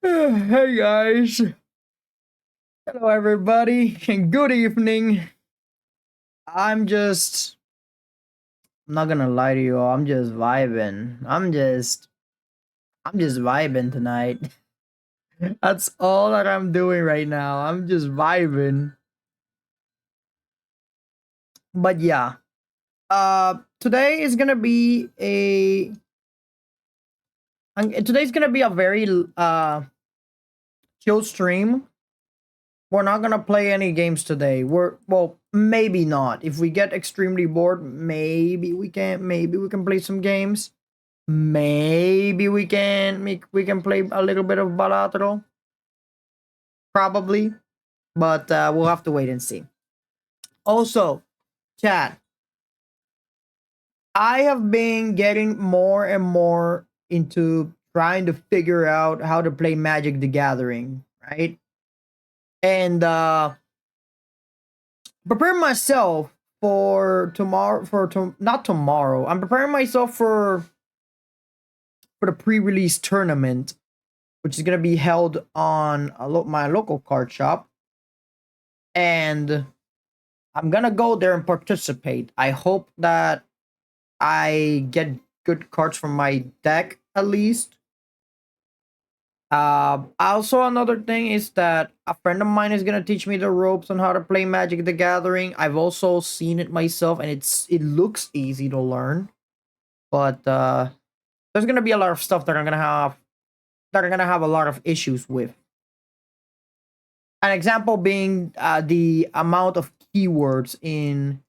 Hey guys, hello everybody, and good evening. I'm just, I'm not gonna lie to you all. I'm just vibing. I'm just vibing tonight. That's all that I'm doing right now. I'm just vibing. But yeah, today is gonna be today's gonna be a very chill stream. We're not gonna play any games today. Well, maybe not. If we get extremely bored, maybe we can play some games. Maybe we can play a little bit of Balatro. Probably. But we'll have to wait and see. Also, chat, I have been getting more and more into trying to figure out how to play Magic the Gathering, right? And prepare myself for tomorrow not tomorrow. I'm preparing myself for the pre-release tournament, which is going to be held on my local card shop, and I'm going to go there and participate. I hope that I get good cards from my deck at least. Also, another thing is that a friend of mine is gonna teach me the ropes on how to play Magic the Gathering. I've also seen it myself, and it looks easy to learn. But there's gonna be a lot of stuff that are gonna have a lot of issues with. An example being the amount of keywords in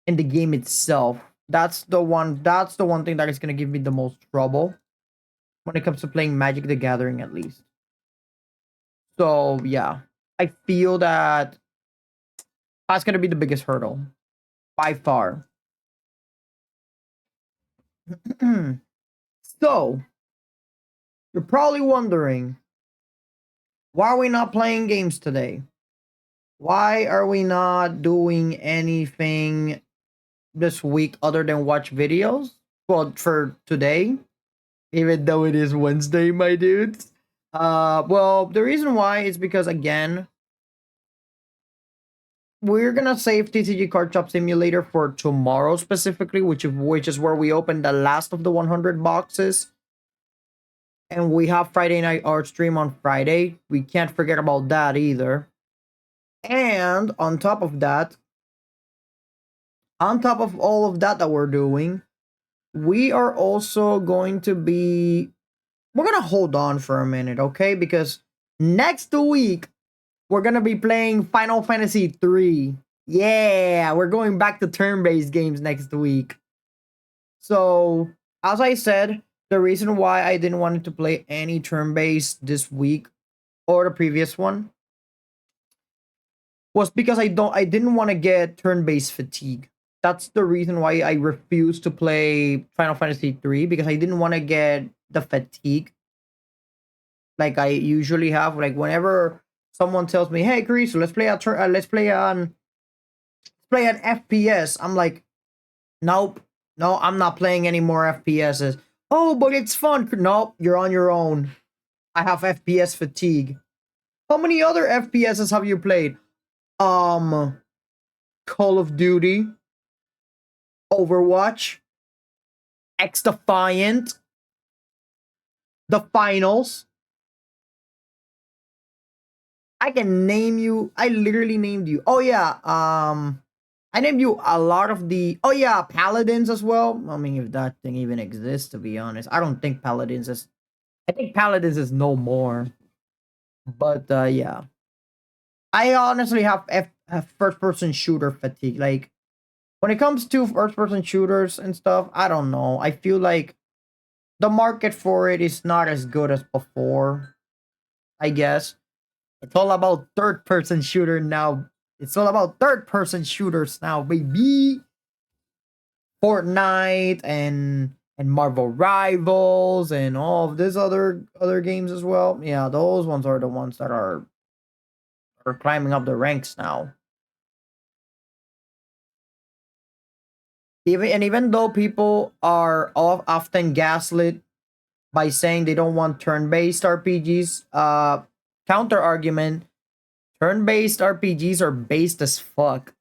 the game itself. That's the one. That's the one thing that is gonna give me the most trouble when it comes to playing Magic the Gathering, at least. So yeah, I feel that that's gonna be the biggest hurdle by far. So you're probably wondering, why are we not playing games today? Why are we not doing anything this week other than watch videos? Well, for today, even though it is Wednesday, my dudes. Well, the reason why is because again, we're gonna save TCG Card Shop Simulator for tomorrow specifically, which is where we open the last of the 100 boxes, and we have Friday night art stream on Friday. We can't forget about that either. And on top of all of that we're doing, we are also going to be. We're gonna hold on for a minute, okay? Because next week we're gonna be playing Final Fantasy 3. Yeah, we're going back to turn-based games next week. So, as I said, the reason why I didn't want to play any turn-based this week or the previous one was because I didn't want to get turn-based fatigue. That's the reason why I refused to play Final Fantasy 3, because I didn't want to get the fatigue like I usually have. Like whenever someone tells me, "Hey, Chris, let's play an FPS," I'm like, "Nope, no, I'm not playing any more FPSs." Oh, but it's fun. Nope, you're on your own. I have FPS fatigue. How many other FPSs have you played? Um, Call of Duty, Overwatch, X Defiant, The Finals. I can name you. I literally named you. Oh yeah. I named you a lot of the. Oh yeah, Paladins as well. I mean, if that thing even exists, to be honest, I don't think Paladins is. I think Paladins is no more. But yeah, I honestly have first person shooter fatigue. Like when it comes to first person shooters and stuff, I don't know. I feel like the market for it is not as good as before. I guess it's all about third person shooter now. It's all about third person shooters now, baby. Fortnite and Marvel Rivals and all of these other games as well. Yeah, those ones are the ones that are climbing up the ranks now. Even though people are often gaslit by saying they don't want turn-based RPGs. Counter argument: turn-based RPGs are based as fuck.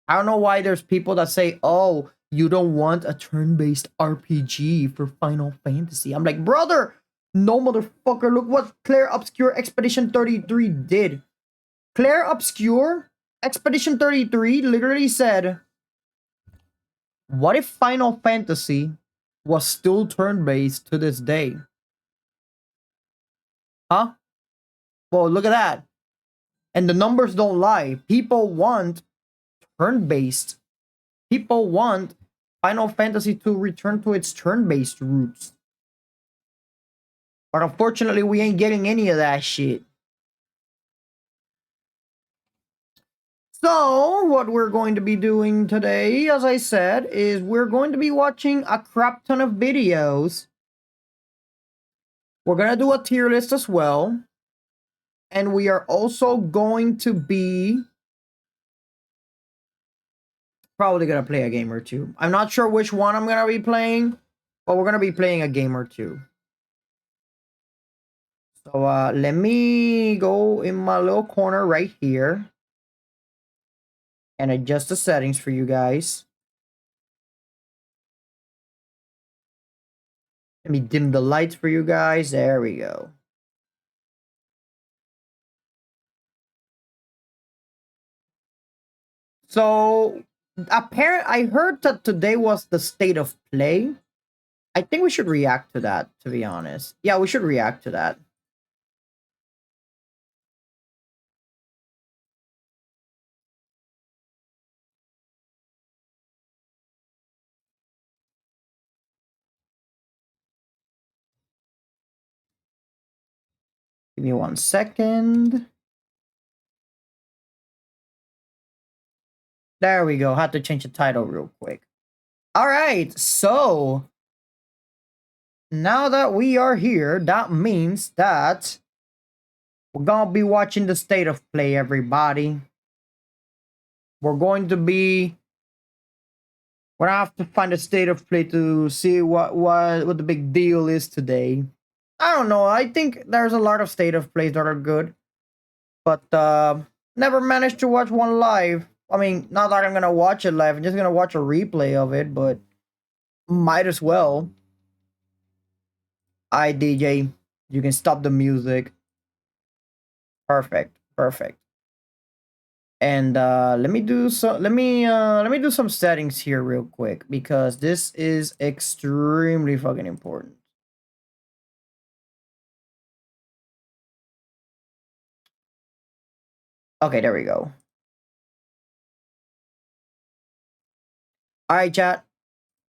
I don't know why there's people that say, "Oh, you don't want a turn-based RPG for Final Fantasy." I'm like, brother, no motherfucker. Look what Claire Obscure Expedition 33 did. Claire Obscure Expedition 33 literally said, what if Final Fantasy was still turn-based to this day? Huh? Well, look at that. And the numbers don't lie. People want turn-based. People want Final Fantasy to return to its turn-based roots. But unfortunately, we ain't getting any of that shit. So, what we're going to be doing today, as I said, is we're going to be watching a crap ton of videos. We're going to do a tier list as well. And we are also going to be probably going to play a game or two. I'm not sure which one I'm going to be playing, but we're going to be playing a game or two. So let me go in my little corner right here and adjust the settings for you guys. Let me dim the lights for you guys. There we go. So I heard that today was the state of play. I think we should react to that, to be honest. Yeah, we should react to that. Give me 1 second. There we go. Had to change the title real quick. All right, so now that we are here, that means that we're gonna be watching the state of play, everybody. We're going to be. We're gonna have to find a state of play to see what the big deal is today. I don't know. I think there's a lot of state of plays that are good, but never managed to watch one live. I mean, not that I'm gonna watch it live. I'm just gonna watch a replay of it, but might as well. Alright, DJ, you can stop the music. Perfect, perfect. And let me do some settings here real quick because this is extremely fucking important. Okay, there we go. All right, chat.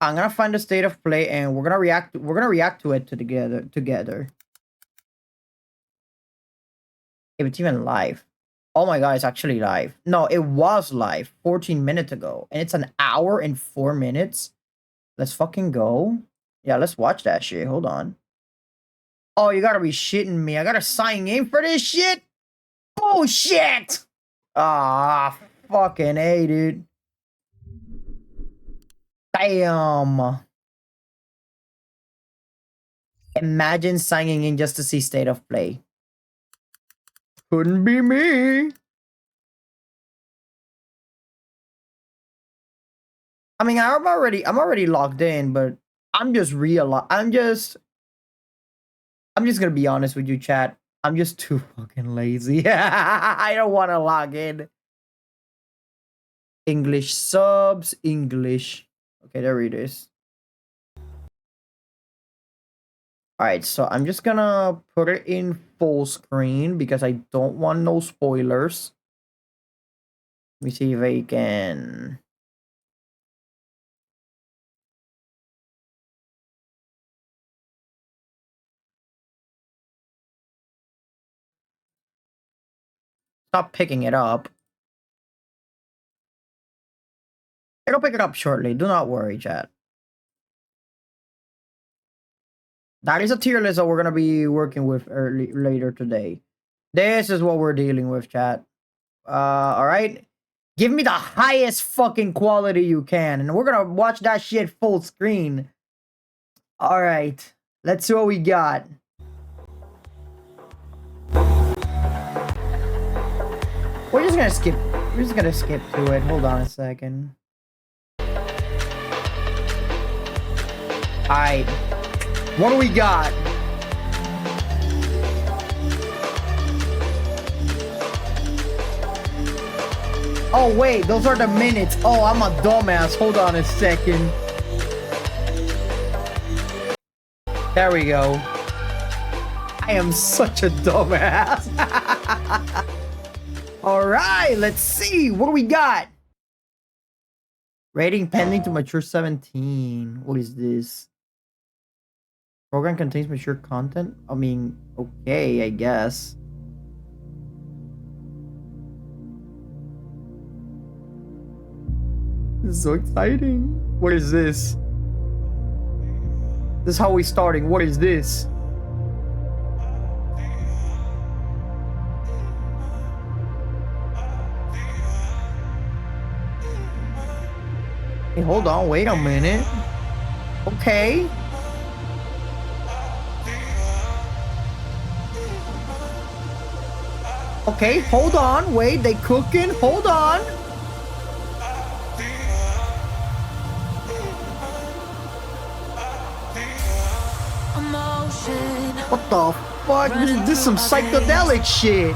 I'm gonna find the state of play and we're gonna react to it together. If it's even live. Oh my god, it's actually live. No, it was live 14 minutes ago. And it's an hour and 4 minutes. Let's fucking go. Yeah, let's watch that shit. Hold on. Oh, you gotta be shitting me. I gotta sign in for this shit? Bullshit! Ah, fucking A, dude. Damn. Imagine signing in just to see state of play. Couldn't be me. I mean, I'm already logged in, but I'm just gonna be honest with you, chat. I'm just too fucking lazy. I don't want to log in. English subs, English. Okay, there it is. Alright, so I'm just gonna put it in full screen because I don't want no spoilers. Let me see if I can. Stop picking it up. It'll pick it up shortly. Do not worry, chat. That is a tier list that we're gonna be working with later today. This is what we're dealing with, chat. All right. Give me the highest fucking quality you can, and we're gonna watch that shit full screen. All right. Let's see what we got. We're just gonna skip. We're just gonna skip to it. Hold on a second. Alright. What do we got? Oh wait, those are the minutes. Oh, I'm a dumbass. Hold on a second. There we go. I am such a dumbass. Alright, let's see. What do we got? Rating pending to mature 17. What is this? Program contains mature content? I mean, okay, I guess. This is so exciting. What is this? This is how we starting. What is this? Hey, hold on. Wait a minute. Okay. Okay, hold on. Wait, they cooking? Hold on. What the fuck? This is some psychedelic shit.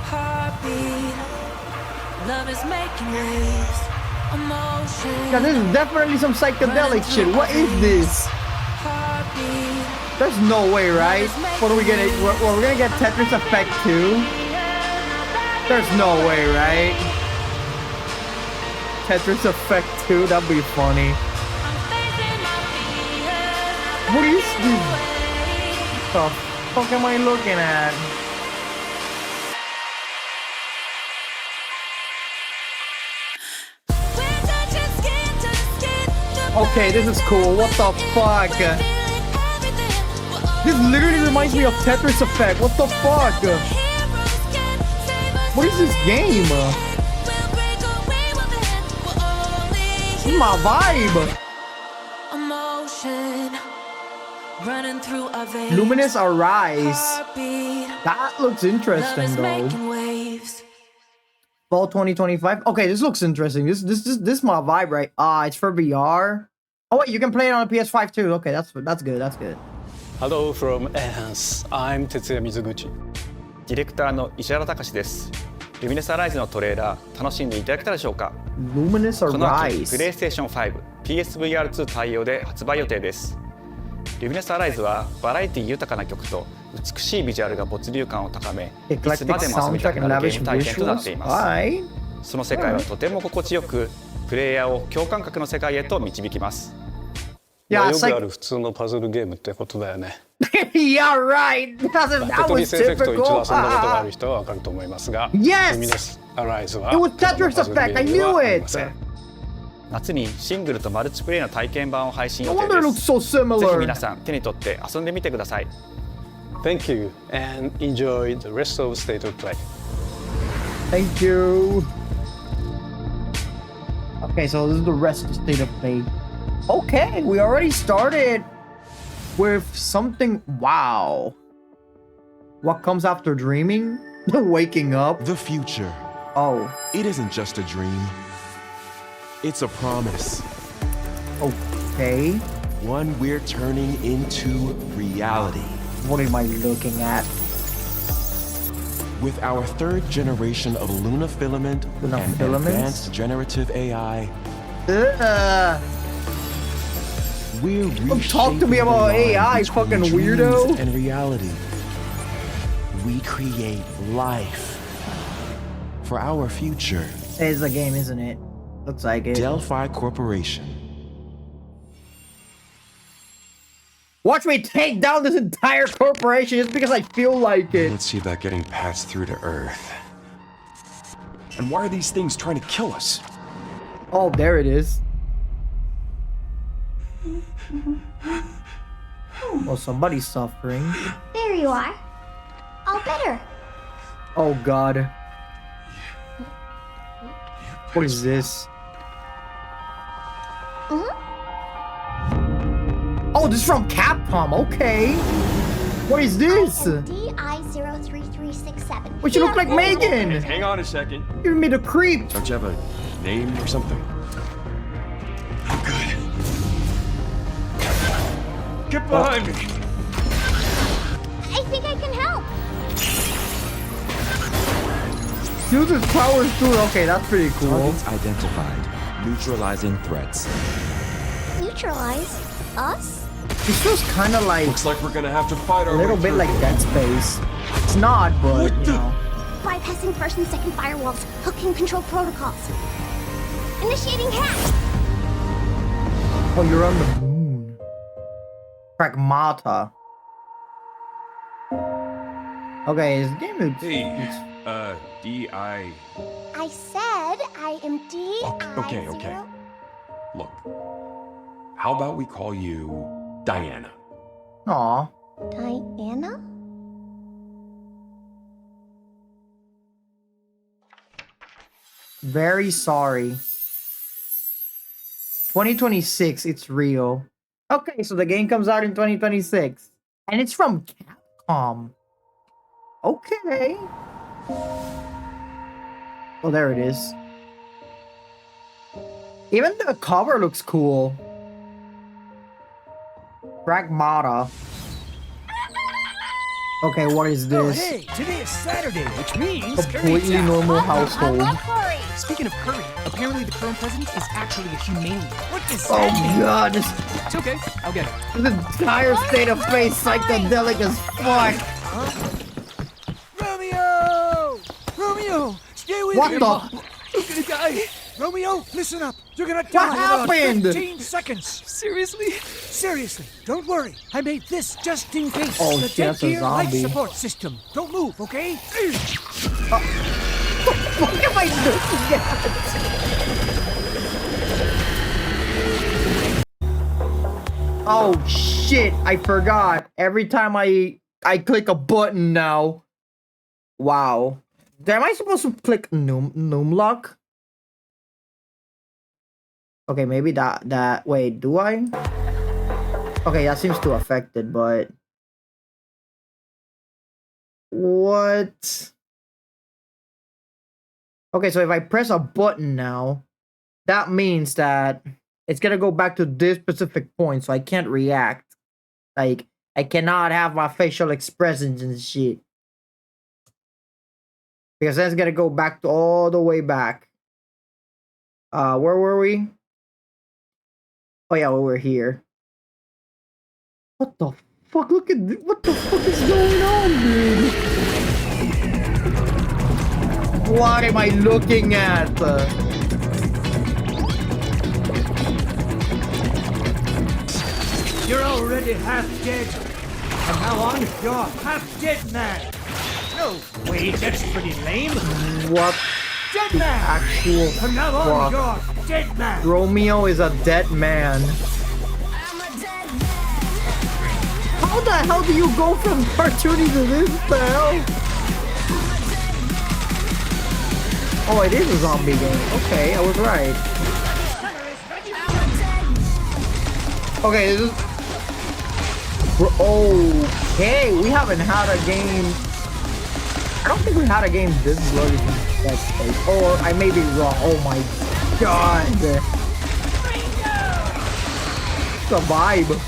Yeah, this is definitely some psychedelic shit. What is this? There's no way, right? What are we gonna? We're gonna get Tetris Effect 2? There's no way, right? Tetris Effect 2? That'd be funny. What is this? What the fuck am I looking at? Okay, this is cool. What the fuck? This literally reminds me of Tetris Effect. What the fuck? What is this game? This is my vibe. Running through a vein. Luminous Arise. That looks interesting though. Fall 2025. Okay, this looks interesting. This is my vibe, right? It's for VR. Oh wait, you can play it on a PS5 too. Okay, that's good. That's good. Hello from Enhance. I'm Tetsuya Mizuguchi. ディレクターの石原隆です。ルミネスアライズのトレーラー楽しんでいただけたでしょうか。Luminous Arise。この秋、PlayStation 5、PSVR2 対応で発売予定です。ルミネスアライズはバラエティ豊かな曲と美しいビジュアルが没入感を高め、いつまでも遊びたくなるゲーム体験となっています。その世界はとても心地よく、プレイヤーを共感覚の世界へと導きます。よくある普通のパズルゲームってことだよね。Yeah, right. That テトリ was スエフェクトを一度 typical. 遊んだことがある人はわかると思いますが、 Yes! ルミネスアライズは It was Tetris パズルゲ Effect. I ームでは knew あり it. ません。夏にシングルとマルチプレイの体験版を配信 No 予定 wonder it で looks す。 so ぜひ similar. 皆さん手に取って遊んでみてください。Thank you and enjoy the rest of State of Play. Thank you. Okay, so this is the rest of the State of Play. Okay, we already started with something. Wow. What comes after dreaming? Waking up. The future. Oh, It isn't just a dream. It's a promise. okay. One we're turning into reality. What am I looking at? With our third generation of Luna Filament Luna and Filaments? advanced generative AI, we're Don't talk to me reshaping about the line AI, between fucking dreams weirdo. and reality. We create life for our future. It's a game, isn't it? Looks like it. Delphi Corporation. Watch me take down this entire corporation just because I feel like it. Let's see about getting passed through to Earth. And why are these things trying to kill us? Oh, there it is. Well, somebody's suffering. There you are. All better. Oh, God. What is this? Oh, this is from Capcom. Okay. What is this? DI03367. What, you look like Megan? Hang on a second. You made a creep. Don't you have a name or something? I'm good. Get behind me. I think I can help. Use his powers too. Okay, that's pretty cool. Targets identified. Neutralizing threats. Neutralize us? This feels kind of like Looks like we're gonna have to fight a our little way bit through. like Dead Space. It's not, but you know. Bypassing first and second firewalls. Hooking control protocols. Initiating hack. Oh, you're on the moon. Pragmata. Okay, this game is. Hey, D.I. I said I am DI. Okay. Look, how about we call you Diana? Aw. Diana? Very sorry. 2026, it's real. Okay, so the game comes out in 2026. And it's from Capcom. Okay. Oh, there it is. Even the cover looks cool. Pragmata. Okay, what is this? Hey, today is Saturday, which means Completely curry time. normal I household. love curry. Speaking of curry, apparently the current president is actually a humane. What does Oh that mean? god, this It's okay, I'll get it. the entire state of face psychedelic as fuck. Romeo! Romeo! Stay with What me! the? You're gonna die! Romeo, listen up! You're gonna die in about happened? 15 seconds! Seriously? Seriously, don't worry. I made this just in case. Oh, the shit, that's a 10-year life zombie. support system. Don't move, okay? What am I looking at? Oh shit, I forgot. Every time I click a button now. Wow. Am I supposed to click Numlock? Okay, maybe that wait, do I? Okay, that seems too affected, but what? Okay, so if I press a button now, that means that it's gonna go back to this specific point, so I can't react. Like, I cannot have my facial expressions and shit. Because then it's gonna go back to all the way back. Where were we? Oh yeah, we were here. What the fuck? Look at what the fuck is going on, dude? What am I looking at? You're already half dead. From now on, you're half dead man. No, wait, that's pretty lame. What Dead the man. actual From now on, fuck? you're dead man. Romeo is a dead man. How the hell do you go from cartoony to this? The hell? Oh, it is a zombie game. Okay, I was right. Okay, this is... Okay, we haven't had a game... I don't think we had a game this bloody since Dead Space. Or I may be wrong. Oh my god. It's a vibe.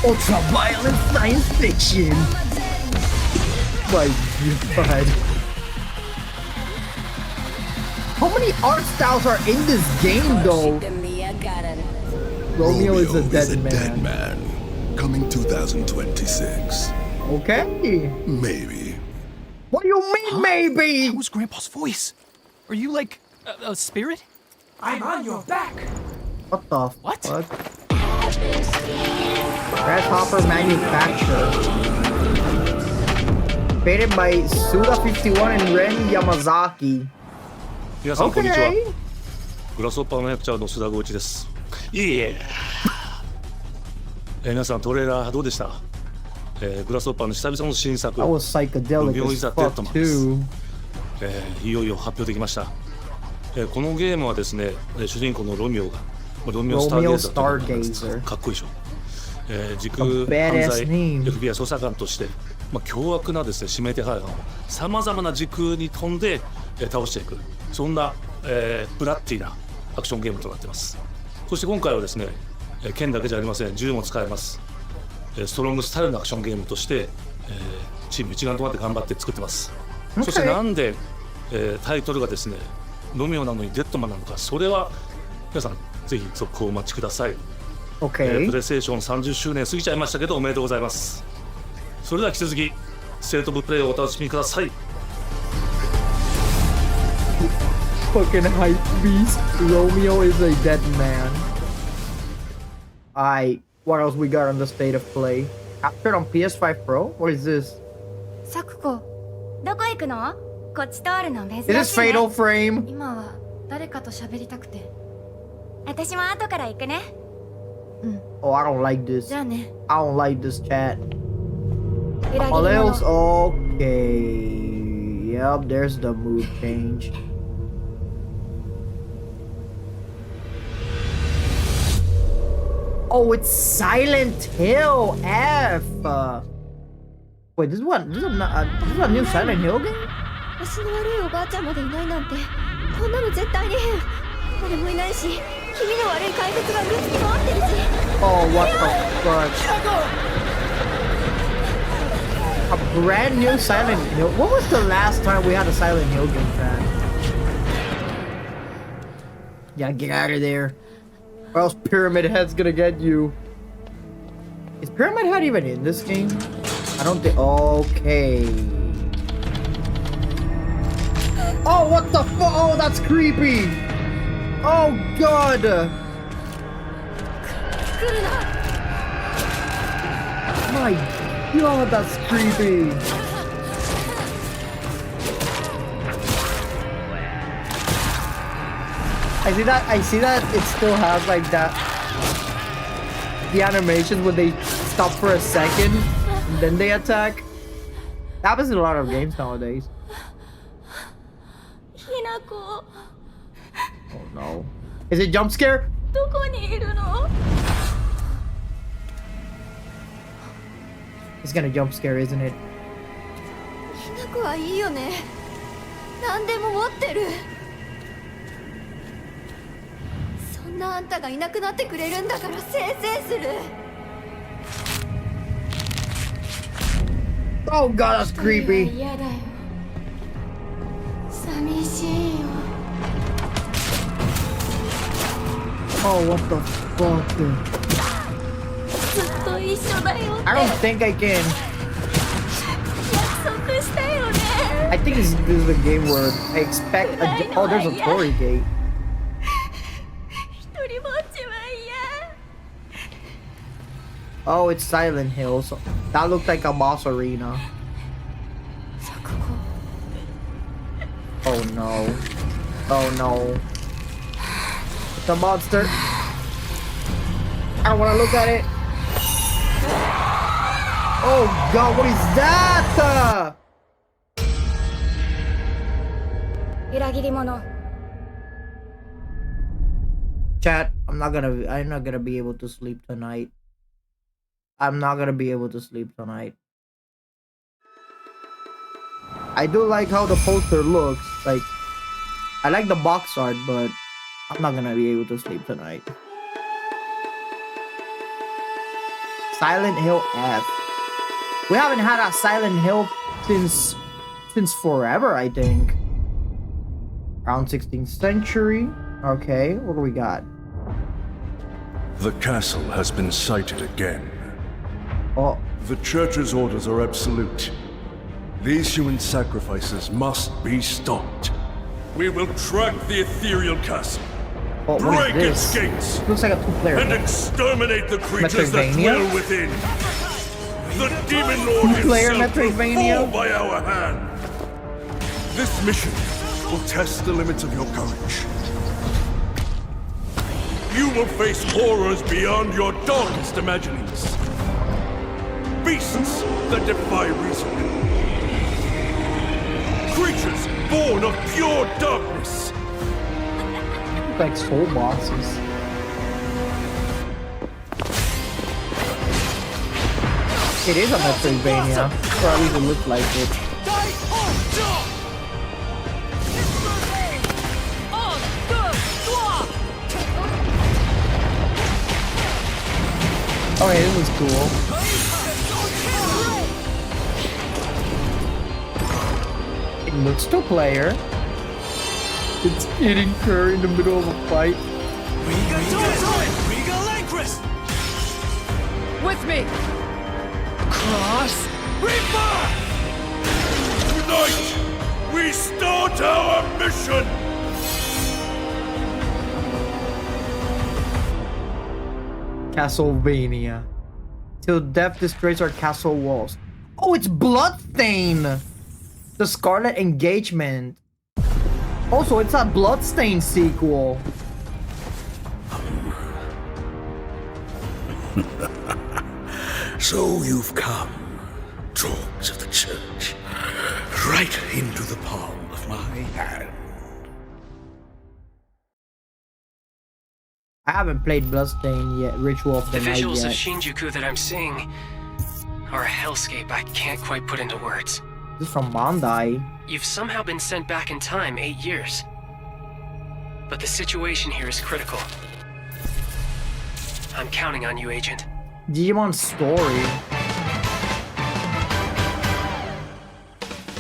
Ultra violent science fiction. My god. How many art styles are in this game though? Romeo is a dead man. Coming 2026. Okay. Maybe. What do you mean, maybe? That was Grandpa's voice. Are you like a spirit? I'm on your back. What the What? fuck? Grasshopper Manufacturer. Created by Suda51 and Ren Yamazaki. 皆さんこんにちは。 Okay. グラスホッパーの役者の須田剛一です。いえ。皆さんトレーラーどうでした？グラスホッパーの久々の新作。 That was psychedelic Romeo as is a fuck dead man. too. いよいよ発表できました。このゲームはですね、主人公のロミオがロミオ・スターゲイザーという名前 Stargazer かっこいいでしょ。時空 A 犯 badass 罪 name. FBI 捜査官として、凶悪なですね指名手配犯をさまざまな時空に飛んで、倒していく、そんな、ブラッディなアクションゲームとなっています。そして今回はですね、剣だけじゃありません、銃も使えます。ストロングスタイルのアクションゲームとして、チーム一丸となって頑張って作ってます。Okay. そしてなんで、タイトルがですねロミオなのにデッドマンなのか、それは皆さんぜひ続報をお待ちください。Okay. プレイステーション30周年過ぎちゃいましたけど、おめでとうございます。それでは引き続きステートオブプレイをお楽しみください。 Fucking hype beast. Romeo is a dead man. What else we got on the state of play? Captured on PS5 Pro? What is this? サクコ、どこ行くの？こっち通るの珍しい Is ね。 this Fatal Frame? 今は誰かと喋りたくて。私も後から行くね。Oh, I don't like this. じゃあね。 I don't like this chat. 裏切り All 者。 else? Okay. Yep, there's the mood change. Oh, it's Silent Hill F. Wait, this is what? This is a new Silent Hill game? 足の悪いおばあちゃんまでいないなんて、こんなの絶対に変。誰もいないし、気味の悪い怪物がうるつき回ってるし。Oh, what the fuck? A brand new Silent Hill? What was the last time we had a Silent Hill game, fan? Yeah, get out of there. Or else Pyramid Head's gonna get you. Is Pyramid Head even in this game? I don't think. Okay. Oh, what the fuck? Oh, that's creepy. Oh, God. My God, that's creepy. I see that it still has like that, the animations when they stop for a second and then they attack. That happens in a lot of games nowadays. ひなこ、 Oh no. Is it jump scare? どこにいるの？ It's gonna jump scare, isn't it? ひなこはいいよね。何でも持ってる。そんなあんたがいなくなってくれるんだからせいせいする。 Oh God, that's creepy. 嫌だよ。寂しいよ。 Oh, what the fuck? ずっと一緒だよ。 I don't think I can. 約束したよね。 I think this is a game where I expect oh, there's a Tory gate. 一人ぼっちは嫌。 Oh, it's Silent Hill. So that looked like a boss arena. Oh no. Oh no. It's a monster. I don't want to look at it. Oh God, what is that? 裏切り者。 Chat, I'm not gonna be able to sleep tonight. I'm not gonna be able to sleep tonight. I do like how the poster looks. Like, I like the box art, but I'm not gonna be able to sleep tonight. Silent Hill F. We haven't had a Silent Hill since forever, I think. Around 16th century. Okay, what do we got? The castle has been sighted again. Oh, The Church's orders are absolute. These human sacrifices must be stopped. We will track the ethereal castle, oh what break is its this? gates, Looks like a two-player and game. exterminate the creatures that Metroidvania? dwell within. The Demon Lord Two-player himself will Metroidvania? fall by our hand. This mission will test the limits of your courage. You will face horrors beyond your darkest imaginings. Beasts that defy reason. Creatures born of pure darkness. Like soul bosses. It is a Metroidvania, or at least it looks like it. Okay, this is cool. It looks to player. It's hitting her in the middle of a fight. With me! Cross Reaper! Tonight, we start our mission! Castlevania. Till death destroys our castle walls. Oh, it's Bloodstain! The Scarlet Engagement. Also, it's a Bloodstain sequel. So you've come, dogs of the church, right into the palm of my hand. I haven't played Bloodstain yet, Ritual of the Night visuals yet. of Shinjuku that I'm seeing are a hellscape I can't quite put into words. This is from Bandai. You've somehow been sent back in time 8 years. But the situation here is critical. I'm counting on you, Agent. Digimon Story.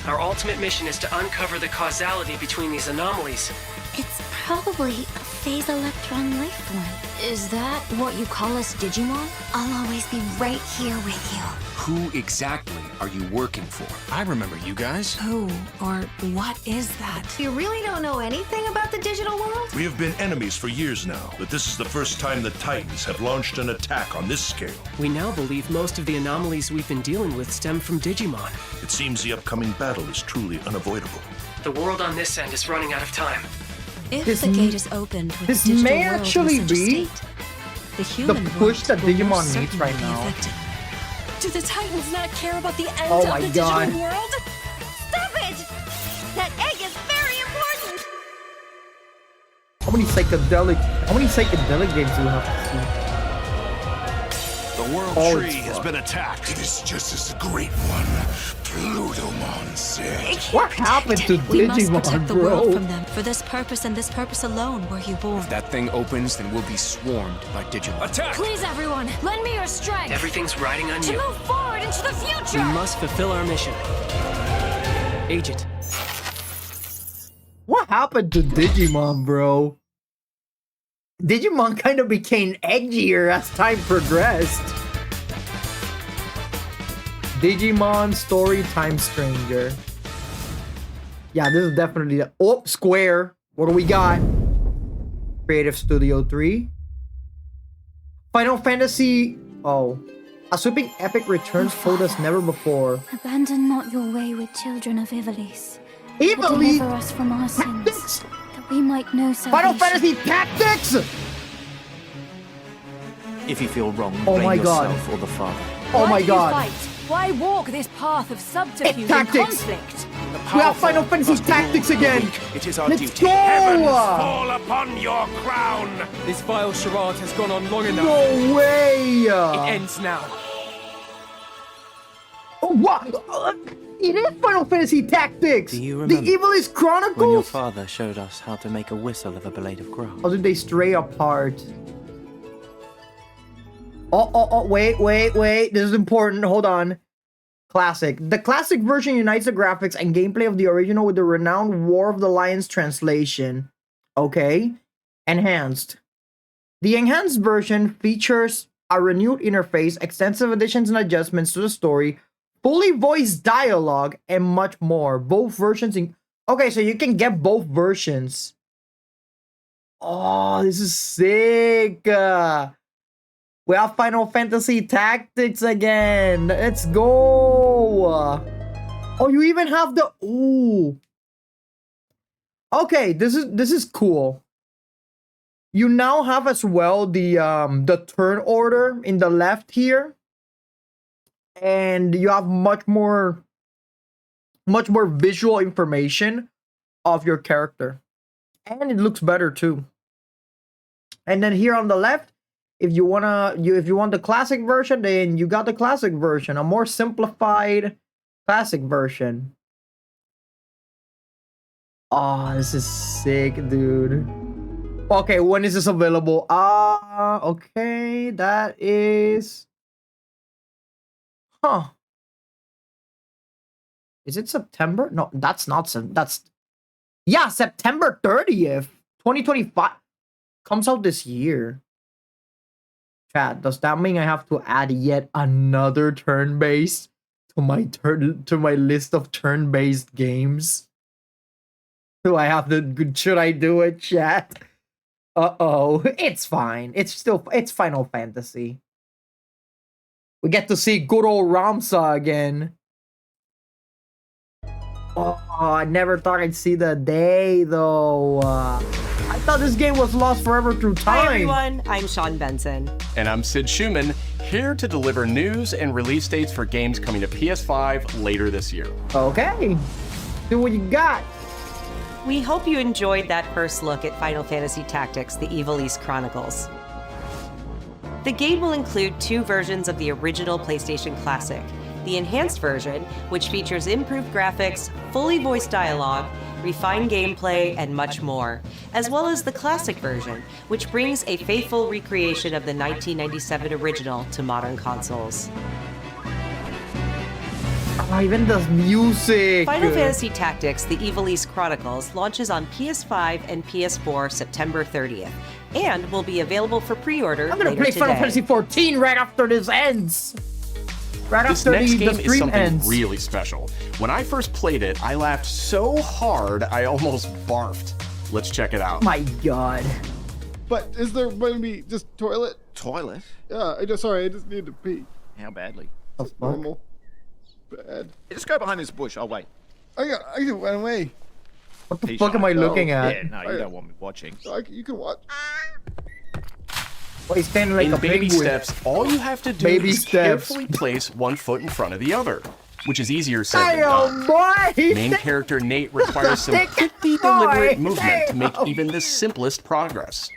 Our ultimate mission is to uncover the causality between these anomalies. It's probably a phase electron life form. Is that what you call us Digimon? I'll always be right here with you. Who exactly are you working for? I remember you guys. Who or what is that? You really don't know anything about the digital world? We have been enemies for years now, but this is the first time the Titans have launched an attack on this scale. We now believe most of the anomalies we've been dealing with stem from Digimon. It seems the upcoming battle is truly unavoidable. The world on this end is running out of time. If This the m- gate is opened with this the digital may world actually in such a be state, the human push world that will Digimon most needs certainly right be now. affected. Do the Titans not care about the end Oh of my the God. digital world? Stop it! That egg is very important! How many psychedelic games do we have to see? The world Oh, tree it's has fun. been attacked. It is just as the great one, Plutomon said. What happened to We must Digimon, protect the world bro? from them. For this purpose and this purpose alone were you born. If that thing opens, then we'll be swarmed by Digimon. Attack! Please, everyone, lend me your strength Everything's riding on to you. move forward into the We future. must fulfill our mission. Agent, What happened to Digimon, bro? Digimon kind of became edgier as time progressed. Digimon Story Time Stranger. Yeah, this is definitely the... Oh, Square. What do we got? Creative Studio 3. Final Fantasy... Oh. A sweeping epic returns told us never before. Abandon not your wayward children of Ivalice. Ivalice? Deliver us from our sins, that we might know Final salvation. Fantasy Tactics! If you feel wrong, Oh blame my God. yourself or the Father. Oh Why my do you god. fight? Why walk this path of subterfuge and Tactics. conflict? We have Final Fantasy Tactics again! It is our Let's duty. go! Fall upon your crown! This vile charade has gone on long enough. No way! It ends now. Oh, what? It is Final Fantasy Tactics! Do you The remember Evilist when your Chronicles? father showed us how to make a whistle of a blade of grass? How did they stray apart? Oh, wait. This is important. Hold on. Classic. The classic version unites the graphics and gameplay of the original with the renowned War of the Lions translation. Okay. Enhanced. The enhanced version features a renewed interface, extensive additions and adjustments to the story, fully voiced dialogue, and much more. Both versions okay, so you can get both versions. Oh, this is sick. We have Final Fantasy Tactics again. Let's go. Oh, you even have the ooh. Okay, this is cool. You now have as well the turn order in the left here. And you have much more visual information of your character. And it looks better too. And then here on the left, If you want the classic version, then you got the classic version, a more simplified classic version. Oh, this is sick, dude. Okay, when is this available? Okay, that is... Huh. Is it September? No, that's not... That's... Yeah, September 30th, 2025. Comes out this year. Chat, does that mean I have to add yet another turn-based to my list of turn-based games? Do I have to... Should I do it, chat? Uh-oh. It's fine. It's Final Fantasy. We get to see good old Ramsa again. Oh, I never thought I'd see the day, though. I thought this game was lost forever through time. Hi, everyone. I'm Sean Benson. And I'm Sid Schumann, here to deliver news and release dates for games coming to PS5 later this year. Okay. Do what you got. We hope you enjoyed that first look at Final Fantasy Tactics: The Evil East Chronicles. The game will include 2 versions of the original PlayStation Classic. The enhanced version, which features improved graphics, fully voiced dialogue, refined gameplay, and much more, as well as the classic version, which brings a faithful recreation of the 1997 original to modern consoles. Oh, even the music! Final Fantasy Tactics: The Evil East Chronicles launches on PS5 and PS4 September 30th, and will be available for pre-order I'm gonna later play today. Final Fantasy 14 right after this ends! Right This after next the game is stream something ends. really special. When I first played it, I laughed so hard I almost barfed. Let's check it out. My god. But is there going to be just toilet? Toilet? Yeah, I just need to pee. How badly? Normal. Bad. Just go behind this bush. I'll wait. I can run away. What the fuck am I looking at? Yeah, no, you don't want me watching. You can watch. Well, he's standing like in a baby penguin. steps, all you have to do Baby is steps. carefully place one foot in front of the other, which is easier said than Damn, done. boy! Main character Nate requires some pretty deliberate movement to make even the simplest progress.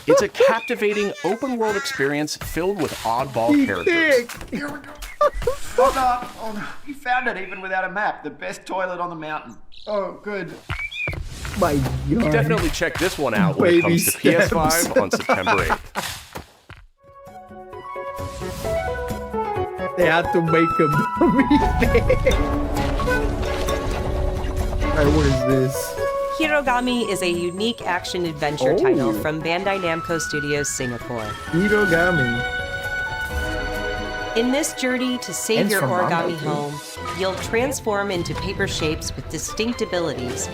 It's a captivating open-world experience filled with oddball characters. Here we go. Hold on. Oh, no. You found it even without a map. The best toilet on the mountain. Oh, good. My god. Definitely check this one out when it Baby comes to steps. PS5 on September 8th. They had to make him Alright, what is this? Hirogami is a unique action-adventure title from Bandai Namco Studios Singapore. Hirogami. In this journey to save It's your from origami Manga, too. home, you'll transform into paper shapes with distinct abilities,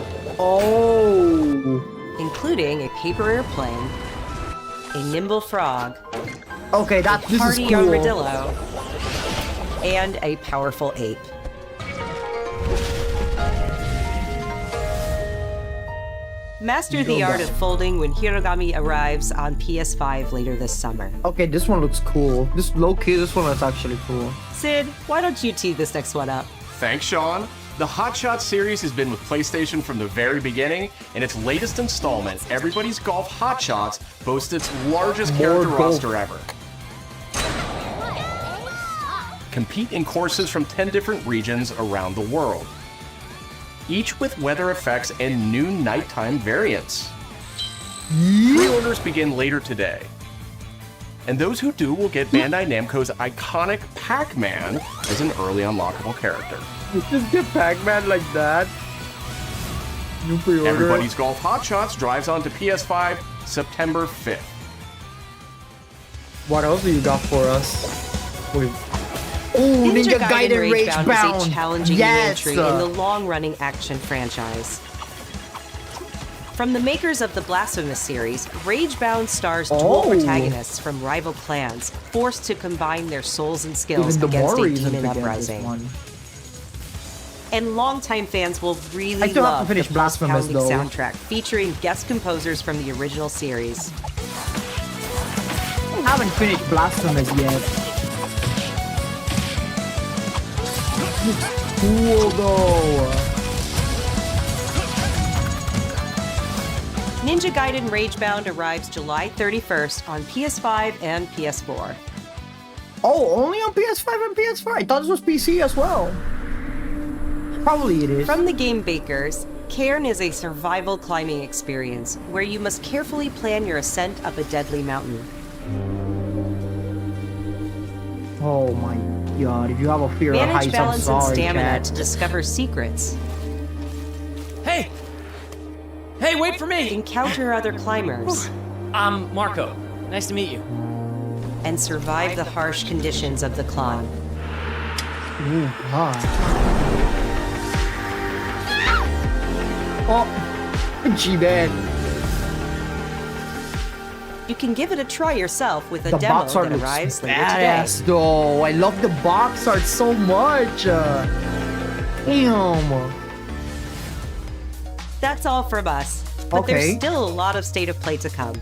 including a paper airplane, a nimble frog, Okay, this is party cool. armadillo, and a powerful ape. Master the art of folding when Hirogami arrives on PS5 later this summer. Okay, this one looks cool. This low-key, this one is actually cool. Sid, why don't you tee this next one up? Thanks, Sean. The Hot Shots series has been with PlayStation from the very beginning, and its latest installment, Everybody's Golf Hot Shots, boasts its largest character roster ever. Compete in courses from 10 different regions around the world, each with weather effects and new nighttime variants. Pre-orders begin later today, and those who do will get Bandai Namco's iconic Pac-Man as an early unlockable character. You just get Pac-Man like that? You pre-order. Everybody's Golf Hot Shots drives onto PS5 September 5th. What else do you got for us? Wait. Ooh, Ninja Gaiden Ragebound is a challenging yes. new entry in the long-running action franchise. From the makers of the Blasphemous series, Ragebound stars dual protagonists from rival clans, forced to combine their souls and skills Even the against a Mauries demon have begun this uprising. one. And longtime fans will I really still have to love finish the Blasphemous, pulse-pounding though. soundtrack featuring guest composers from the original series. I haven't finished Blasphemous yet. Looks cool though. Ninja Gaiden Ragebound arrives July 31st on PS5 and PS4. Oh, only on PS5 and PS4? I thought this was PC as well. Probably it is. From the game makers, Cairn is a survival climbing experience where you must carefully plan your ascent up a deadly mountain. Oh my god, if you have a fear of Manage heights, I'm balance and sorry, stamina chat. to discover secrets. Hey! Hey, wait for me! Encounter other climbers. I'm Marco. Nice to meet you. And survive the harsh conditions of the climb. Oh god. Oh, G-Man. You can give it a try yourself with a The demo box art that looks arrives later badass today. though. I love the box art so much. Damn. That's all from us. But Okay. there's still a lot of State of Play to come.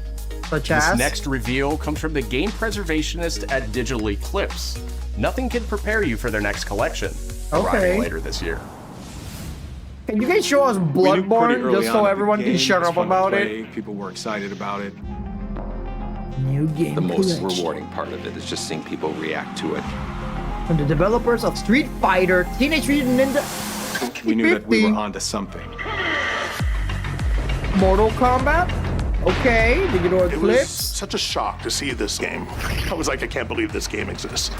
Such This as? next reveal comes from the game preservationist at Digital Eclipse. Nothing can prepare you for their next collection, Okay. arriving later this year. Can you guys show us Bloodborne just so everyone can shut up about it? People were excited about it. New game The most collection. rewarding part of it is just seeing people react to it. From the developers of Street Fighter, Teenage Mutant Ninja, We knew that we 50. were onto something. Mortal Kombat. Okay, Digital It was Eclipse. such a shock to see this game. I was like, I can't believe this game exists.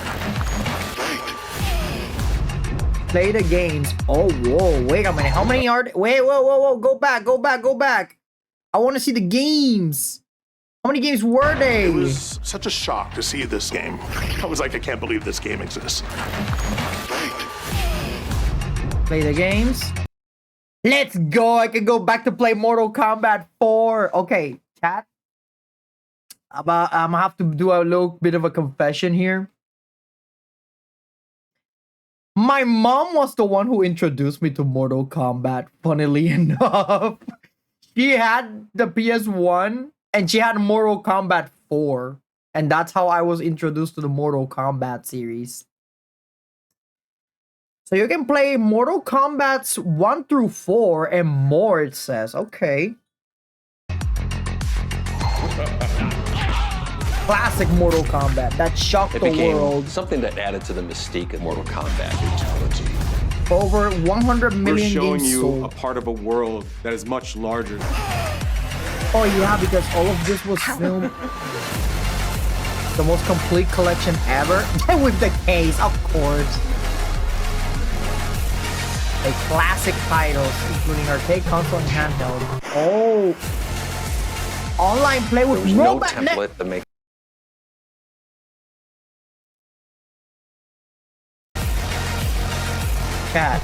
Play the games. Oh, whoa, wait a minute. How many are there? Wait, whoa. Go back. I want to see the games. How many games were they? It was such a shock to see this game. I was like, I can't believe this game exists. Play the games. Let's go. I can go back to play Mortal Kombat 4. Okay, chat. I'm gonna have to do a little bit of a confession here. My mom was the one who introduced me to Mortal Kombat, funnily enough. She had the PS1 and she had Mortal Kombat 4. And that's how I was introduced to the Mortal Kombat series. So you can play Mortal Kombat's 1 through 4 and more, it says. Okay. Classic Mortal Kombat that shocked It the became world. something that added to the mystique of Mortal Kombat brutality. Over 100 We're million showing games you sold. a part of a world that is much larger. Oh yeah, because all of this was filmed. The most complete collection ever. With the case, of course. A classic titles, including arcade, console, and handheld. Oh. Online play with There was no Robot Net. template to make Chat.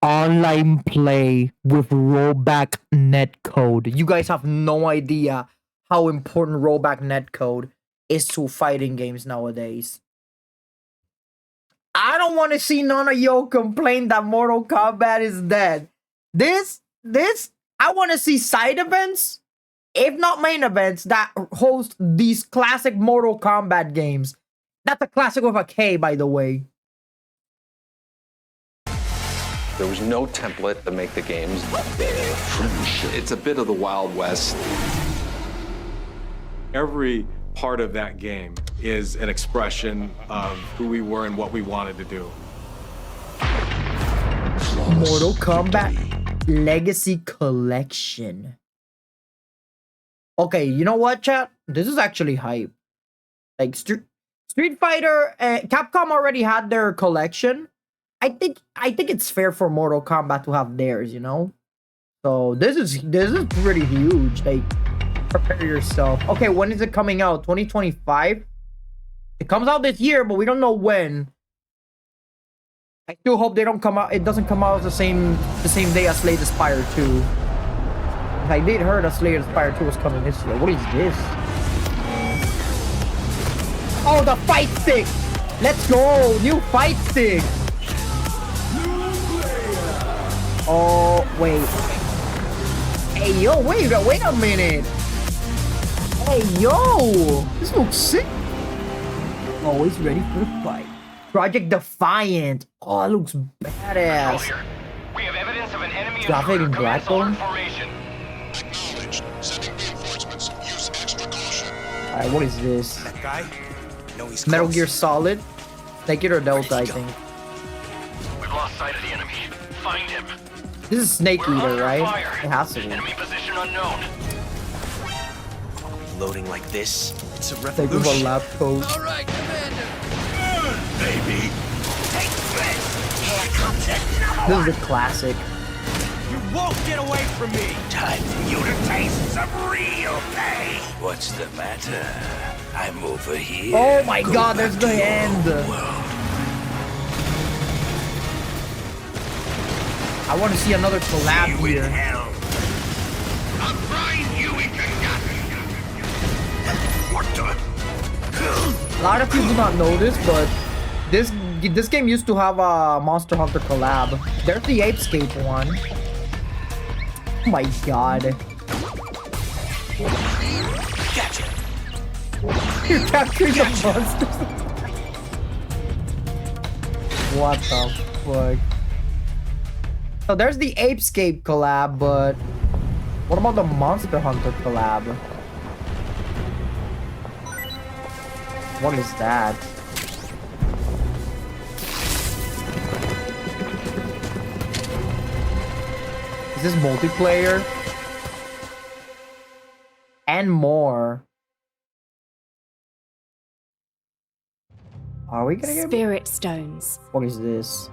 Online play with rollback netcode. You guys have no idea how important rollback netcode is to fighting games nowadays. I don't want to see none of y'all complain that Mortal Kombat is dead. This, I want to see side events, if not main events, that host these classic Mortal Kombat games. That's a classic with a K, by the way. there was no template to make the games. It's a bit of the Wild West. Every part of that game is an expression of who we were and what we wanted to do. Mortal Kombat Legacy Collection. Okay, you know what, chat? This is actually hype. Like Street Fighter, Capcom already had their collection. I think it's fair for Mortal Kombat to have theirs, you know? So this is pretty huge. Like, prepare yourself. Okay, when is it coming out? 2025? It comes out this year, but we don't know when. I still hope they don't come out. It doesn't come out the same day as Slay the Spire 2. I did hear that Slay the Spire 2 was coming this year. What is this? Oh, the fight stick! Let's go! New fight stick! Oh, wait. Hey, yo, wait a minute. Hey, yo! This looks sick. Always ready for the fight. Project Defiant. Oh, it looks badass. We have evidence presence of an enemy Traffic in Blackbone? Alright, what is this? That guy? No, he's Metal close. Gear Solid? Take it or Delta, I think. We've lost sight of the enemy. Find him. This is Snake We're Eater, under right? fire. It has to be. Enemy position unknown. Loading like this. It's a Take over revolution. lab coat. All right, Commander. Baby. Take this. Here comes another This is a classic. You won't get away from me. Time for you to taste some real pain. What's the matter? I'm over here. Oh my Go god, back there's to the your end. world. I want to see another collab here. I'll grind you into nothing. What the? A lot of people do not know this, but this game used to have a Monster Hunter collab. There's the Apescape one. Oh my god. Gotcha. You're capturing the monsters. What the fuck? So there's the Apescape collab, but what about the Monster Hunter collab? What is that? Is this multiplayer? And more. Are we gonna get... Spirit stones. What is this?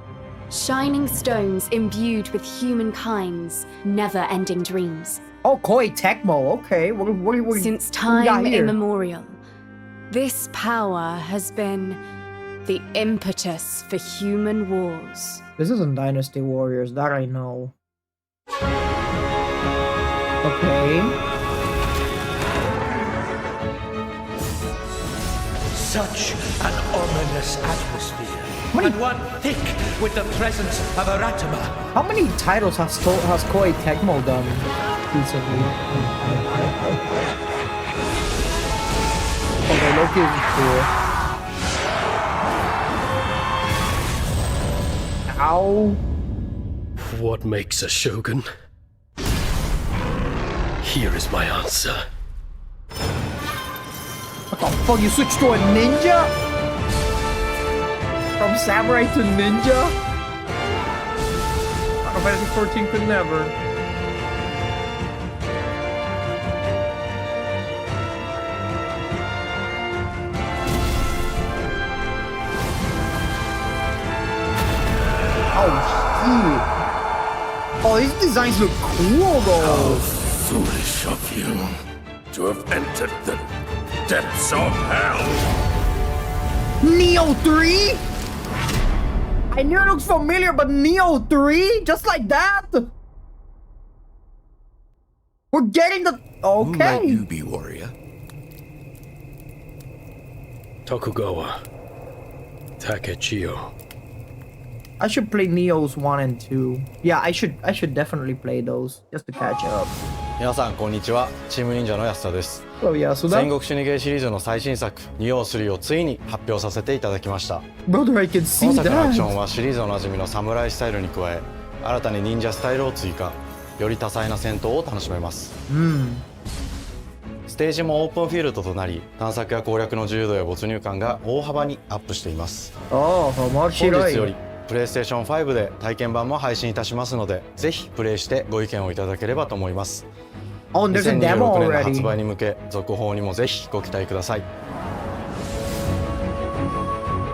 Shining stones imbued with humankind's never-ending dreams. Oh, Koei Tecmo. Okay. What Since we got time here? immemorial, this power has been the impetus for human wars. This isn't Dynasty Warriors. That I know. Okay. Such an ominous atmosphere. And one thick with the presence of Aratama. How many titles has Koei Tecmo done recently? Okay, Loki is cool. Ow. What makes a shogun? Here is my answer. What the fuck? You switched to a ninja? From samurai to ninja? Final Fantasy 14 could never. Oh shit! Oh, these designs look cool though. Foolish of you to have entered the depths of hell. Neo 3? I knew it looks familiar, but Neo 3? Just like that? We're getting the... Who might Okay. you be, warrior? Tokugawa. Takechio. I should play Neos 1 and 2. Yeah, I should definitely play those just to catch up. 皆さんこんにちは。チーム忍者の安田です。 Oh yeah, so 戦 that... 国死にゲーシリーズの最新作「ニオ3」をついに発表させていただきました。 Brother, I can 今 see 作のアクション that. はシリーズおなじみのサムライスタイルに加え、新たに忍者スタイルを追加、より多彩な戦闘を楽しめます。 ステージもオープンフィールドとなり、探索や攻略の自由度や没入感が大幅にアップしています。 Oh, 面白い。本日よりプレイステーション5で体験版も配信いたしますので、ぜひプレイしてご意見をいただければと思います。 Oh, there's a demo 2026年の already. 発売に向け、続報にもぜひご期待ください。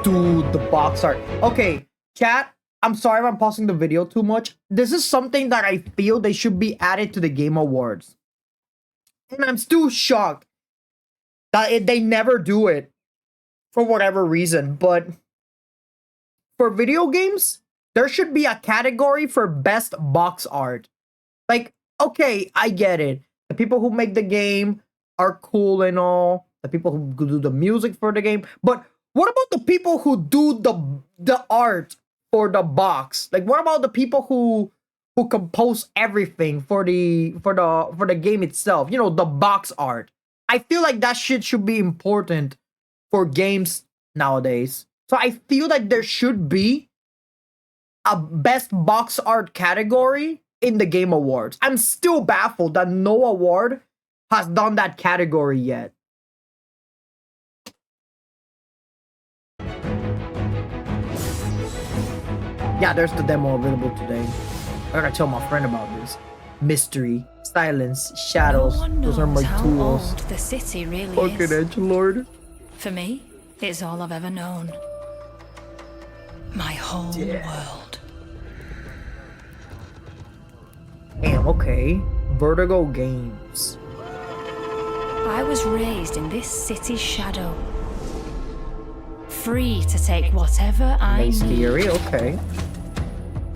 Dude, the box art. Okay, chat, I'm sorry if I'm pausing the video too much. This is something that I feel they should be added to the Game Awards. And I'm still shocked that they never do it for whatever reason. But for video games, there should be a category for best box art. Like, okay, I get it. The people who make the game are cool and all. The people who do the music for the game. But what about the people who do the art for the box? Like, what about the people who compose everything for the game itself? You know, the box art. I feel like that shit should be important for games nowadays. So I feel like there should be a best box art category in the Game Awards. I'm still baffled that no award has done that category yet. Yeah, there's the demo available today. I gotta tell my friend about this. Mystery, silence, shadows. Those are my how tools. old the city really Fucking is. edgelord. For me, it's all I've ever known. My whole world. Damn, okay. Vertigo Games. I was raised in this city's shadow. Free to take whatever I Nice need theory, okay.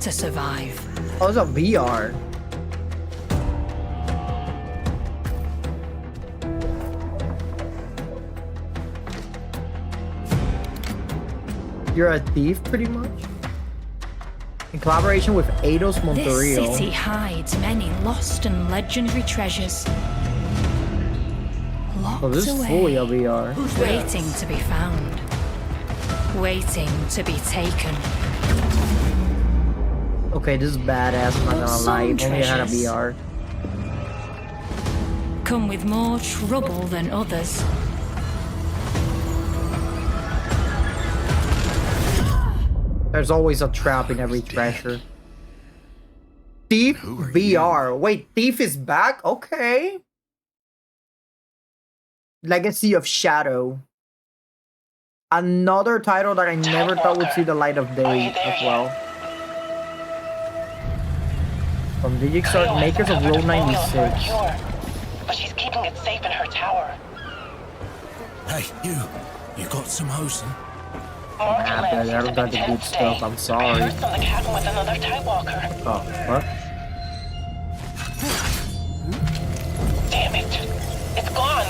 to survive. Oh, it's a VR. You're a thief, pretty much? In collaboration with Eidos Montreal. This city hides many lost and legendary treasures. Locked Oh, this is away, fully a VR. waiting to be found. Waiting to be taken. Okay, this is badass, I'm not gonna lie. If only I had a treasures. VR. Come with more trouble than others. There's always a trap in every treasure. Thief VR. Wait, Thief is back? Okay. Legacy of Shadow. Another title that I never thought would see the light of day as well. From Digixart, makers of Road 96. But she's keeping it safe in her tower. Hey, you got some hosen? Nah, I don't got the good stuff, I'm sorry. Heard from the cabin with another Tidewalker. Oh, what? Damn it. It's gone.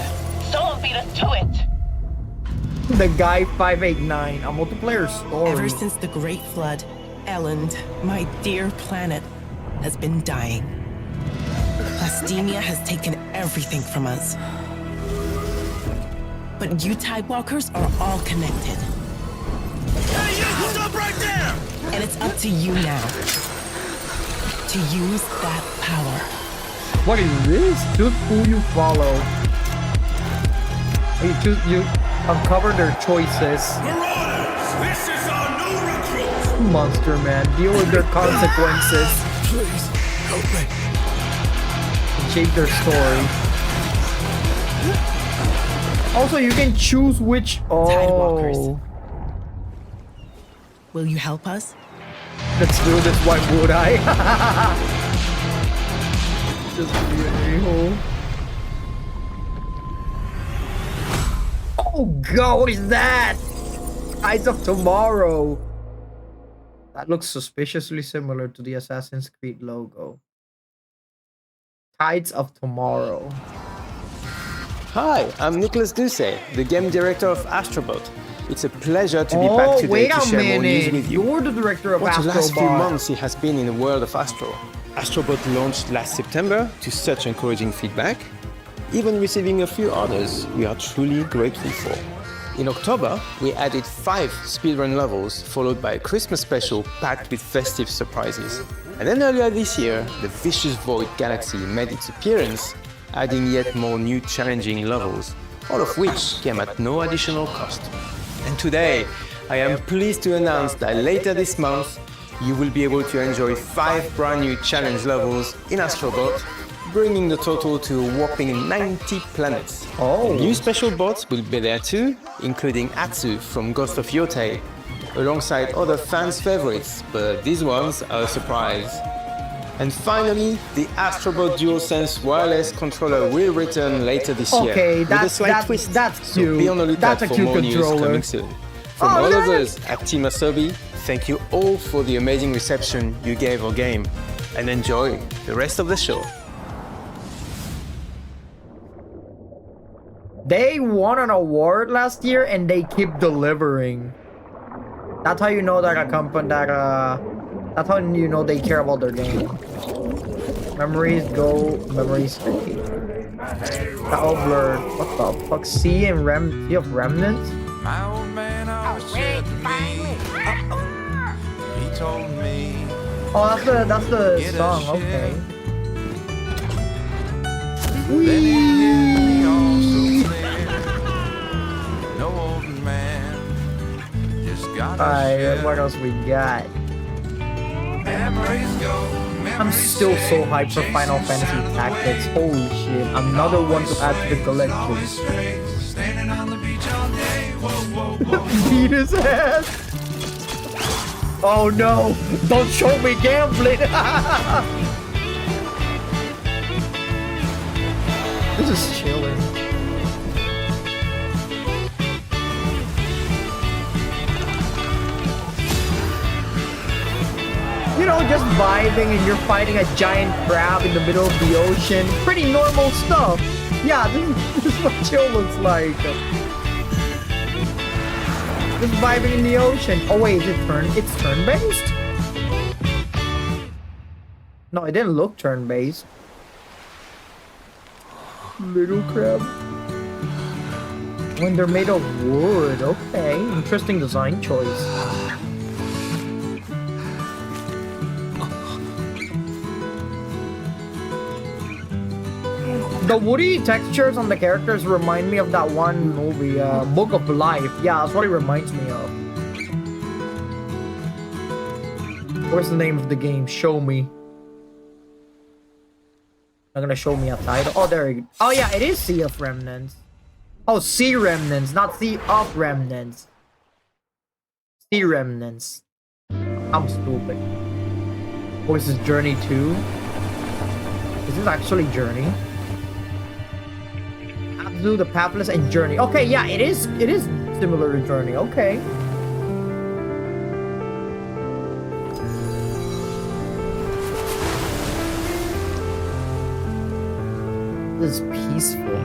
Someone beat us to it. The Guy 589, a multiplayer story. Ever since the Great Flood, Elend, my dear planet, has been dying. Plastemia has taken everything from us. But you Tidewalkers are all connected. Hey, you! Stop right there! And it's up to you now to use that power. What is this? Choose who you follow. You uncover their choices. Marauders! This is our new recruit! Monster Man, deal with their consequences. Please, help me. Shape their story. Also, you can choose which. Tidewalkers. Will you help us? Let's do this. Why would I? Just be an a-hole. Oh god, what is that? Eyes of Tomorrow. That looks suspiciously similar to the Assassin's Creed logo. Tides of Tomorrow. Hi, I'm Nicolas Doucet, the game director of Astrobot. It's a pleasure to be back today to share more news with you. You're the director of For the last few Astrobot. months, it has been in the world of Astro. Astrobot launched last September to such encouraging feedback, even receiving a few orders we are truly grateful for. In October, we added 5 speedrun levels, followed by a Christmas special packed with festive surprises. And then earlier this year, the Vicious Void Galaxy made its appearance, adding yet more new challenging levels, all of which came at no additional cost. And today, I am pleased to announce that later this month, you will be able to enjoy 5 brand new challenge levels in Astrobot, bringing the total to a whopping 90 planets. Oh. New special bots will be there too, including Atsu from Ghost of Yotei, alongside other fans' favorites, but these ones are a surprise. And finally, the Astrobot DualSense wireless controller will return later this year. Okay, with a slight that's twist. that's So cute. be on the lookout That's a for cute more news controller. coming soon. From Oh, all of yeah. us at Team Asobi, thank you all for the amazing reception you gave our game, and enjoy the rest of the show. They won an award last year and they keep delivering. That's how you know that a company that's how you know they care about their game. Memories go, memories fade. The all blurred. What the fuck? Sea of Remnants? My old man always said to me, he told me Oh, that's the song. Okay. Alright, what else we got? I'm still so hyped for Final Fantasy Tactics. Holy shit. Another one to add to the collection. Beat his ass. Oh no. Don't show me gambling. This is chilling. You know, just vibing and you're fighting a giant crab in the middle of the ocean. Pretty normal stuff. Yeah, this is what chill looks like. Just vibing in the ocean. Oh wait, it's turn-based? No, it didn't look turn-based. Little crab. When they're made of wood. Okay, interesting design choice. The woody textures on the characters remind me of that one movie, Book of Life. Yeah, that's what it reminds me of. What's the name of the game? Show me. Not gonna show me a title. Oh, there you go. Oh yeah, it is Sea of Remnants. Oh, Sea Remnants, not Sea of Remnants. Sea Remnants. I'm stupid. Oh, is this Journey 2? Is this actually Journey? Abzu, the Pathless, and Journey. Okay, yeah, it is similar to Journey. Okay. This is peaceful.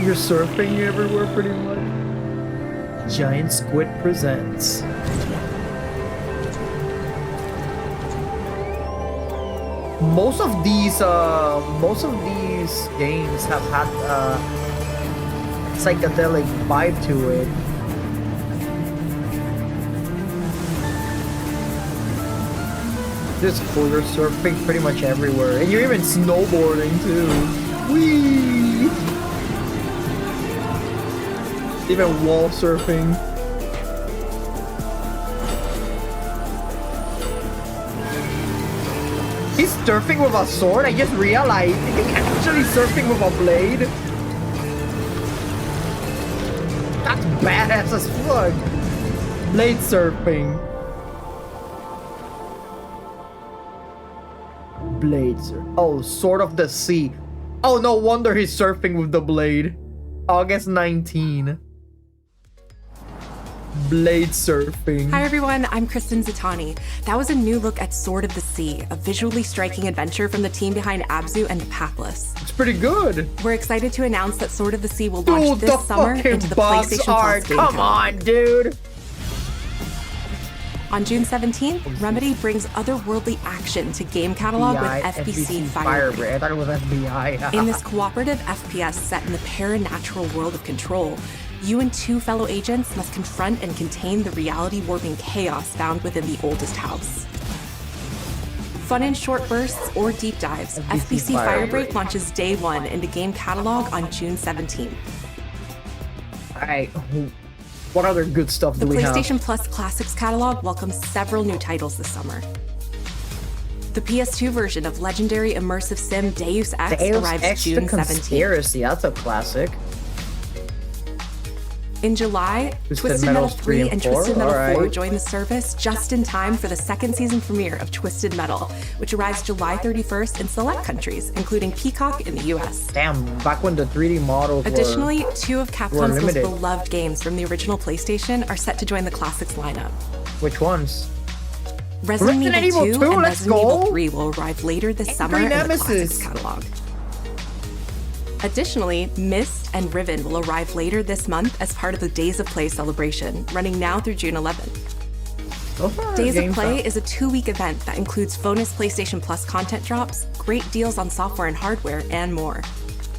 You're surfing everywhere pretty much. Giant Squid presents. Most of these games have had psychedelic vibe to it. This is cool, you're surfing pretty much everywhere. And you're even snowboarding too. Whee! Even wall surfing. He's surfing with a sword? I just realized he's actually surfing with a blade. That's badass as fuck. Blade surfing. Blade surf. Oh, Sword of the Sea. Oh, no wonder he's surfing with the blade. August 19. Blade surfing. Hi everyone, I'm Kristen Zatani. That was a new look at Sword of the Sea, a visually striking adventure from the team behind Abzu and the Pathless. It's pretty good. We're excited to announce that Sword of the Sea will launch this summer into the PlayStation Plus game Come on, dude. On June 17th, Remedy brings otherworldly action to game catalog with FBC Firebreak. I thought it was FBI. In this cooperative FPS set in the paranatural world of Control, you and two fellow agents must confront and contain the reality-warping chaos found within the oldest house. Fun in short bursts or deep dives, FBC Firebreak launches day one into game catalog on June 17th. Alright, what other good stuff do we have? The PlayStation Plus Classics catalog welcomes several new titles this summer. The PS2 version of legendary immersive sim Deus Ex arrives June 17th. Conspiracy, that's a classic. In July, Twisted Metal 3 and Twisted Metal 4 join the service just in time for the second season premiere of Twisted Metal, which arrives July 31st in select countries, including Peacock in the US. Damn, back when the 3D models Additionally, two of Capcom's most beloved games from the original PlayStation are set to join the Classics lineup. Which ones? Resident Evil 2 and Resident Evil 3 will arrive later this summer in the Classics catalog. Additionally, Myst and Riven will arrive later this month as part of the Days of Play celebration, running now through June 11th. Days of Play is a 2-week event that includes bonus PlayStation Plus content drops, great deals on software and hardware, and more.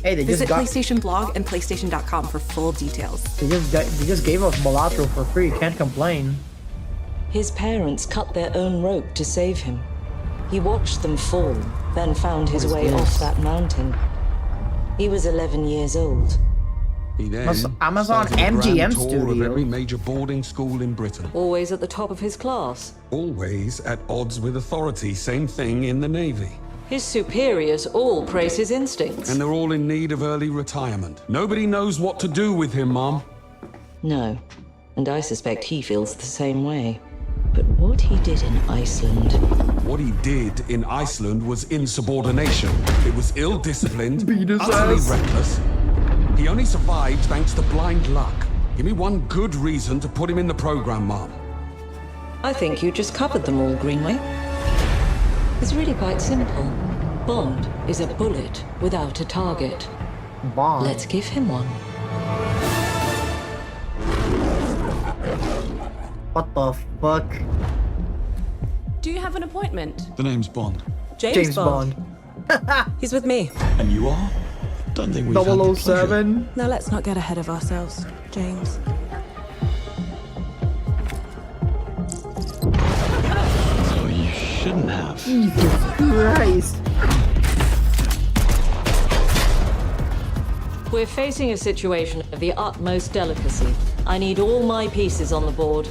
Hey, they Visit just got. PlayStation Blog and PlayStation.com for full details. They just gave us Balatro for free. Can't complain. His parents cut their own rope to save him. He watched them fall, then found his way off that mountain. He was 11 years old. He then Amazon started a MGM grand tour of Studio. every major boarding school in Britain. Always at the top of his class. Always at odds with authority. Same thing in the Navy. His superiors all praise his instincts. And they're all in need of early retirement. Nobody knows what to do with him, Mom. No, and I suspect he feels the same way. But what he did in Iceland... What he did in Iceland was insubordination. It was ill-disciplined, Beat his utterly ass. reckless. He only survived thanks to blind luck. Give me one good reason to put him in the program, Mom. I think you just covered them all, Greenway. It's really quite simple. Bond is a bullet without a target. Bond. Let's give him one. What the fuck? Do you have an appointment? The name's Bond. James Bond. He's with me. And you are? Don't think we've had the pleasure. 007. Now let's not get ahead of ourselves, James. So you shouldn't have. Jesus Christ. We're facing a situation of the utmost delicacy. I need all my pieces on the board.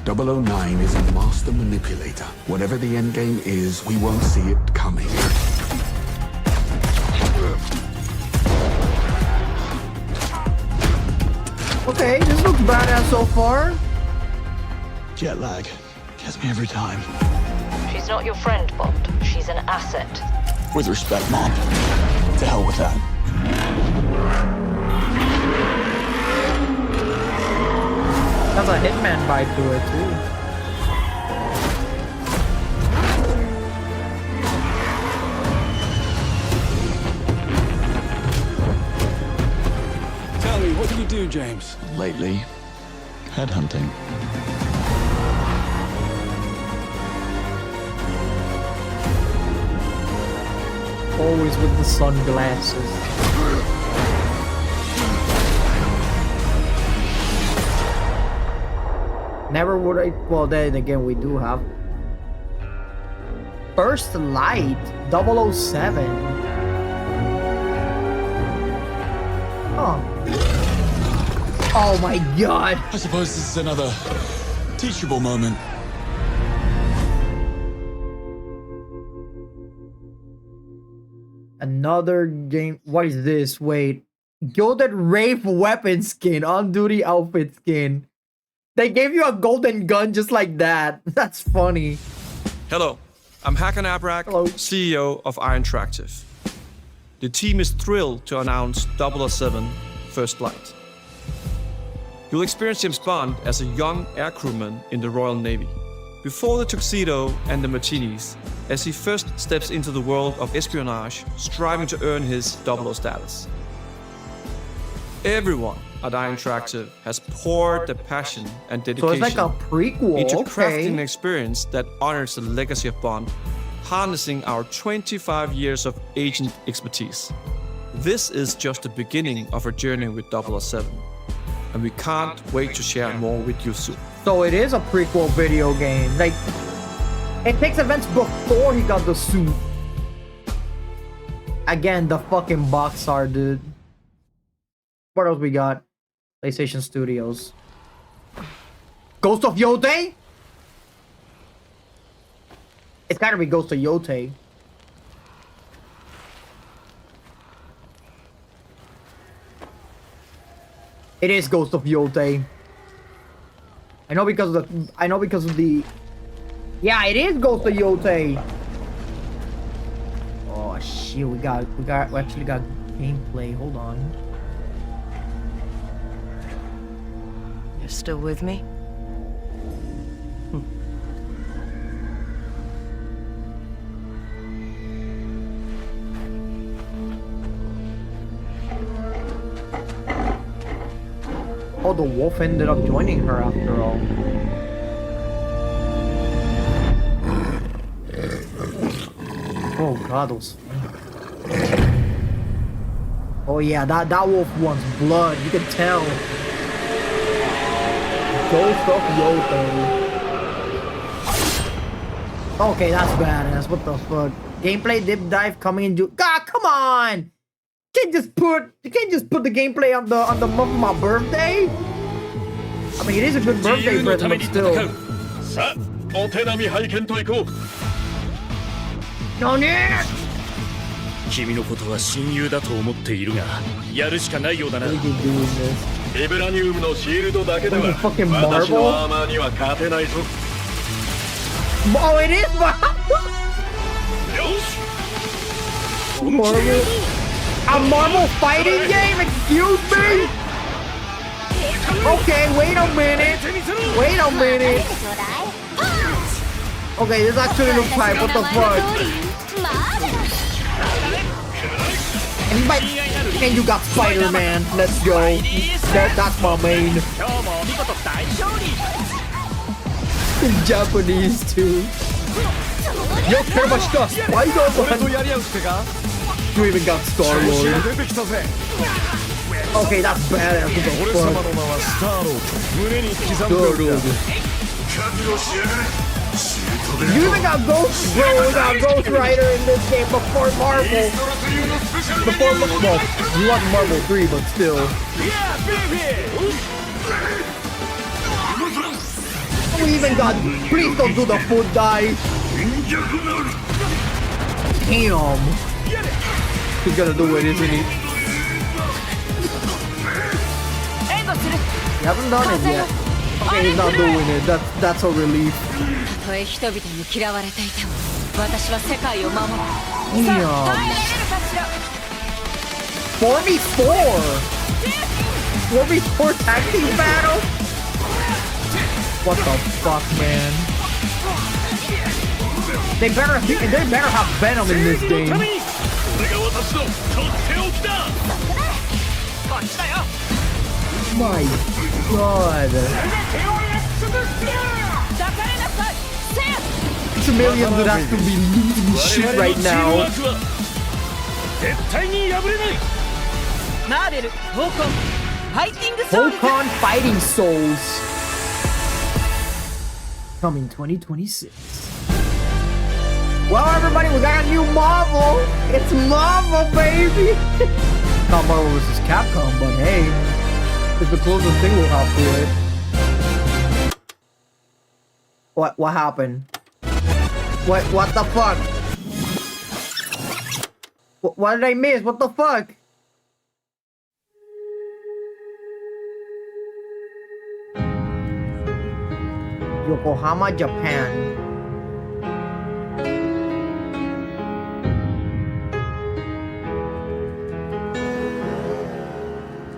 009 is a master manipulator. Whatever the endgame is, we won't see it coming. Okay, this looks badass so far. Jet lag. Gets me every time. She's not your friend, Bond. She's an asset. With respect, Mom. To hell with that. Has a Hitman vibe to it too. Tell me, what do you do, James? Lately, headhunting. Always with the sunglasses. Never would I. Well, then again, we do have First Light 007. Oh. Oh my god. I suppose this is another teachable moment. Another game. What is this? Wait. Gilded Wraith weapon skin. On-duty outfit skin. They gave you a golden gun just like that. That's funny. Hello, I'm Hakan Abrak, CEO of Iron Interactive. The team is thrilled to announce 007 First Light. You'll experience James Bond as a young air crewman in the Royal Navy. Before the tuxedo and the martinis, as he first steps into the world of espionage, striving to earn his 00 status. Everyone at Iron Interactive has poured their passion and So dedication it's like a prequel. into Okay. crafting an experience that honors the legacy of Bond, harnessing our 25 years of agent expertise. This is just the beginning of our journey with 007, and we can't wait to share more with you soon. So it is a prequel video game. Like, it takes events before he got the suit. Again, the fucking box art, dude. What else we got? PlayStation Studios. Ghost of Yotei? It's gotta be Ghost of Yotei. It is Ghost of Yotei. I know because of the yeah, it is Ghost of Yotei. Oh shit, we actually got gameplay. Hold on. You're still with me? Oh, the wolf ended up joining her after all. Oh god, those... Oh yeah, that wolf wants blood. You can tell. Ghost of Yoto. Okay, that's badass. What the fuck? Gameplay dip dive coming into. God, come on! You can't just put the gameplay on the month of my birthday. I mean, it is a good birthday present, but still. No need. 君のことは親友だと思っているが、やるしかないようだな。エブラニウムのシールドだけでは私のアーマーには勝てないぞ。Oh, it is Marvel. A Marvel fighting game? Excuse me? Okay, wait a minute. Wait a minute. Okay, this actually looks hype. What the fuck? And you got Spider-Man. Let's go. That's my main. In Japanese too. Yo, Karamashita, Spider-Man. You even got Star-Lord. Okay, that's badass. What the fuck? You even got Ghost Rider in this game before Marvel. Before, well, you want Marvel 3, but still. We even got. Please don't do the foot dive. Damn. He's gonna do it, isn't he? You haven't done it yet. Okay, he's not doing it. That's a relief. Damn. 4v4 tag team battle? What the fuck, man? They better have Venom in this game. My god. Civilians would have to be losing shit right now. Volcon Fighting Souls. Coming 2026. Well, everybody, we got a new Marvel. It's Marvel, baby. Not Marvel vs. Capcom, but hey, it's the closest thing we'll have to it. What happened? What the fuck? What did I miss? What the fuck? Yokohama, Japan.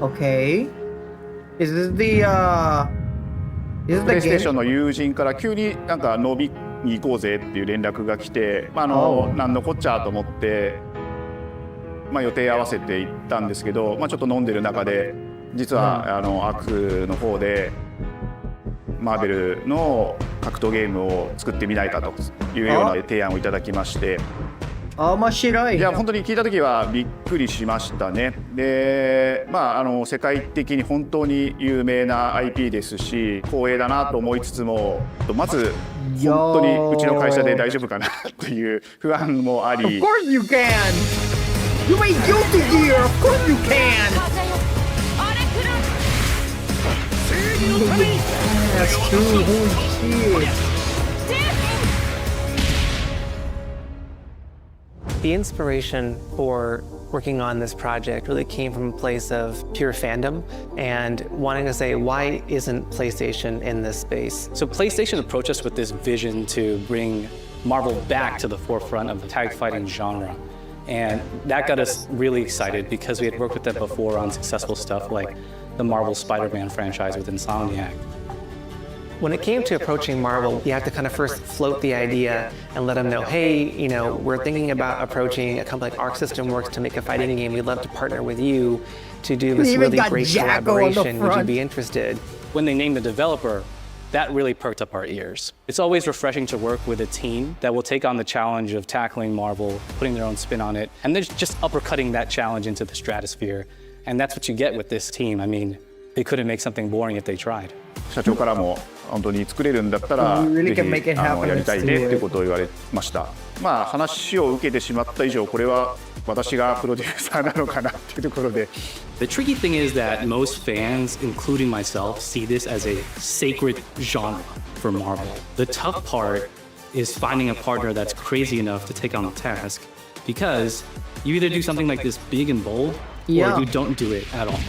Okay. Is this theプレイステーションの友人から急になんか飲みに行こうぜっていう連絡が来て、なんのこっちゃと思って、予定合わせて行ったんですけど、ちょっと飲んでる中で実はアクの方でマーベルの格闘ゲームを作ってみないかというような提案をいただきまして。面白い。いや本当に聞いた時はびっくりしましたね。で、世界的に本当に有名な IP ですし、光栄だなと思いつつも、まず本当にうちの会社で大丈夫かなという不安もあり。Of course you can. You ain't guilty here. Of course you can. That's true. Holy shit. The inspiration for working on this project really came from a place of pure fandom and wanting to say, why isn't PlayStation in this space? So PlayStation approached us with this vision to bring Marvel back to the forefront of the tag fighting genre. And that got us really excited because we had worked with them before on successful stuff like the Marvel Spider-Man franchise with Insomniac. When it came to approaching Marvel, you have to kind of first float the idea and let them know, hey, we're thinking about approaching a company like Arc System Works to make a fighting game. We'd love to partner with you to do this really great collaboration. Would you be interested? When they named the developer, that really perked up our ears. It's always refreshing to work with a team that will take on the challenge of tackling Marvel, putting their own spin on it, and then just uppercutting that challenge into the stratosphere. And that's what you get with this team. I mean, they couldn't make something boring if they tried. 社長からも本当に作れるんだったら、ぜひやりたいねってことを言われました。まあ話を受けてしまった以上、これは私がプロデューサーなのかなっていうところで。The tricky thing is that most fans, including myself, see this as a sacred genre for Marvel. The tough part is finding a partner that's crazy enough to take on the task, because you either do something like this big and bold, or you don't do it at all.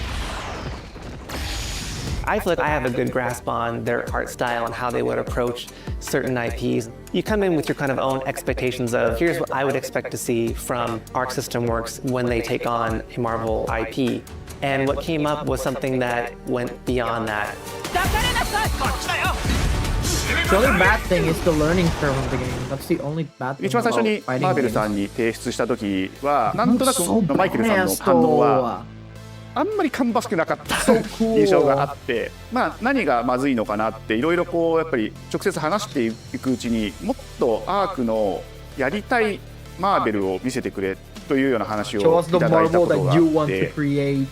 I feel like I have a good grasp on their art style and how they would approach certain IPs. You come in with your kind of own expectations of, here's what I would expect to see from Arc System Works when they take on a Marvel IP. And what came up was something that went beyond that. The only bad thing is the learning curve of the game. That's the only bad thing. 一番最初にマーベルさんに提出した時は、なんとなくマイケルさんの反応はあんまり芳しくなかった印象があって、まあ何がまずいのかなっていろいろこうやっぱり直接話していくうちに、もっとアークのやりたいマーベルを見せてくれというような話をいただいたことがあって。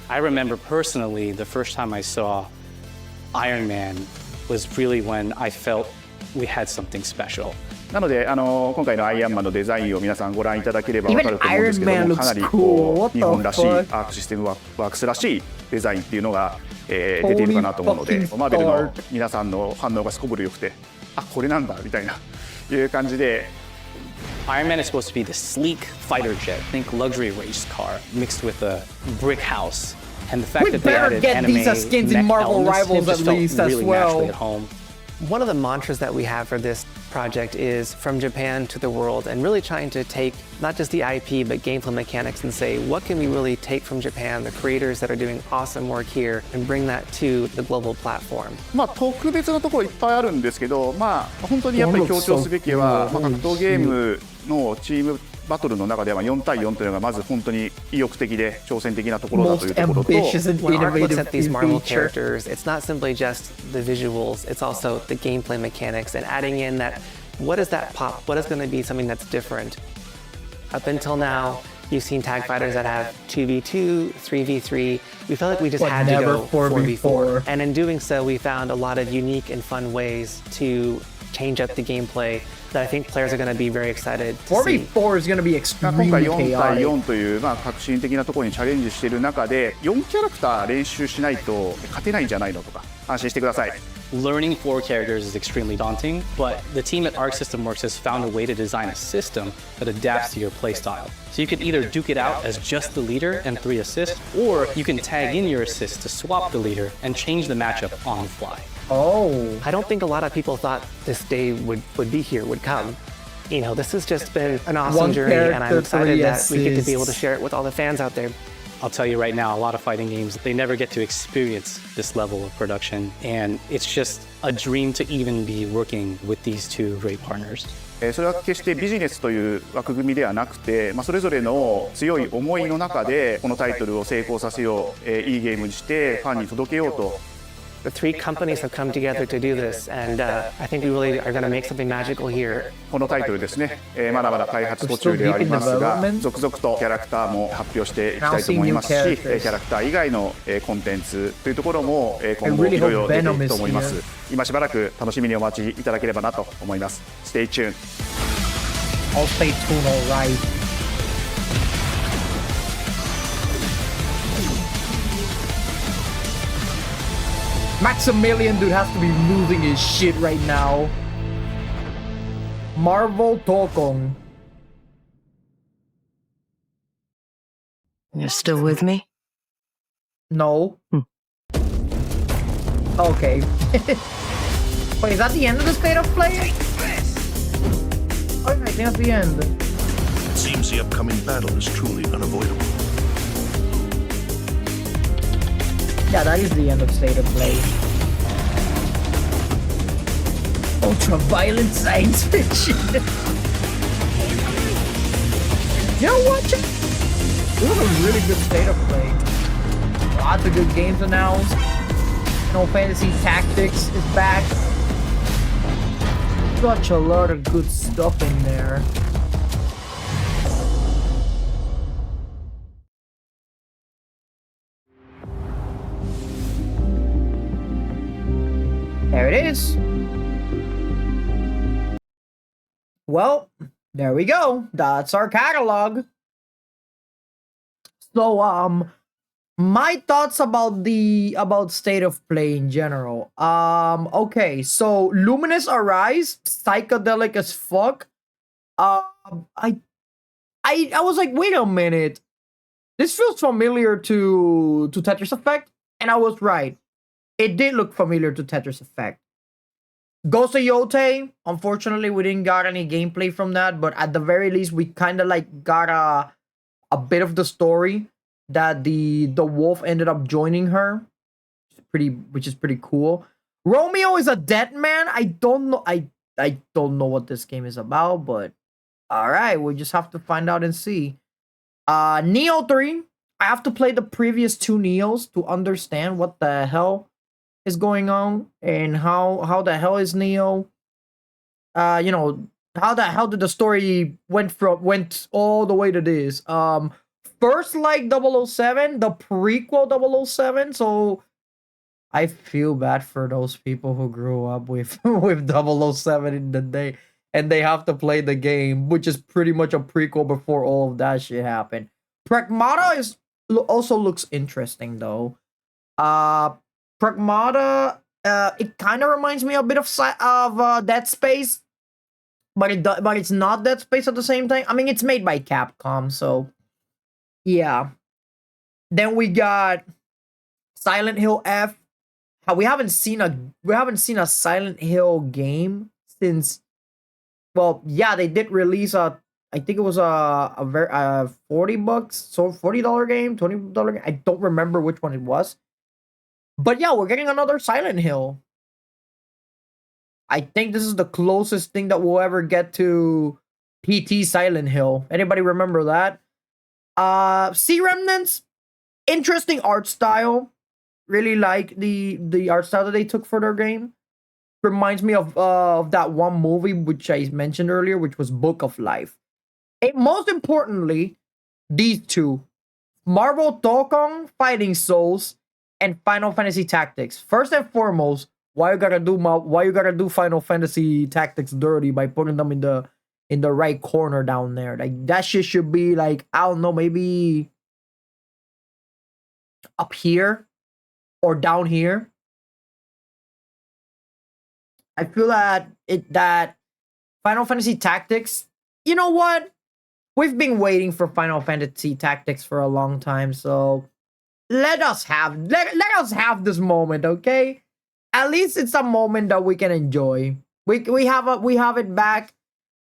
I remember personally the first time I saw Iron Man was really when I felt we had something special. なので今回のアイアンマンのデザインを皆さんご覧いただければ分かると思うんですけども、かなりこう日本らしいアークシステムワークスらしいデザインっていうのが、出ているかなと思うので、マーベルの皆さんの反応がすこぶるよくて、あ、これなんだみたいないう感じで。Iron Man is supposed to be the sleek fighter jet, think luxury race car mixed with a brick house, and the fact that they added anime skins in Marvel Rivals at least as well. At home. One of the mantras that we have for this project is from Japan to the world, and really trying to take not just the IP but gameplay mechanics and say, what can we really take from Japan, the creators that are doing awesome work here, and bring that to the global platform. まあ特別なところいっぱいあるんですけど、まあ本当にやっぱり強調すべきは、格闘ゲームのチームバトルの中では4対4というのがまず本当に意欲的で挑戦的なところだというところと、 When Arc looks at these Marvel characters, it's not simply just the visuals, it's also the gameplay mechanics and adding in that, what is that pop? What is going to be something that's different? Up until now, you've seen tag fighters that have 2v2, 3v3. We felt like we just had to go 4v4. And in doing so, we found a lot of unique and fun ways to change up the gameplay that I think players are going to be very excited to see. 4v4 is going to be extremely chaotic. 今回4対4という革新的なところにチャレンジしている中で、4キャラクター練習しないと勝てないんじゃないのとか、安心してください。Learning 4 characters is extremely daunting, but the team at Arc System Works has found a way to design a system that adapts to your playstyle. So you can either duke it out as just the leader and 3 assists, or you can tag in your assists to swap the leader and change the matchup on the fly. Oh, I don't think a lot of people thought this day would be here, would come. You know, this has just been an awesome journey, and I'm excited that we get to be able to share it with all the fans out there. I'll tell you right now, a lot of fighting games, they never get to experience this level of production, and it's just a dream to even be working with these two great partners. それは決してビジネスという枠組みではなくて、それぞれの強い思いの中でこのタイトルを成功させよう、いいゲームにしてファンに届けようと。The 3 companies have come together to do this, and I think we really are going to make something magical here. このタイトルですね、まだまだ開発途中ではありますが、続々とキャラクターも発表していきたいと思いますし、キャラクター以外のコンテンツというところも今後いろいろ出ていくと思います。今しばらく楽しみにお待ちいただければなと思います。Stay tuned. I'll stay tuned, all right. Maximilian dude has to be losing his shit right now. Marvel Tokong. You're still with me? No. Okay. Wait, is that the end of the state of play? Oh, I think that's the end. It seems the upcoming battle is truly unavoidable. Yeah, that is the end of State of Play. Ultra-violent science fiction. You know what? This was a really good State of Play. Lots of good games announced. Final Fantasy Tactics is back. such a lot of good stuff in there. There it is. Well, there we go. That's our catalog. So, my thoughts about State of Play in general. Okay, so Luminous Arise, psychedelic as fuck. I was like, wait a minute. This feels familiar to Tetris Effect, and I was right. It did look familiar to Tetris Effect. Ghost of Yote, unfortunately, we didn't got any gameplay from that, but at the very least, we kind of like got a bit of the story that the wolf ended up joining her, which is pretty cool. Romeo is a dead man. I don't know. I don't know what this game is about, but all right, we'll just have to find out and see. Neo 3. I have to play the previous 2 Neos to understand what the hell is going on and how the hell is Neo. You know, how the hell did the story went all the way to this? First, like 007, the prequel 007. So I feel bad for those people who grew up with 007 in the day and they have to play the game, which is pretty much a prequel before all of that shit happened. Pragmata also looks interesting though. Pragmata, it kind of reminds me a bit of Dead Space, but it's not Dead Space at the same time. I mean, it's made by Capcom, so yeah. Then we got Silent Hill F. We haven't seen a Silent Hill game since. Well, yeah, they did release I think it was a $40, so $40 game, $20 game. I don't remember which one it was. But yeah, we're getting another Silent Hill. I think this is the closest thing that we'll ever get to PT Silent Hill. Anybody remember that? Sea Remnants, interesting art style. Really like the art style that they took for their game. Reminds me of that one movie which I mentioned earlier, which was Book of Life. And most importantly, these two, Marvel Dokkan Fighting Souls and Final Fantasy Tactics. First and foremost, why you gotta do Final Fantasy Tactics dirty by putting them in the right corner down there? Like that shit should be like, I don't know, maybe up here or down here. I feel that Final Fantasy Tactics, you know what? We've been waiting for Final Fantasy Tactics for a long time, so let us have this moment, okay? At least it's a moment that we can enjoy. We have it back.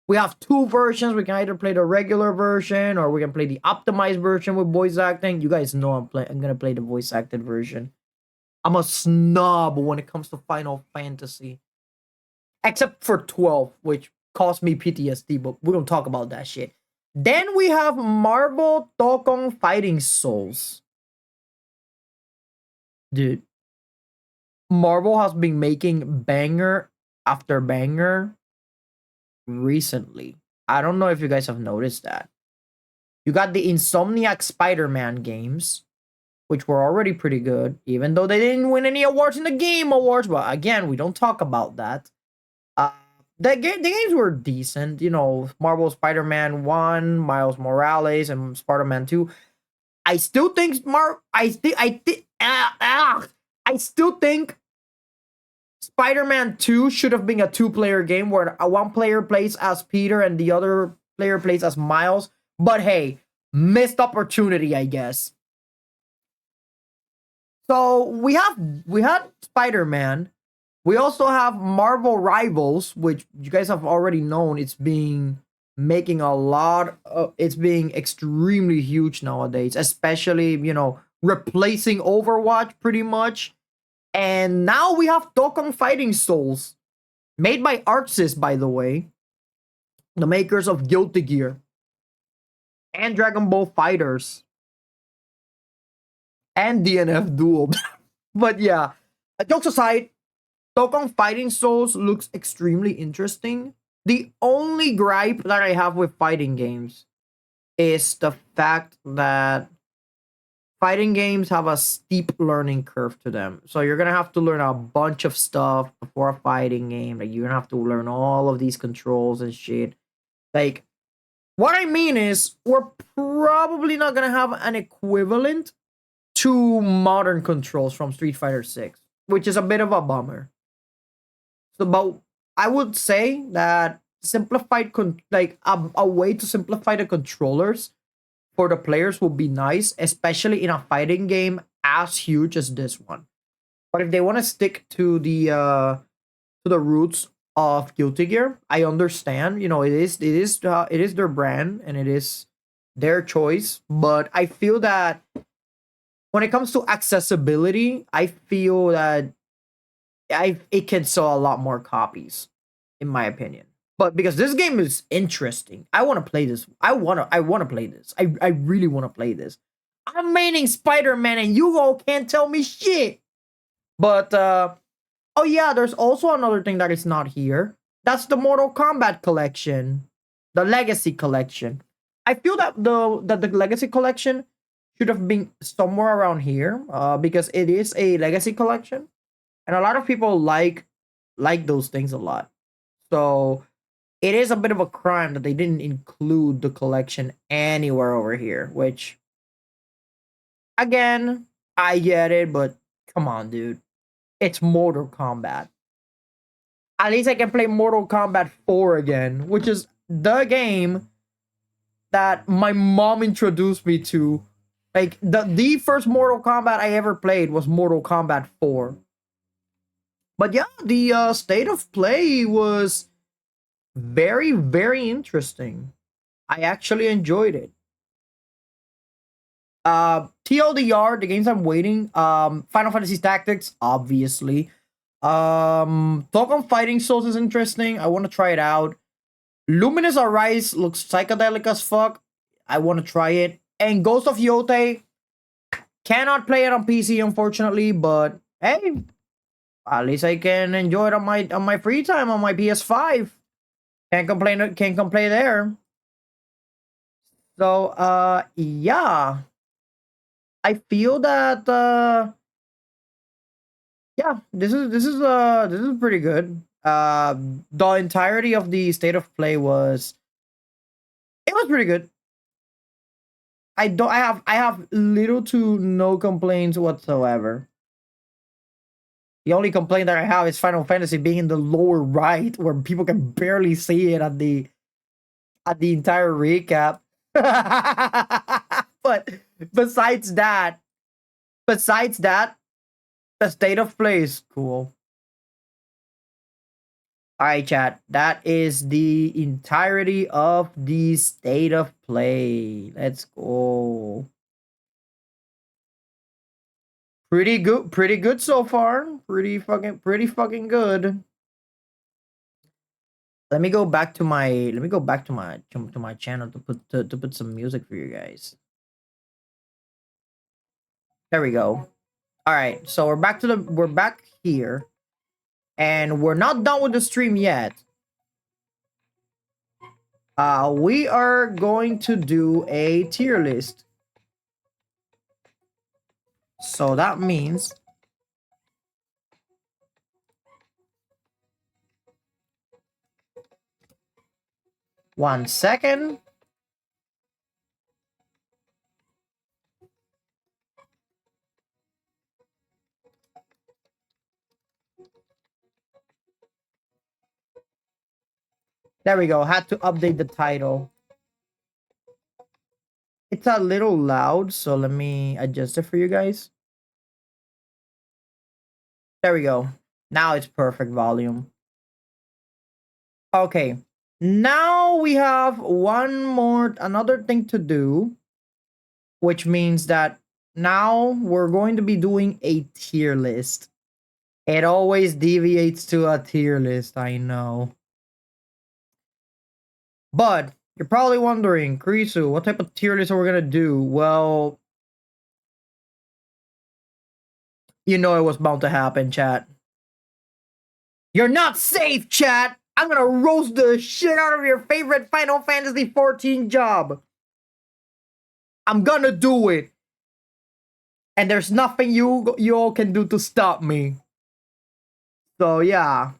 We have 2 versions. We can either play the regular version or we can play the optimized version with voice acting. You guys know I'm gonna play the voice acted version. I'm a snob when it comes to Final Fantasy. Except for 12, which caused me PTSD, but we don't talk about that shit. Then we have Marvel Dokkan Fighting Souls. Dude, Marvel has been making banger after banger recently. I don't know if you guys have noticed that. You got the Insomniac Spider-Man games, which were already pretty good, even though they didn't win any awards in the Game Awards. But again, we don't talk about that. The games were decent, you know. Marvel Spider-Man 1, Miles Morales, and Spider-Man 2. I still think Spider-Man 2 should have been a 2-player game where one player plays as Peter and the other player plays as Miles. But hey, missed opportunity, I guess. So we had Spider-Man. We also have Marvel Rivals, which you guys have already known. It's being making a lot of, it's being extremely huge nowadays, especially, you know, replacing Overwatch pretty much. And now we have Dokkan Fighting Souls, made by ArtSys, by the way, the makers of Guilty Gear and Dragon Ball Fighters and DNF Duel. But yeah, jokes aside, Dokkan Fighting Souls looks extremely interesting. The only gripe that I have with fighting games is the fact that fighting games have a steep learning curve to them. So you're gonna have to learn a bunch of stuff before a fighting game. Like you're gonna have to learn all of these controls and shit. Like, what I mean is, we're probably not gonna have an equivalent to modern controls from Street Fighter 6, which is a bit of a bummer. So, but I would say that simplified, a way to simplify the controllers for the players would be nice, especially in a fighting game as huge as this one. But if they want to stick to the roots of Guilty Gear, I understand. You know, it is their brand and it is their choice. But I feel that when it comes to accessibility, I feel that it can sell a lot more copies, in my opinion. But because this game is interesting, I want to play this. I want to play this. I really want to play this. I'm maining Spider-Man and you all can't tell me shit. But oh yeah, there's also another thing that is not here. That's the Mortal Kombat collection, the Legacy collection. I feel that the Legacy collection should have been somewhere around here, because it is a Legacy collection, and a lot of people like those things a lot. So it is a bit of a crime that they didn't include the collection anywhere over here, which, again, I get it, but come on, dude. It's Mortal Kombat. At least I can play Mortal Kombat 4 again, which is the game that my mom introduced me to. Like, the first Mortal Kombat I ever played was Mortal Kombat 4. But yeah, the state of play was very, very interesting. I actually enjoyed it. TLDR, the games I'm waiting. Final Fantasy Tactics, obviously. Dokkan Fighting Souls is interesting. I want to try it out. Luminous Arise looks psychedelic as fuck. I want to try it. And Ghost of Yotei, cannot play it on PC, unfortunately, but hey, at least I can enjoy it on my free time on my PS5. Can't complain there. So yeah. I feel that yeah, this is pretty good. The entirety of the state of play was pretty good. I have little to no complaints whatsoever. The only complaint that I have is Final Fantasy being in the lower right, where people can barely see it at the entire recap. But besides that, the state of play is cool. Alright, chat. That is the entirety of the state of play. Let's go. Pretty good so far. Pretty fucking good. Let me go back to my channel to put some music for you guys. There we go. All right, so we're back here, and we're not done with the stream yet. We are going to do a tier list. So that means one second. There we go. Had to update the title. It's a little loud, so let me adjust it for you guys. There we go. Now it's perfect volume. Okay. Now we have another thing to do, which means that now we're going to be doing a tier list. It always deviates to a tier list, I know. But you're probably wondering, Krisu, what type of tier list are we gonna do? Well, you know it was bound to happen, chat. You're not safe, chat. I'm gonna roast the shit out of your favorite Final Fantasy 14 job. I'm gonna do it. And there's nothing you all can do to stop me. So yeah.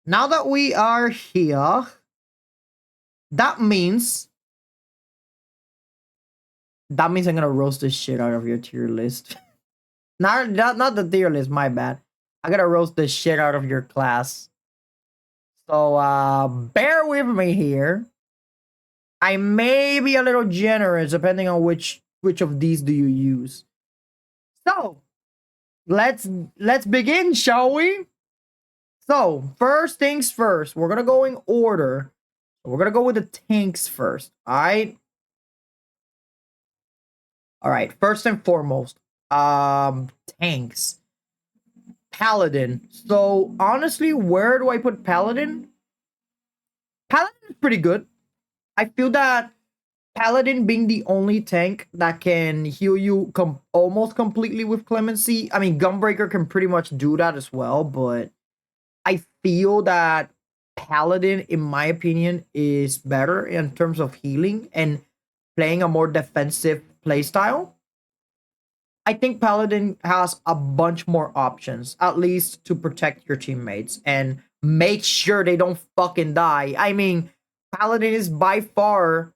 Now that we are here, that means I'm gonna roast the shit out of your tier list. not the tier list, my bad. I gotta roast the shit out of your class. So bear with me here. I may be a little generous depending on which of these do you use. So let's begin, shall we? So first things first, we're gonna go in order. We're gonna go with the tanks first. Alright, first and foremost, tanks. Paladin. So honestly, where do I put Paladin? Paladin is pretty good. I feel that Paladin being the only tank that can heal you almost completely with Clemency. I mean, Gunbreaker can pretty much do that as well, but I feel that Paladin, in my opinion, is better in terms of healing and playing a more defensive playstyle. I think Paladin has a bunch more options, at least to protect your teammates and make sure they don't fucking die. I mean, Paladin is by far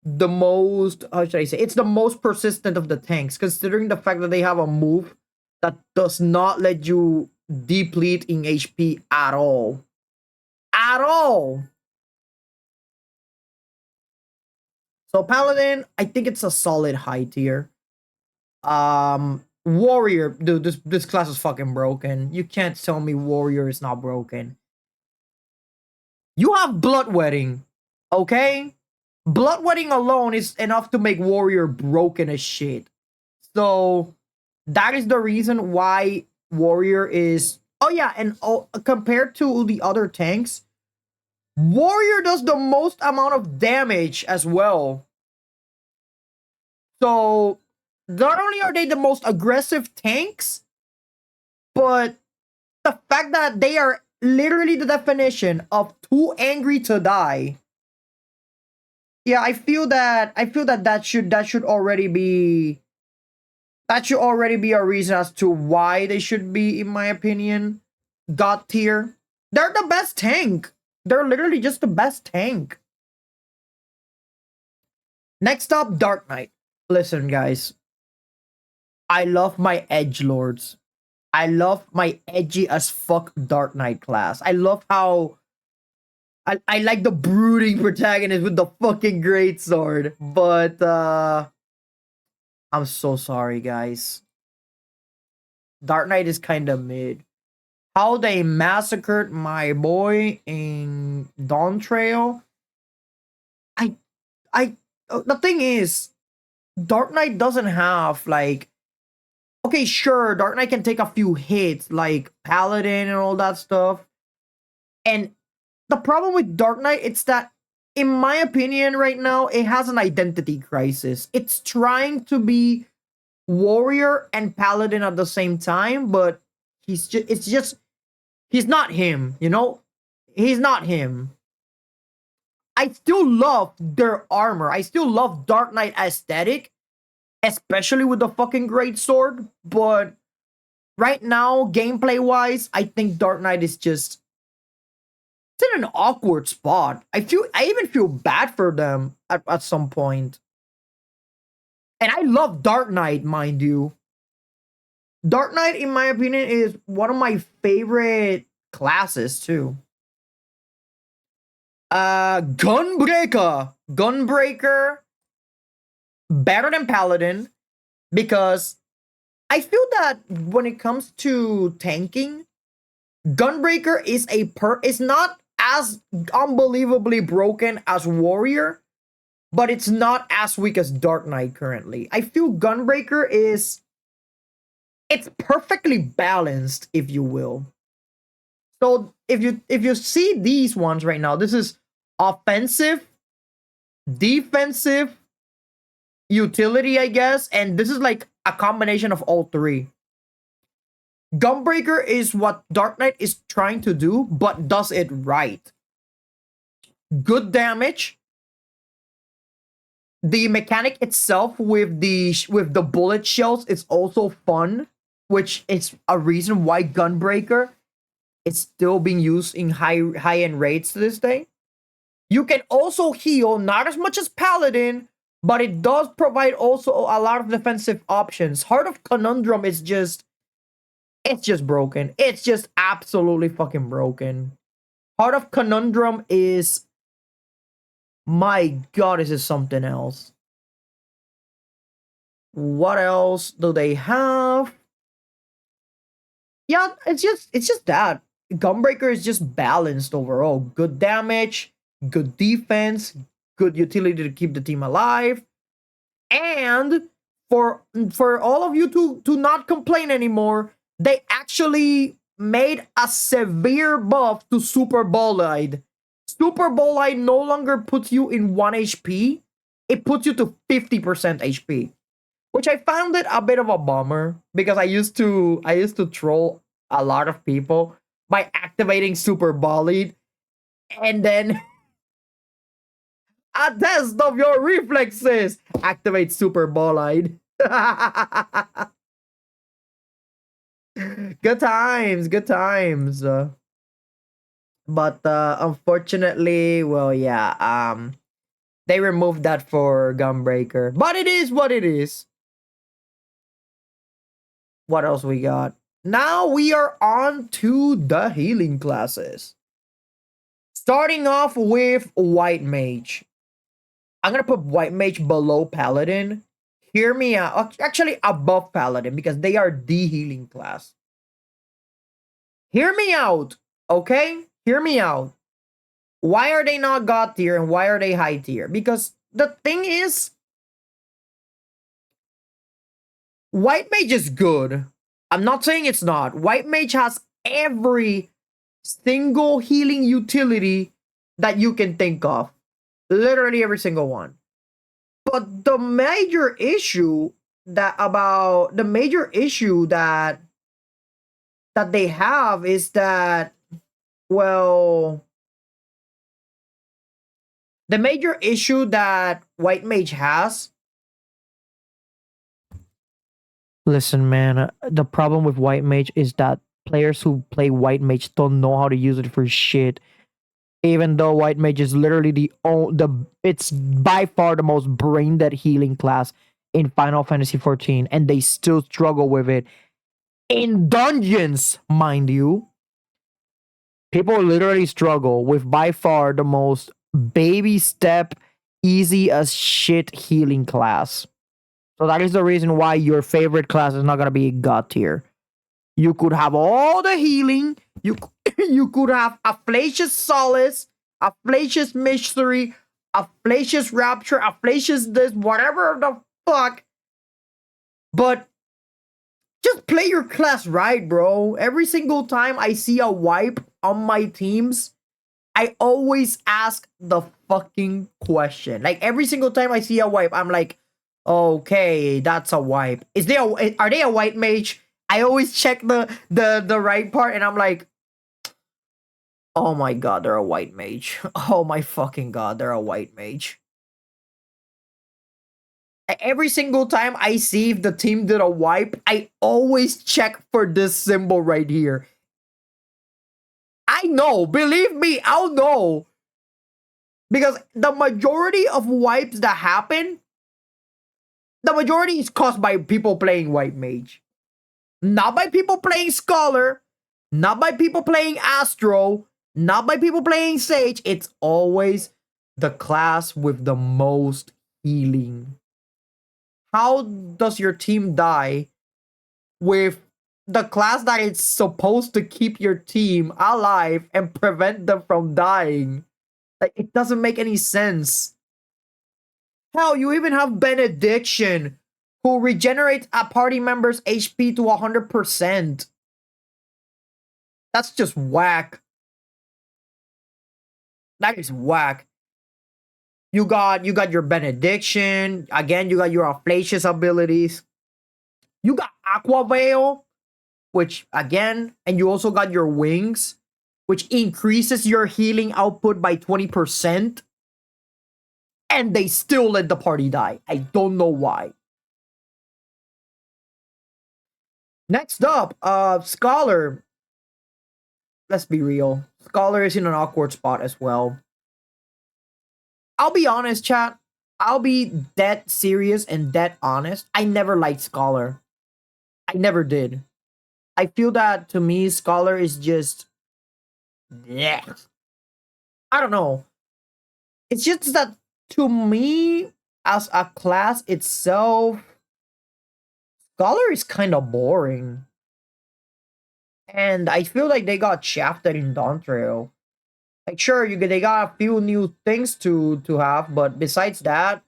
the most, how should I say, it's the most persistent of the tanks, considering the fact that they have a move that does not let you deplete in HP at all. At all! So Paladin, I think it's a solid high tier. Warrior, dude, this class is fucking broken. You can't tell me Warrior is not broken. You have Bloodwedding, okay? Bloodwedding alone is enough to make Warrior broken as shit. So that is the reason why Warrior is... Oh yeah, and compared to the other tanks, Warrior does the most amount of damage as well. So not only are they the most aggressive tanks, but the fact that they are literally the definition of too angry to die. Yeah, I feel that should already be a reason as to why they should be, in my opinion, God tier. They're the best tank. They're literally just the best tank. Next up, Dark Knight. Listen, guys. I love my edgelords. I love my edgy as fuck Dark Knight class. I love how I like the brooding protagonist with the fucking greatsword. But I'm so sorry, guys. Dark Knight is kind of mid. How they massacred my boy in Dawntrail. The thing is, Dark Knight doesn't have like, okay, sure, Dark Knight can take a few hits like Paladin and all that stuff. And the problem with Dark Knight, it's that, in my opinion, right now, it has an identity crisis. It's trying to be Warrior and Paladin at the same time, but he's not him, you know? He's not him. I still love their armor. I still love Dark Knight aesthetic, especially with the fucking greatsword. But right now, gameplay-wise, I think Dark Knight is just... it's in an awkward spot. I even feel bad for them at some point. And I love Dark Knight, mind you. Dark Knight, in my opinion, is one of my favorite classes, too. Gunbreaker. Gunbreaker, better than Paladin, because I feel that when it comes to tanking, Gunbreaker is not as unbelievably broken as Warrior, but it's not as weak as Dark Knight currently. I feel Gunbreaker it's perfectly balanced, if you will. So if you see these ones right now, this is offensive, defensive, utility, I guess, and this is like a combination of all three. Gunbreaker is what Dark Knight is trying to do, but does it right. Good damage. The mechanic itself with the bullet shells is also fun, which is a reason why Gunbreaker is still being used in high-end raids to this day. You can also heal, not as much as Paladin, but it does provide also a lot of defensive options. Heart of Conundrum is just... it's just broken. It's just absolutely fucking broken. Heart of Conundrum is... my god, this is something else. What else do they have? Yeah, it's just that. Gunbreaker is just balanced overall. Good damage, good defense, good utility to keep the team alive. And for all of you to not complain anymore, they actually made a severe buff to Super Bolide. Super Bolide no longer puts you in 1 HP. It puts you to 50% HP. Which I found it a bit of a bummer, because I used to troll a lot of people by activating Super Bolide and then a test of your reflexes. Activate Super Bolide. Good times, good times. But unfortunately, well, yeah, they removed that for Gunbreaker. But it is what it is. What else we got? Now we are on to the healing classes. Starting off with White Mage. I'm gonna put White Mage below Paladin. Hear me out. Actually, above Paladin, because they are the healing class. Hear me out, okay? Hear me out. Why are they not God tier and why are they high tier? Because the thing is, White Mage is good. I'm not saying it's not. White Mage has every single healing utility that you can think of. Literally every single one. But the major issue that they have is that, well, the major issue that White Mage has. Listen, man, the problem with White Mage is that players who play White Mage don't know how to use it for shit. Even though White Mage is literally it's by far the most brain-dead healing class in Final Fantasy XIV, and they still struggle with it. In dungeons, mind you. People literally struggle with by far the most baby step, easy as shit healing class. So that is the reason why your favorite class is not going to be God tier. You could have all the healing. You could have Afflacious Solace, Afflacious Mystery, Afflacious Rapture, Afflacious this, whatever the fuck. But just play your class right, bro. Every single time I see a wipe on my teams, I always ask the fucking question. Like, every single time I see a wipe, I'm like, okay, that's a wipe. Are they a White Mage? I always check the right part, and I'm like, oh my god, they're a White Mage. Oh my fucking god, they're a White Mage. Every single time I see if the team did a wipe, I always check for this symbol right here. I know, believe me, I'll know. Because the majority of wipes that happen, the majority is caused by people playing White Mage. Not by people playing Scholar, not by people playing Astro, not by people playing Sage. It's always the class with the most healing. How does your team die with the class that is supposed to keep your team alive and prevent them from dying? Like, it doesn't make any sense. Hell, you even have Benediction, who regenerates a party member's HP to 100%. That's just whack. That is whack. You got your Benediction. Again, you got your Afflacious abilities. You got Aqua Veil. which again, and you also got your wings, which increases your healing output by 20%. And they still let the party die. I don't know why. Next up, Scholar. Let's be real. Scholar is in an awkward spot as well. I'll be honest, chat. I'll be dead serious and dead honest. I never liked Scholar. I never did. I feel that, to me, Scholar is just... yeah. I don't know. It's just that, to me, as a class itself, Scholar is kind of boring. And I feel like they got shafted in Dawn Trail. Like, sure, they got a few new things to have, but besides that,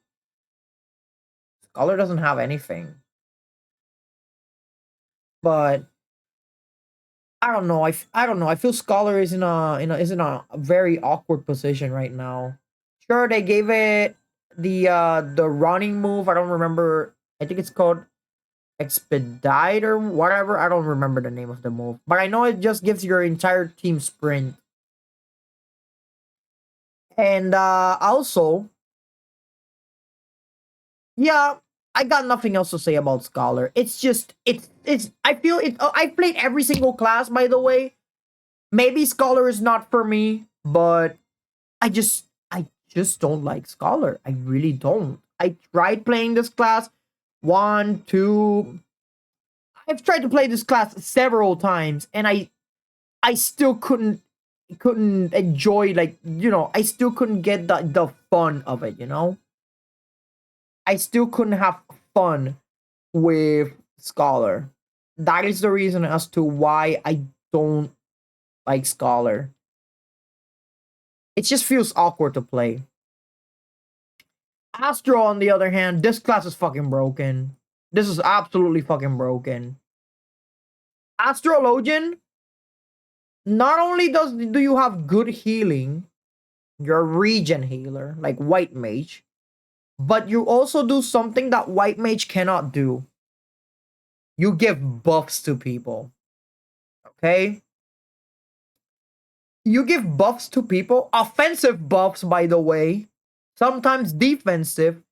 Scholar doesn't have anything. But I don't know. I don't know. I feel Scholar is in a very awkward position right now. Sure, they gave it the running move. I don't remember. I think it's called Expedite or whatever. I don't remember the name of the move, but I know it just gives your entire team sprint. And also, yeah, I got nothing else to say about Scholar. It's just it's I feel it. I played every single class, by the way. Maybe Scholar is not for me, but I just don't like Scholar. I really don't. I tried playing this class 1, 2. I've tried to play this class several times, and I still couldn't enjoy, like, you know, I still couldn't get the fun of it, you know? I still couldn't have fun with Scholar. That is the reason as to why I don't like Scholar. It just feels awkward to play. Astro, on the other hand, this class is fucking broken. This is absolutely fucking broken. Astrologian, not only do you have good healing, you're a regen healer, like White Mage, but you also do something that White Mage cannot do. You give buffs to people. Okay? You give buffs to people. Offensive buffs, by the way. Sometimes defensive.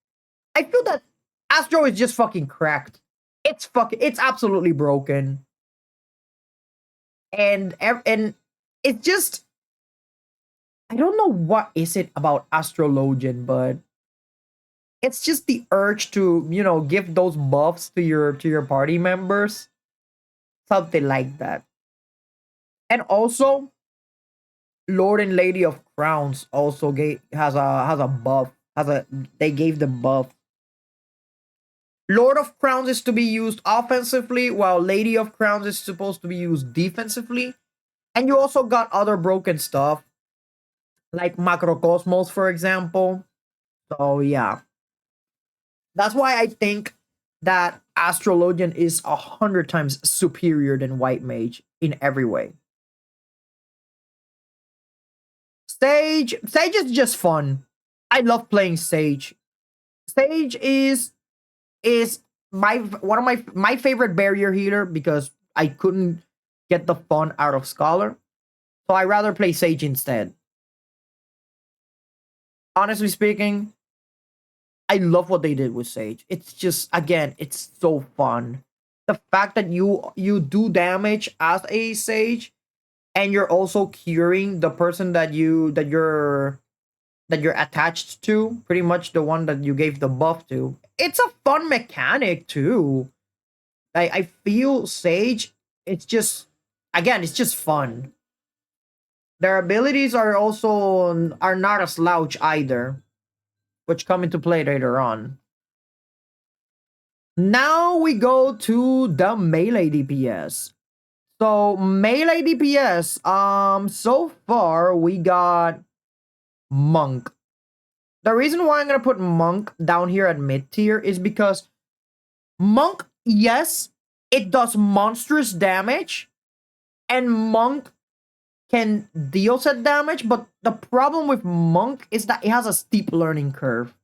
I feel that Astro is just fucking cracked. It's absolutely broken. And it's just, I don't know what is it about Astrologian, but it's just the urge to, you know, give those buffs to your party members. Something like that. And also, Lord and Lady of Crowns also has a buff. They gave them buff. Lord of Crowns is to be used offensively, while Lady of Crowns is supposed to be used defensively. And you also got other broken stuff, like Macrocosmos, for example. So yeah, that's why I think that Astrologian is 100 times superior than White Mage in every way. Sage is just fun. I love playing Sage. Sage is one of my favorite barrier healer because I couldn't get the fun out of Scholar. So I rather play Sage instead. Honestly speaking, I love what they did with Sage. It's just, again, it's so fun. The fact that you do damage as a Sage, and you're also curing the person that you're attached to, pretty much the one that you gave the buff to. It's a fun mechanic too. I feel Sage, it's just, again, it's just fun. Their abilities are not a slouch either, which come into play later on. Now we go to the melee DPS. So melee DPS, so far we got Monk. The reason why I'm gonna put Monk down here at mid tier is because Monk, yes, it does monstrous damage, and Monk can deal set damage, but the problem with Monk is that it has a steep learning curve.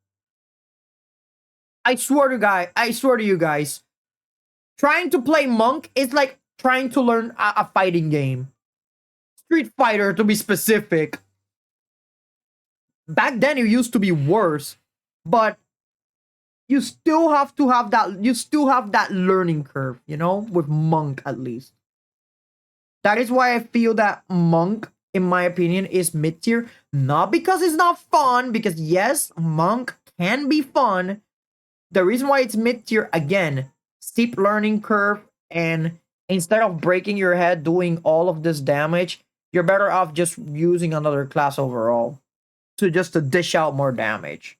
I swear to you guys, trying to play Monk is like trying to learn a fighting game. Street Fighter, to be specific. Back then, it used to be worse, but you still have to have that. You still have that learning curve, you know, with Monk at least. That is why I feel that Monk, in my opinion, is mid tier. Not because it's not fun, because yes, Monk can be fun. The reason why it's mid tier, again, steep learning curve, and instead of breaking your head doing all of this damage, you're better off just using another class overall to dish out more damage.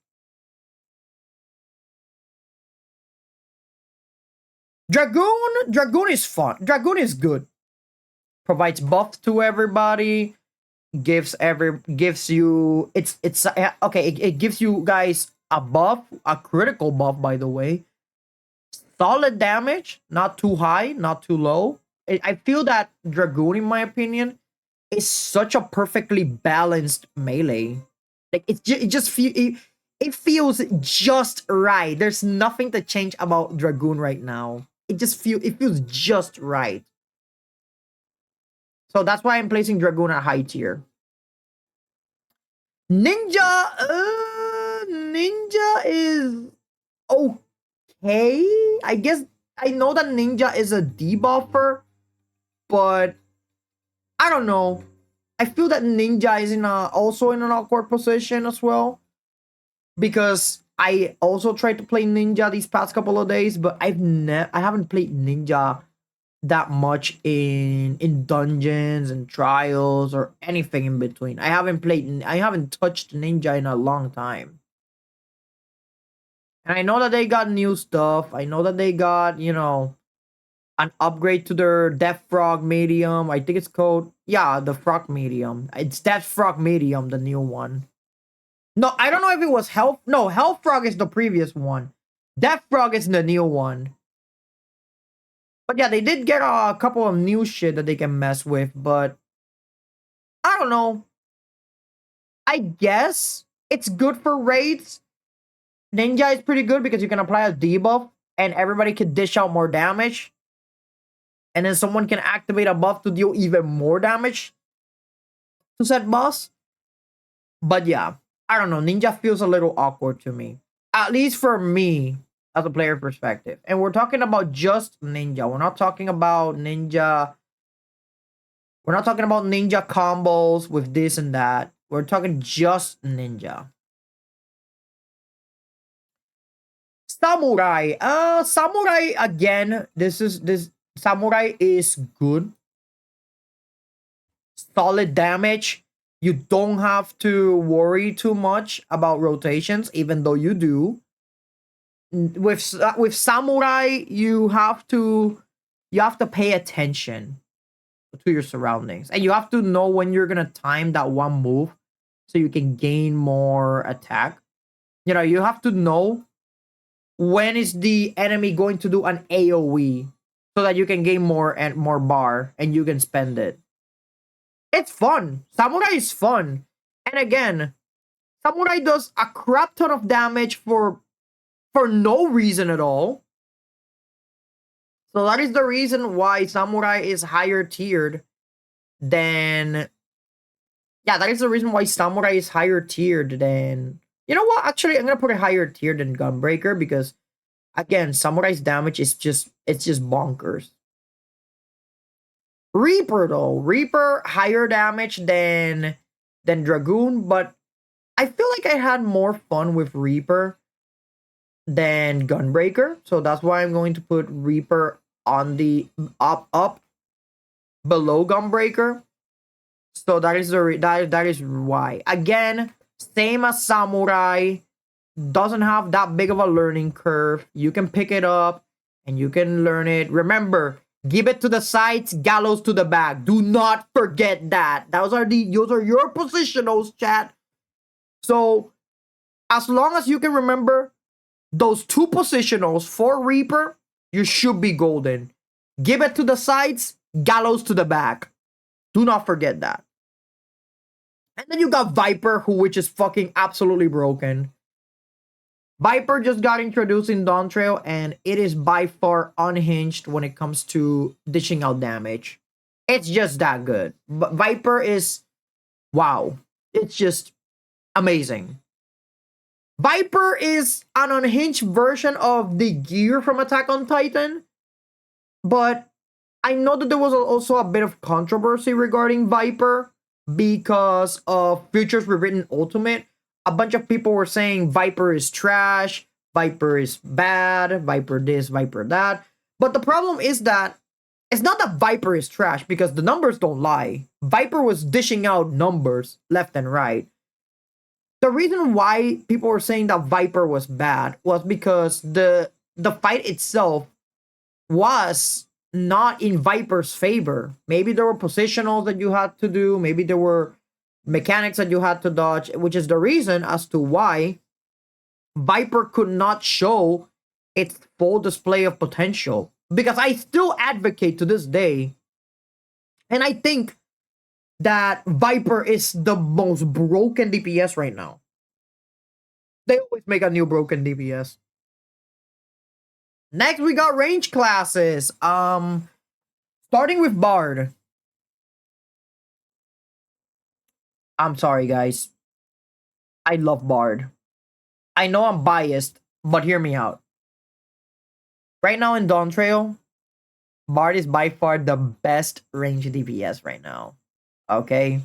Dragoon is fun. Dragoon is good. Provides buff to everybody. Gives you it gives you guys a buff, a critical buff, by the way. Solid damage, not too high, not too low. I feel that Dragoon, in my opinion, is such a perfectly balanced melee. Like it feels just right. There's nothing to change about Dragoon right now. It feels just right. So that's why I'm placing Dragoon at high tier. Ninja is okay. I guess I know that Ninja is a debuffer, but I don't know. I feel that Ninja is also in an awkward position as well, because I also tried to play Ninja these past couple of days, but I haven't played Ninja that much in dungeons and trials or anything in between. I haven't touched Ninja in a long time. And I know that they got new stuff. I know that they got, you know, an upgrade to their Death Frog Medium. I think it's called, yeah, the Frog Medium. It's Death Frog Medium, the new one. No, I don't know if it was Health. No, Health Frog is the previous one. Death Frog is the new one. But yeah, they did get a couple of new shit that they can mess with, but I don't know. I guess it's good for raids. Ninja is pretty good because you can apply a debuff and everybody can dish out more damage. And then someone can activate a buff to deal even more damage to said boss. But yeah, I don't know. Ninja feels a little awkward to me. At least for me, as a player perspective. And we're talking about just Ninja. We're not talking about Ninja. We're not talking about Ninja combos with this and that. We're talking just Ninja. Samurai. Samurai again. This Samurai is good. Solid damage. You don't have to worry too much about rotations, even though you do. With Samurai, you have to pay attention to your surroundings, and you have to know when you're gonna time that one move so you can gain more attack. You know, you have to know when is the enemy going to do an AoE so that you can gain more and more bar and you can spend it. It's fun. Samurai is fun. And again, Samurai does a crap ton of damage for no reason at all. So that is the reason why Samurai is higher tiered than... Yeah, that is the reason why Samurai is higher tiered than... You know what? Actually, I'm going to put it higher tiered than Gunbreaker because, again, Samurai's damage is just bonkers. Reaper, though. Reaper, higher damage than Dragoon, but I feel like I had more fun with Reaper than Gunbreaker, so that's why I'm going to put Reaper on the up below Gunbreaker. So that is why. Again, same as Samurai, doesn't have that big of a learning curve. You can pick it up and you can learn it. Remember, give it to the sides, gallows to the back. Do not forget that. Those are your positionals, chat. So as long as you can remember those two positionals for Reaper, you should be golden. Give it to the sides, gallows to the back. Do not forget that. And then you got Viper, which is fucking absolutely broken. Viper just got introduced in Dawntrail, and it is by far unhinged when it comes to dishing out damage. It's just that good. But Viper is, wow. It's just amazing. Viper is an unhinged version of the gear from Attack on Titan, but I know that there was also a bit of controversy regarding Viper because of Futures Rewritten Ultimate. A bunch of people were saying Viper is trash, Viper is bad, Viper this, Viper that. But the problem is that it's not that Viper is trash, because the numbers don't lie. Viper was dishing out numbers left and right. The reason why people were saying that Viper was bad was because the fight itself was not in Viper's favor. Maybe there were positionals that you had to do, maybe there were mechanics that you had to dodge, which is the reason as to why Viper could not show its full display of potential. Because I still advocate to this day, and I think that Viper is the most broken DPS right now. They always make a new broken DPS. Next, we got range classes. Starting with Bard. I'm sorry, guys. I love Bard. I know I'm biased, but hear me out. Right now in Dawntrail, Bard is by far the best range DPS right now. Okay?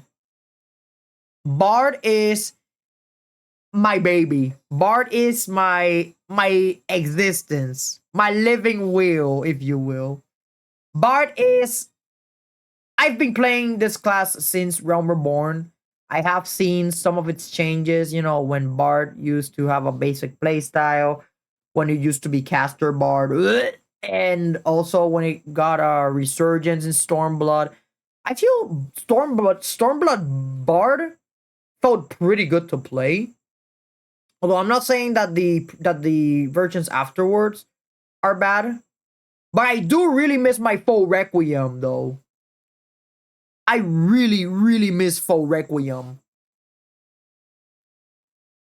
Bard is my baby. Bard is my existence. My living will, if you will. Bard is... I've been playing this class since Realm Reborn. I have seen some of its changes, you know, when Bard used to have a basic playstyle, when it used to be Caster Bard, and also when it got a resurgence in Stormblood. I feel Stormblood Bard felt pretty good to play. Although I'm not saying that the versions afterwards are bad, but I do really miss my Foe Requiem though. I really, really miss Foe Requiem.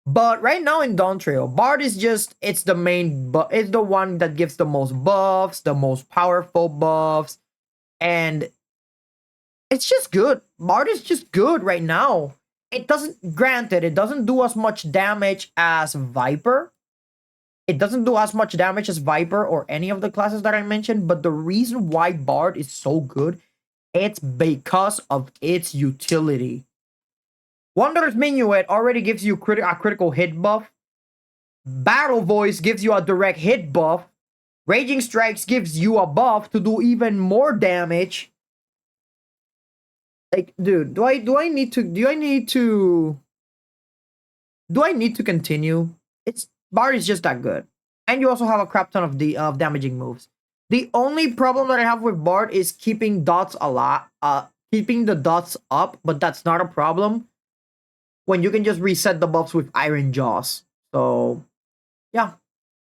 But right now in Dawntrail, Bard is just, it's the one that gives the most buffs, the most powerful buffs, and it's just good. Bard is just good right now. It doesn't do as much damage as Viper. It doesn't do as much damage as Viper or any of the classes that I mentioned, but the reason why Bard is so good, it's because of its utility. Wanderer's Minuet already gives you a critical hit buff. Battle Voice gives you a direct hit buff. Raging Strikes gives you a buff to do even more damage. Like, dude, do I need to continue? Bard is just that good. And you also have a crap ton of damaging moves. The only problem that I have with Bard is keeping dots keeping the dots up, but that's not a problem when you can just reset the buffs with Iron Jaws. So, yeah.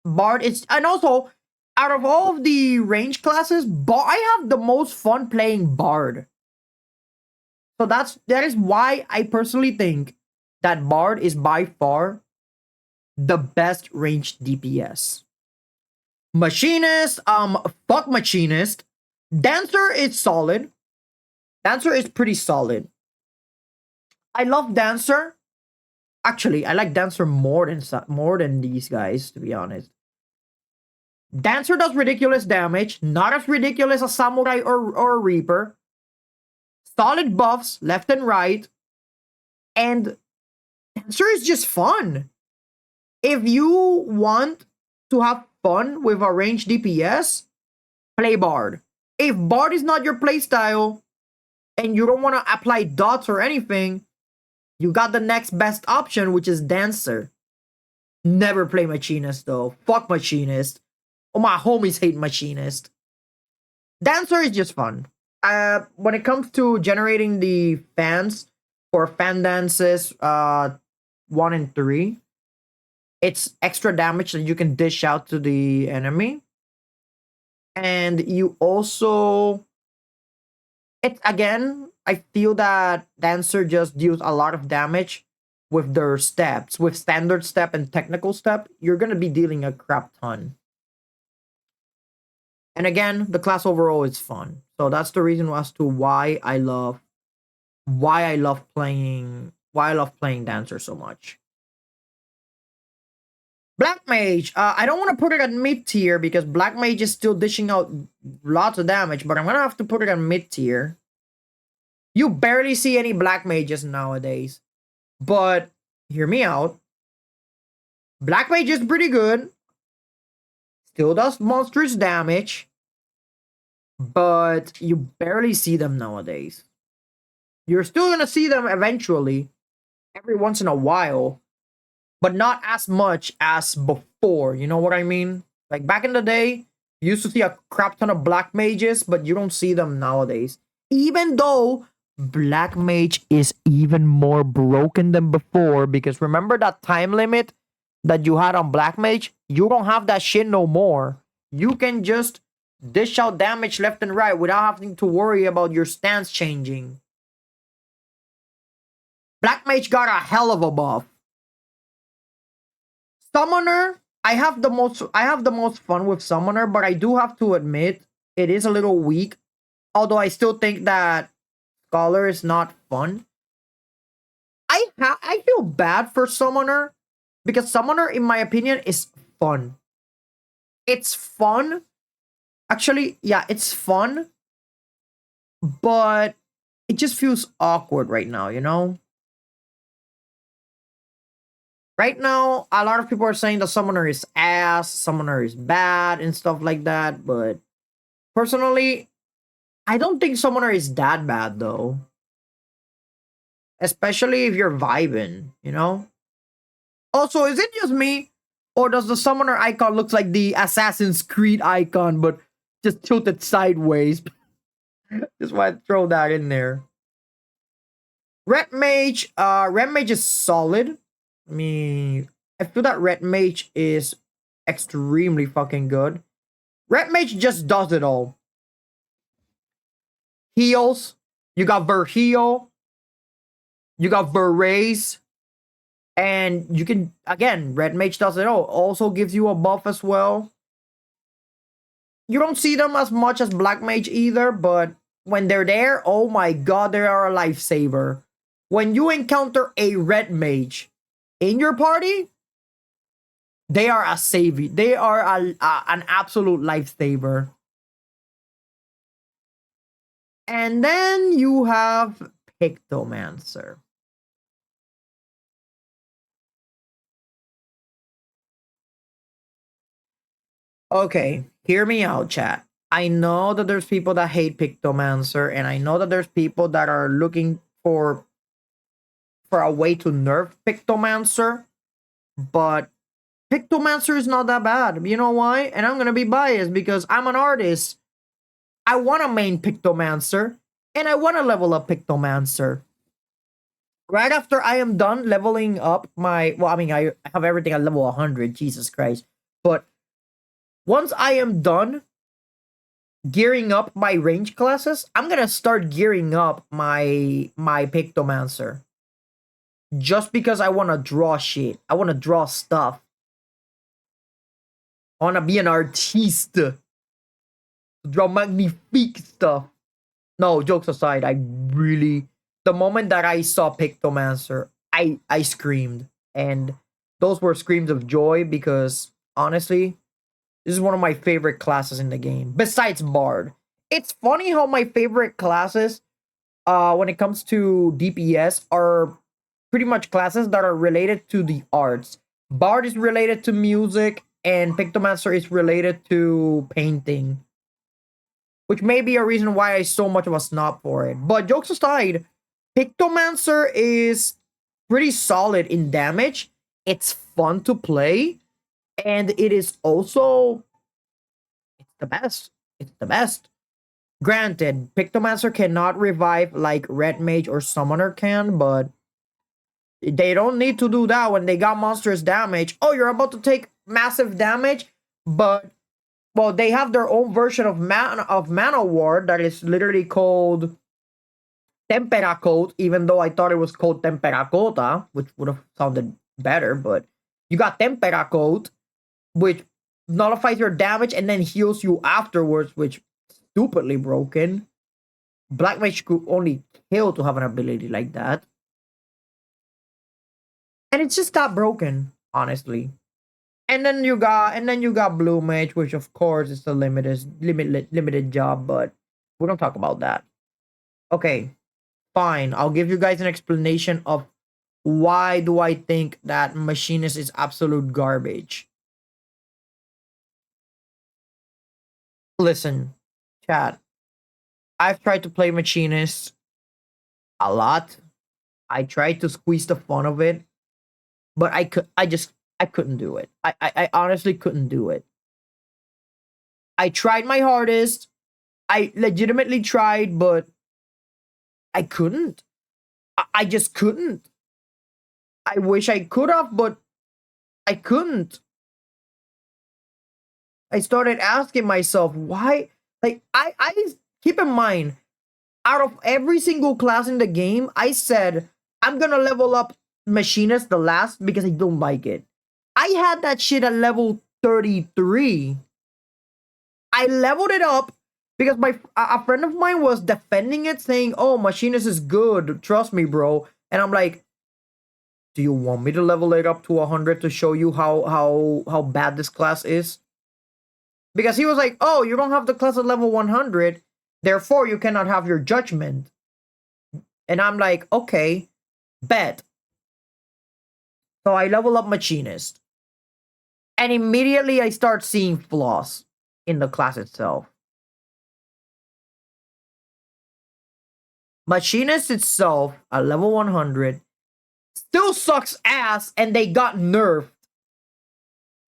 Bard is... And also, out of all of the range classes, I have the most fun playing Bard. So that is why I personally think that Bard is by far the best ranged DPS. Machinist, fuck Machinist. Dancer is solid. Dancer is pretty solid. I love Dancer. Actually, I like Dancer more than these guys, to be honest. Dancer does ridiculous damage, not as ridiculous as Samurai or Reaper. Solid buffs left and right, and Dancer is just fun. If you want to have fun with a ranged DPS, play Bard. If Bard is not your playstyle, and you don't want to apply dots or anything, you got the next best option, which is Dancer. Never play Machinist though. Fuck Machinist. Oh, my homies hate Machinist. Dancer is just fun. When it comes to generating the fans for fan dances 1 and 3, it's extra damage that you can dish out to the enemy. And you also... Again, I feel that Dancer just deals a lot of damage with their steps, with standard step and technical step, you're gonna be dealing a crap ton. And again, the class overall is fun. So that's the reason as to why I love playing Dancer so much. Black Mage, I don't want to put it at mid tier because Black Mage is still dishing out lots of damage, but I'm gonna have to put it at mid tier. You barely see any Black Mages nowadays, but hear me out. Black Mage is pretty good, still does monstrous damage, but you barely see them nowadays. You're still gonna see them eventually, every once in a while, but not as much as before. You know what I mean? Like back in the day, you used to see a crap ton of Black Mages, but you don't see them nowadays. Even though Black Mage is even more broken than before, because remember that time limit that you had on Black Mage? You don't have that shit no more. You can just dish out damage left and right without having to worry about your stance changing. Black Mage got a hell of a buff. Summoner, I have the most fun with Summoner, but I do have to admit it is a little weak. Although I still think that Scholar is not fun. I feel bad for Summoner because Summoner, in my opinion, is fun. It's fun. Actually, yeah, it's fun, but it just feels awkward right now, you know? Right now, a lot of people are saying the Summoner is ass, Summoner is bad, and stuff like that, but personally, I don't think Summoner is that bad, though. Especially if you're vibing, you know? Also, is it just me? Or does the Summoner icon look like the Assassin's Creed icon, but just tilted sideways? Just want to throw that in there. Red Mage is solid. I mean, I feel that Red Mage is extremely fucking good. Red Mage just does it all. Heals. You got Verheal. You got Verraise. And you can, again, Red Mage does it all. Also gives you a buff as well. You don't see them as much as Black Mage either, but when they're there, oh my god, they are a lifesaver. When you encounter a Red Mage in your party, they are a savior. They are an absolute lifesaver. And then you have Pictomancer. Okay, hear me out, chat. I know that there's people that hate Pictomancer, and I know that there's people that are looking for a way to nerf Pictomancer, but Pictomancer is not that bad. You know why? And I'm gonna be biased because I'm an artist. I want to main Pictomancer, and I want to level up Pictomancer. Right after I am done leveling up my... Well, I mean, I have everything at level 100. Jesus Christ. But once I am done gearing up my range classes, I'm going to start gearing up my Pictomancer. Just because I want to draw shit. I want to draw stuff. I want to be an artiste. Draw magnifique stuff. No, jokes aside, the moment that I saw Pictomancer, I screamed. And those were screams of joy because, honestly, this is one of my favorite classes in the game. Besides Bard. It's funny how my favorite classes, when it comes to DPS, are pretty much classes that are related to the arts. Bard is related to music, and Pictomancer is related to painting. Which may be a reason why I'm so much of a snob for it. But jokes aside, Pictomancer is pretty solid in damage. It's fun to play. And it is also... It's the best. It's the best. Granted, Pictomancer cannot revive like Red Mage or Summoner can, but they don't need to do that when they got monstrous damage. Oh, you're about to take massive damage, but... Well, they have their own version of Mana Ward that is literally called Tempera Coat, even though I thought it was called Tempera Cota, which would have sounded better, but you got Tempera Coat, which nullifies your damage and then heals you afterwards, which stupidly broken. Black Mage could only kill to have an ability like that. And it's just that broken, honestly. And then you got Blue Mage, which of course is the limited job, but we don't talk about that. Okay, fine. I'll give you guys an explanation of why do I think that Machinist is absolute garbage. Listen, chat. I've tried to play Machinist a lot. I tried to squeeze the fun of it, but I couldn't do it. I honestly couldn't do it. I tried my hardest. I legitimately tried, but I couldn't. I just couldn't. I wish I could have, but I couldn't. I started asking myself, why? Like, I keep in mind, out of every single class in the game, I said, I'm gonna level up Machinist the last because I don't like it. I had that shit at level 33. I leveled it up because a friend of mine was defending it, saying, oh, Machinist is good, trust me, bro. And I'm like, do you want me to level it up to 100 to show you how bad this class is? Because he was like, oh, you don't have the class at level 100, therefore you cannot have your judgment. And I'm like, okay, bet. So I level up Machinist. And immediately I start seeing flaws in the class itself. Machinist itself, at level 100, still sucks ass and they got nerfed.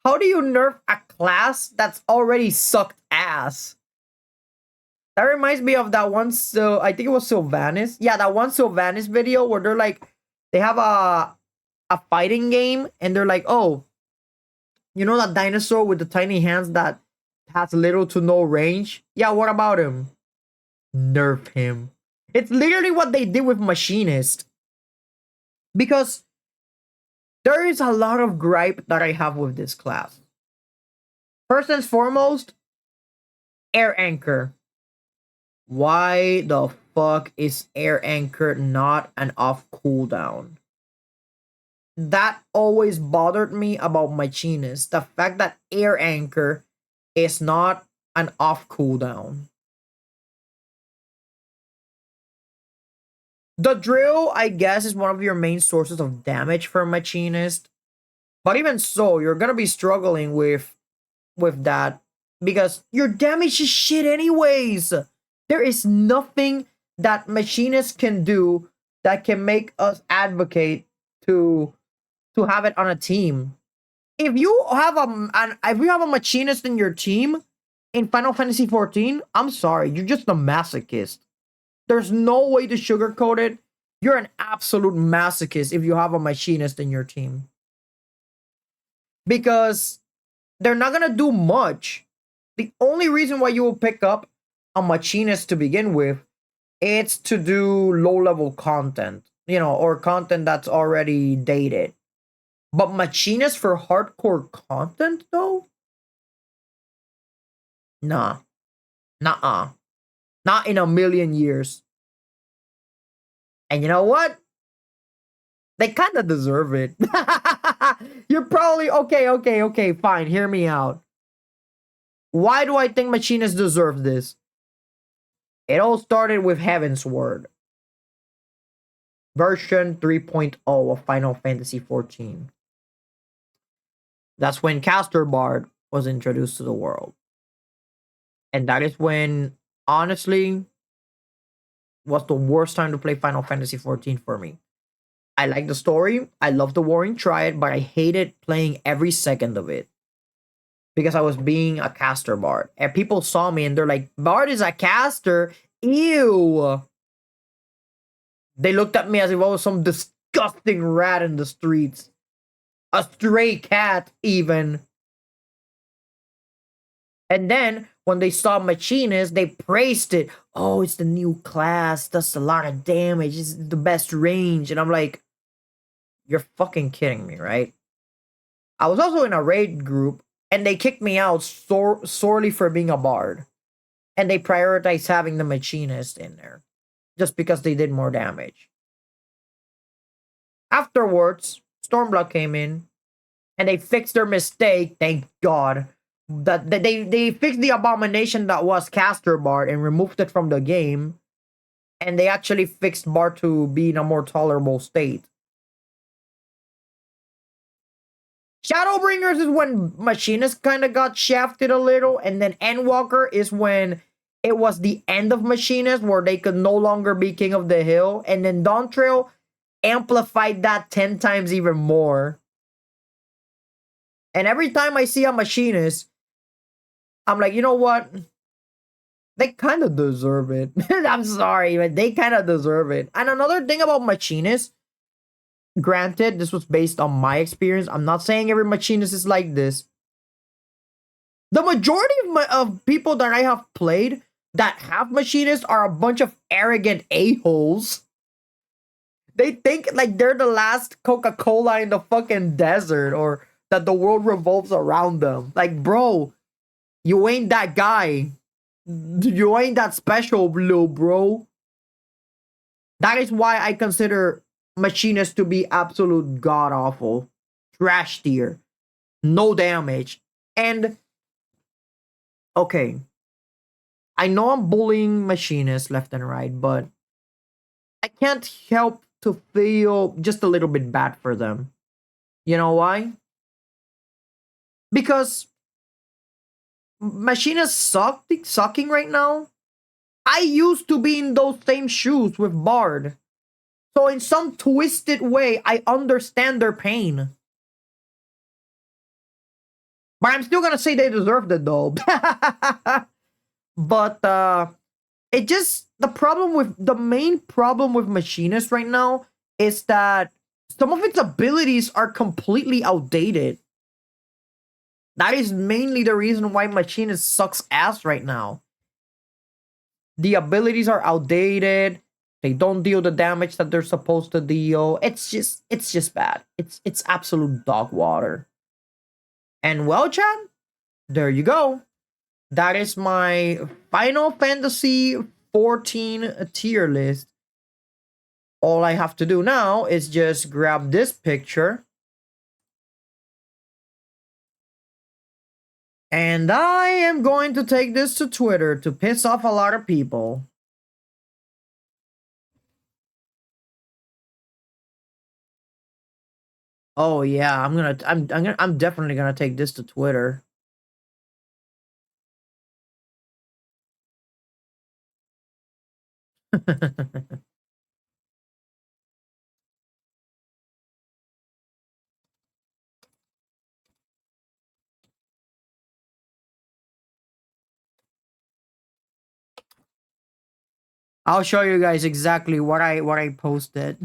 How do you nerf a class that's already sucked ass? That reminds me of that one, so I think it was Sylvanas. Yeah, that one Sylvanas video where they're like, they have a fighting game and they're like, oh, you know that dinosaur with the tiny hands that has little to no range? Yeah, what about him? Nerf him. It's literally what they did with Machinist. Because there is a lot of gripe that I have with this class. First and foremost, Air Anchor. Why the fuck is Air Anchor not an off cooldown? That always bothered me about Machinist. The fact that Air Anchor is not an off cooldown. The drill, I guess, is one of your main sources of damage for Machinist. But even so, you're gonna be struggling with that because your damage is shit anyways. There is nothing that Machinist can do that can make us advocate to have it on a team. If you have a Machinist in your team in Final Fantasy XIV, I'm sorry, you're just a masochist. There's no way to sugarcoat it. You're an absolute masochist if you have a Machinist in your team. Because they're not going to do much. The only reason why you will pick up a Machinist to begin with is to do low-level content. You know, or content that's already dated. But Machinist for hardcore content, though? Nah. Nuh-uh. Not in a million years. And you know what? They kind of deserve it. You're probably... Okay, fine. Hear me out. Why do I think Machinist deserve this? It all started with Heavensward. Version 3.0 of Final Fantasy XIV. That's when Caster Bard was introduced to the world. And that is when... honestly, was the worst time to play Final Fantasy XIV for me. I like the story. I love the Warring Triad, but I hated playing every second of it. Because I was being a caster Bard. And people saw me and they're like, Bard is a caster? Ew! They looked at me as if I was some disgusting rat in the streets. A stray cat, even. And then, when they saw Machinist, they praised it. Oh, it's the new class, does a lot of damage, it's the best range. And I'm like, you're fucking kidding me, right? I was also in a raid group, and they kicked me out sorely for being a bard. And they prioritized having the Machinist in there, just because they did more damage. Afterwards, Stormblood came in, and they fixed their mistake, thank God. That they fixed the abomination that was Caster Bard and removed it from the game, and they actually fixed Bard to be in a more tolerable state. Shadowbringers is when Machinist kind of got shafted a little, and then Endwalker is when it was the end of Machinist, where they could no longer be King of the Hill, and then Dawntrail amplified that 10 times even more. And every time I see a Machinist, I'm like, you know what? They kind of deserve it. I'm sorry, but they kind of deserve it. And another thing about Machinist, granted, this was based on my experience. I'm not saying every Machinist is like this. The majority of people that I have played that have Machinists are a bunch of arrogant a-holes. They think like they're the last Coca-Cola in the fucking desert, or that the world revolves around them. Like, bro, you ain't that guy. You ain't that special, little bro. That is why I consider Machinist to be absolute god-awful. Trash tier. No damage. And, okay. I know I'm bullying Machinists left and right, but I can't help to feel just a little bit bad for them. You know why? Because Machinists sucking right now. I used to be in those same shoes with Bard. So in some twisted way, I understand their pain. But I'm still gonna say they deserved it though. But the main problem with Machinist right now is that some of its abilities are completely outdated. That is mainly the reason why Machinist sucks ass right now. The abilities are outdated. They don't deal the damage that they're supposed to deal. It's just bad. It's absolute dog water. And well, chat, there you go. That is my Final Fantasy 14 tier list. All I have to do now is just grab this picture. And I am going to take this to Twitter to piss off a lot of people. Oh yeah, I'm definitely gonna take this to Twitter. I'll show you guys exactly what I posted.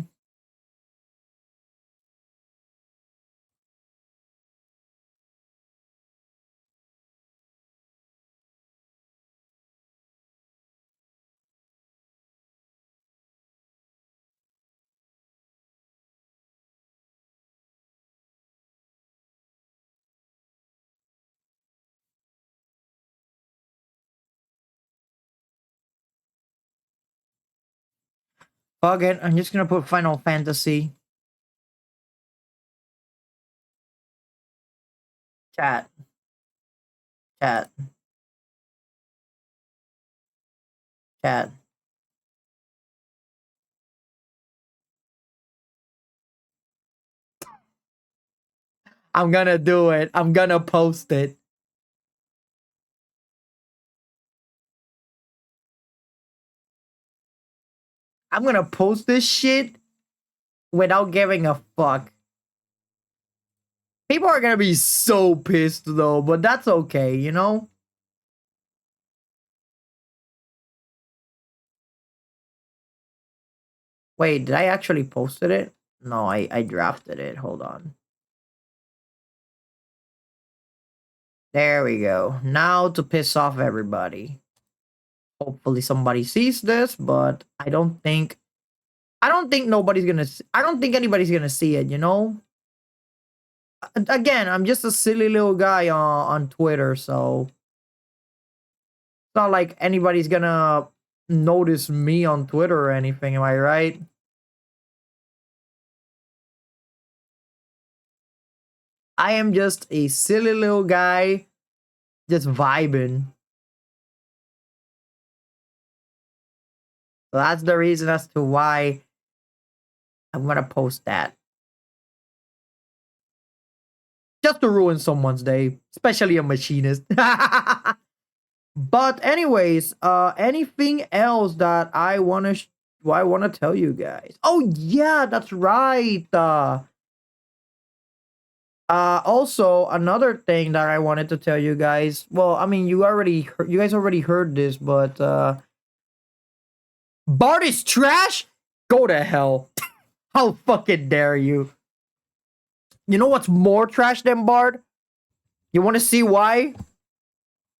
Fuck it, I'm just gonna put Final Fantasy. Chat. Chat. Chat. I'm gonna do it. I'm gonna post it. I'm gonna post this shit without giving a fuck. People are gonna be so pissed though, but that's okay, you know? Wait, did I actually posted it? No, I drafted it. Hold on. There we go. Now to piss off everybody. Hopefully somebody sees this, but I don't think nobody's gonna. I don't think anybody's gonna see it. You know. Again, I'm just a silly little guy on Twitter, so it's not like anybody's gonna notice me on Twitter or anything. Am I right? I am just a silly little guy, just vibing. So that's the reason as to why I'm gonna post that. Just to ruin someone's day, especially a machinist. But anyways, anything else that I wanna tell you guys? Oh yeah, that's right. Also another thing that I wanted to tell you guys. Well, I mean, you guys already heard this, but Bard is trash? Go to hell. How fucking dare you? You know what's more trash than Bard? You want to see why?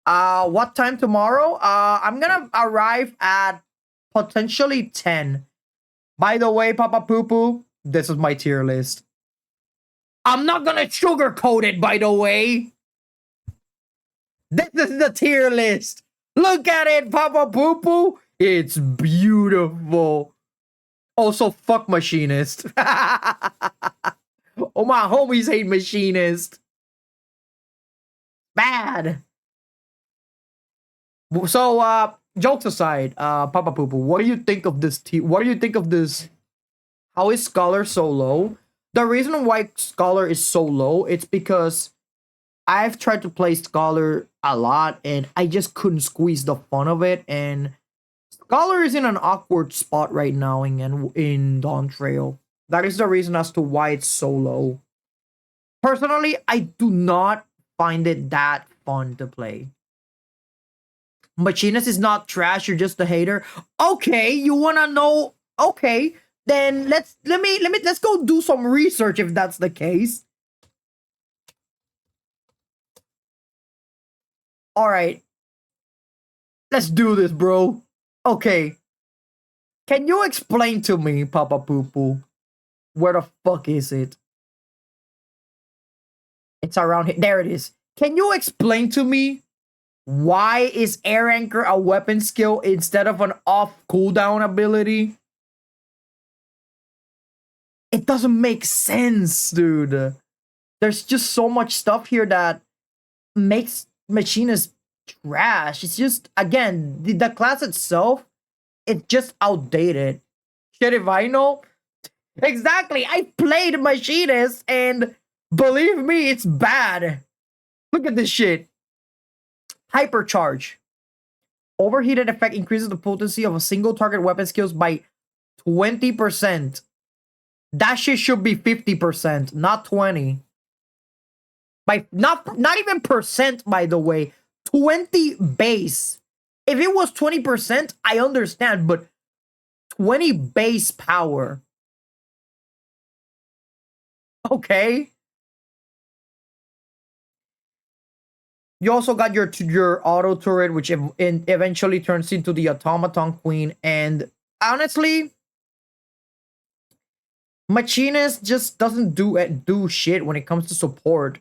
What time tomorrow? I'm gonna arrive at potentially 10. By the way, Papa Poo Poo, this is my tier list. I'm not gonna sugarcoat it, by the way. This is the tier list. Look at it, Papa Poo Poo. It's beautiful. Also, fuck Machinist. Oh, my homies hate Machinist. Bad. So, jokes aside, Papa Poo Poo, what do you think of this what do you think of this? How is Scholar so low? The reason why Scholar is so low, it's because I've tried to play Scholar a lot and I just couldn't squeeze the fun of it, and Scholar is in an awkward spot right now in Dawntrail. That is the reason as to why it's so low. Personally, I do not find it that fun to play. Machinist is not trash, you're just a hater. Okay, you wanna know? Okay, then let's go do some research if that's the case. All right. Let's do this, bro. Okay. Can you explain to me, Papa Poo Poo, where the fuck is it? It's around here. There it is. Can you explain to me why is Air Anchor a weapon skill instead of an off cooldown ability? It doesn't make sense, dude. There's just so much stuff here that makes Machinist trash. It's just, again, the class itself, it's just outdated. Shit, if I know. Exactly. I played Machinist and believe me, it's bad. Look at this shit. Hypercharge. Overheated effect increases the potency of a single target weapon skills by 20%. That shit should be 50%, not 20. By not even percent, by the way. 20 base. If it was 20%, I understand, but 20 base power. Okay. You also got your auto turret, which eventually turns into the Automaton Queen. And honestly, Machinist just doesn't do shit when it comes to support.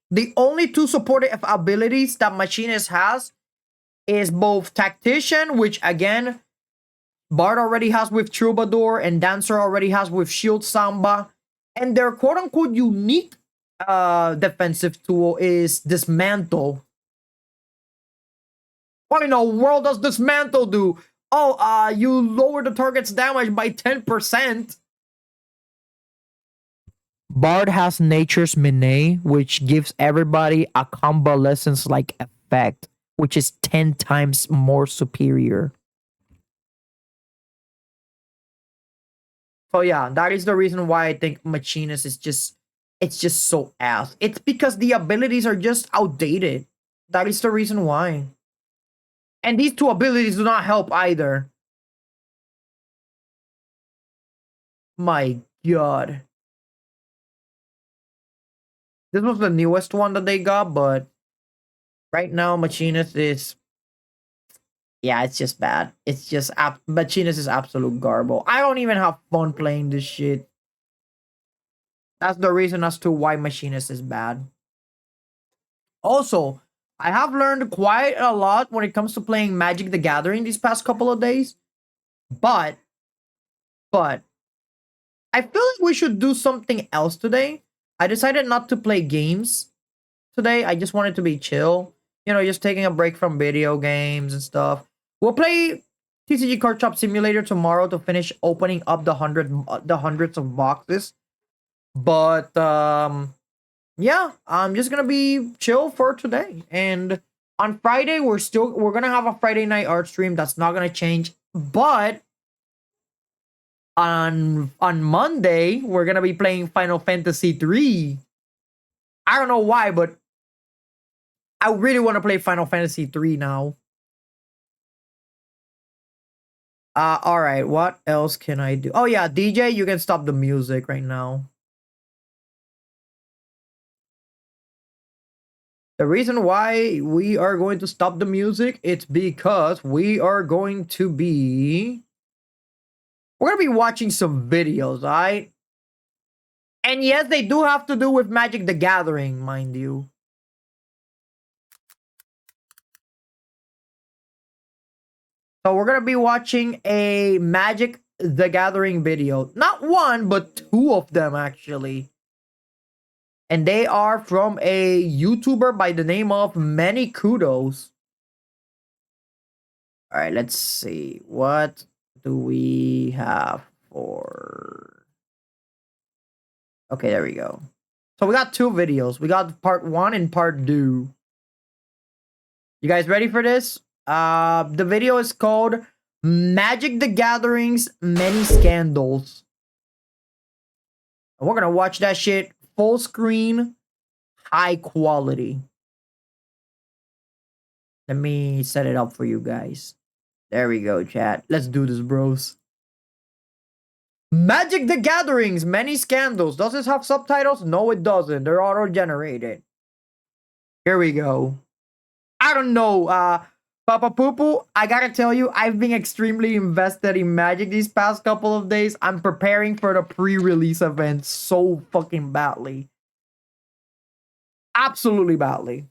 The only two supportive abilities that Machinist has is both Tactician, which again, Bard already has with Troubadour, and Dancer already has with Shield Samba. And their quote-unquote unique defensive tool is Dismantle. What in the world does Dismantle do? Oh, you lower the target's damage by 10%. Bard has Nature's Mine, which gives everybody a convalescence-like effect, which is 10 times more superior. So yeah, that is the reason why I think Machinist is just, it's just so ass. It's because the abilities are just outdated. That is the reason why. And these two abilities do not help either. My God. This was the newest one that they got, but Right now, Machinist is... Yeah, it's just bad. It's just... Machinist is absolute garble. I don't even have fun playing this shit. That's the reason as to why Machinist is bad. Also, I have learned quite a lot when it comes to playing Magic the Gathering these past couple of days. But I feel like we should do something else today. I decided not to play games today. I just wanted to be chill. You know, just taking a break from video games and stuff. We'll play TCG Card Shop Simulator tomorrow to finish opening up the hundreds of boxes. But yeah, I'm just gonna be chill for today. And on Friday, we're gonna have a Friday night art stream. That's not gonna change. But on Monday, we're gonna be playing Final Fantasy 3. I don't know why, but I really want to play Final Fantasy 3 now. All right, what else can I do? Oh yeah, DJ, you can stop the music right now. The reason why we are going to stop the music, it's because we are going to be... We're going to be watching some videos, alright? And yes, they do have to do with Magic the Gathering, mind you. So we're going to be watching a Magic the Gathering video. Not one, but two of them, actually. And they are from a YouTuber by the name of Many Kudos. All right, let's see. What do we have for... Okay, there we go. So we got two videos. We got part 1 and part 2. You guys ready for this? The video is called Magic the Gathering's Many Scandals. And we're gonna watch that shit full screen, high quality. Let me set it up for you guys. There we go, chat. Let's do this, bros. Magic the Gathering's Many Scandals. Does this have subtitles? No, it doesn't. They're auto-generated. Here we go. I don't know, Papa Poo-Poo, I gotta tell you, I've been extremely invested in Magic these past couple of days. I'm preparing for the pre-release event so fucking badly. Absolutely badly.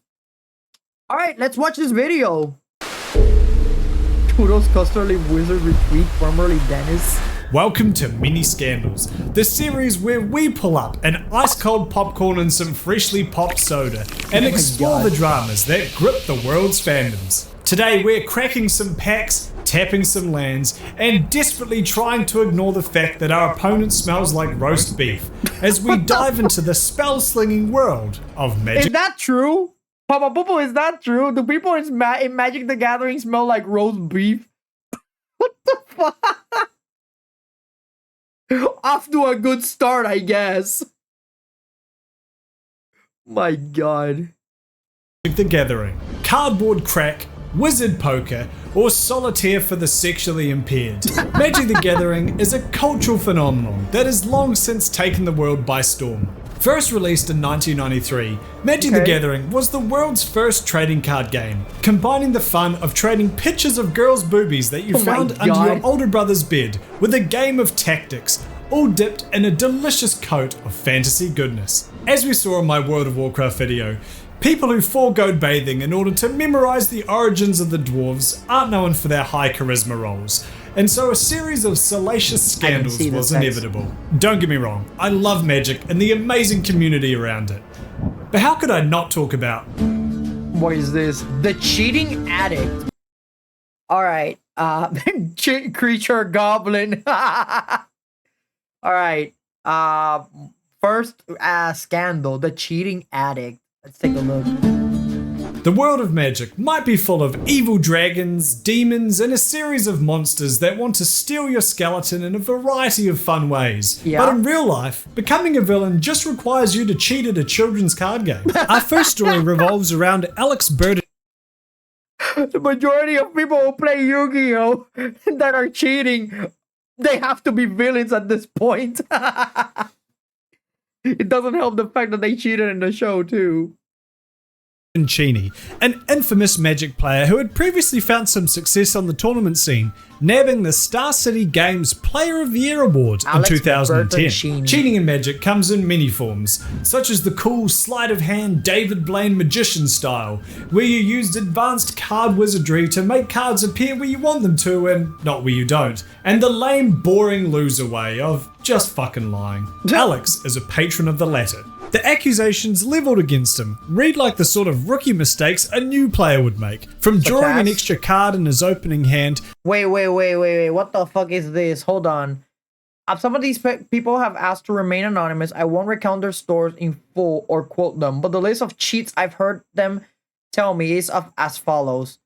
Alright, let's watch this video. Kudos Custerly Wizard Retreat, formerly Dennis. Welcome to Mini Scandals, the series where we pull up an ice-cold popcorn and some freshly popped soda and explore the dramas that grip the world's fandoms. Today we're cracking some packs, tapping some lands, and desperately trying to ignore the fact that our opponent smells like roast beef as we dive into the spell-slinging world of Magic. Is that true? Papa Poo-Poo, is that true? Do people in Magic the Gathering smell like roast beef? What the fuck? Off to a good start, I guess. My god. Magic the Gathering, cardboard crack, wizard poker, or solitaire for the sexually impaired. Magic the Gathering is a cultural phenomenon that has long since taken the world by storm. First released in 1993, Magic the Gathering was the world's first trading card game, combining the fun of trading pictures of girls' boobies that you found under your older brother's bed with a game of tactics, all dipped in a delicious coat of fantasy goodness. As we saw in my World of Warcraft video, people who foregoed bathing in order to memorize the origins of the dwarves aren't known for their high charisma rolls, and so a series of salacious scandals was inevitable. Don't get me wrong, I love Magic and the amazing community around it. But how could I not talk about... What is this? The Cheating Addict. Alright, Creature Goblin. Alright, first scandal, the Cheating Addict. Let's take a look. The world of Magic might be full of evil dragons, demons, and a series of monsters that want to steal your skeleton in a variety of fun ways. But in real life, becoming a villain just requires you to cheat at a children's card game. Our first story revolves around Alex Burden. The majority of people who play Yu-Gi-Oh! That are cheating, they have to be villains at this point. It doesn't help the fact that they cheated in the show too. Cheney, an infamous Magic player who had previously found some success on the tournament scene, nabbing the Star City Games Player of the Year award in 2010. Cheating in Magic comes in many forms, such as the cool sleight of hand David Blaine magician style, where you used advanced card wizardry to make cards appear where you want them to and not where you don't, and the lame, boring loser way of just fucking lying. Alex is a patron of the latter. The accusations levelled against him read like the sort of rookie mistakes a new player would make, from drawing an extra card in his opening hand. Wait, what the fuck is this? Hold on. Some of these people have asked to remain anonymous. I won't recount their stories in full or quote them, but the list of cheats I've heard them tell me is as follows.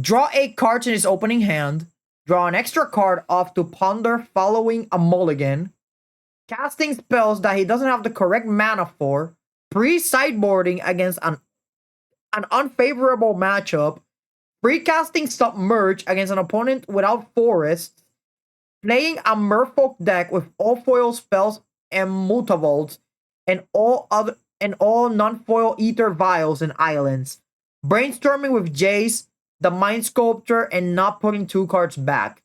Draw 8 cards in his opening hand, draw an extra card off to ponder following a mulligan, casting spells that he doesn't have the correct mana for, pre-sideboarding against an unfavorable matchup, pre-casting Submerge against an opponent without forests, playing a Merfolk deck with all foil spells and Mutavaults, and all non-foil Ether Vials and Islands, brainstorming with Jace, the Mind Sculptor, and not putting 2 cards back.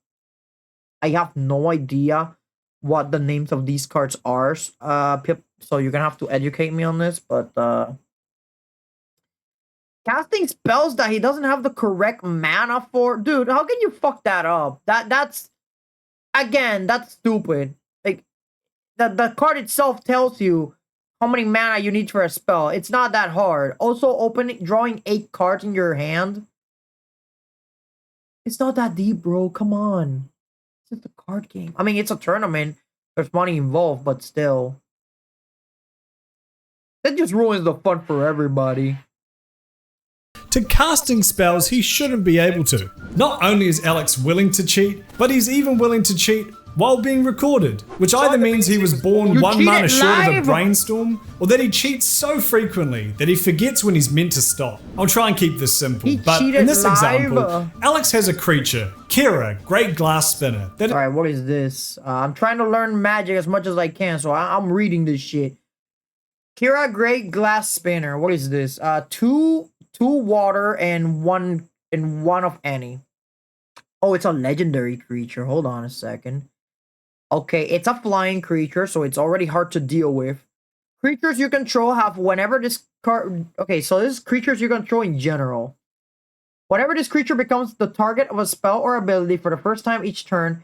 I have no idea what the names of these cards are, so you're gonna have to educate me on this, but casting spells that he doesn't have the correct mana for. Dude, how can you fuck that up? That's stupid. Like, the card itself tells you how many mana you need for a spell. It's not that hard. Also, drawing 8 cards in your hand, it's not that deep, bro. Come on. It's just a card game. I mean, it's a tournament. There's money involved, but still. That just ruins the fun for everybody. To casting spells he shouldn't be able to. Not only is Alex willing to cheat, but he's even willing to cheat while being recorded, which either means he was born 1 mana short of a brainstorm, or that he cheats so frequently that he forgets when he's meant to stop. I'll try and keep this simple, but in this example, Alex has a creature, Kira, Great Glass Spinner. Alright, what is this? I'm trying to learn Magic as much as I can, so I'm reading this shit. Kira, Great Glass Spinner. What is this? 2 water and one of any. Oh, it's a legendary creature. Hold on a second. Okay, it's a flying creature, so it's already hard to deal with. Creatures you control have whenever this card... Okay, so this is creatures you control in general. Whenever this creature becomes the target of a spell or ability for the first time each turn,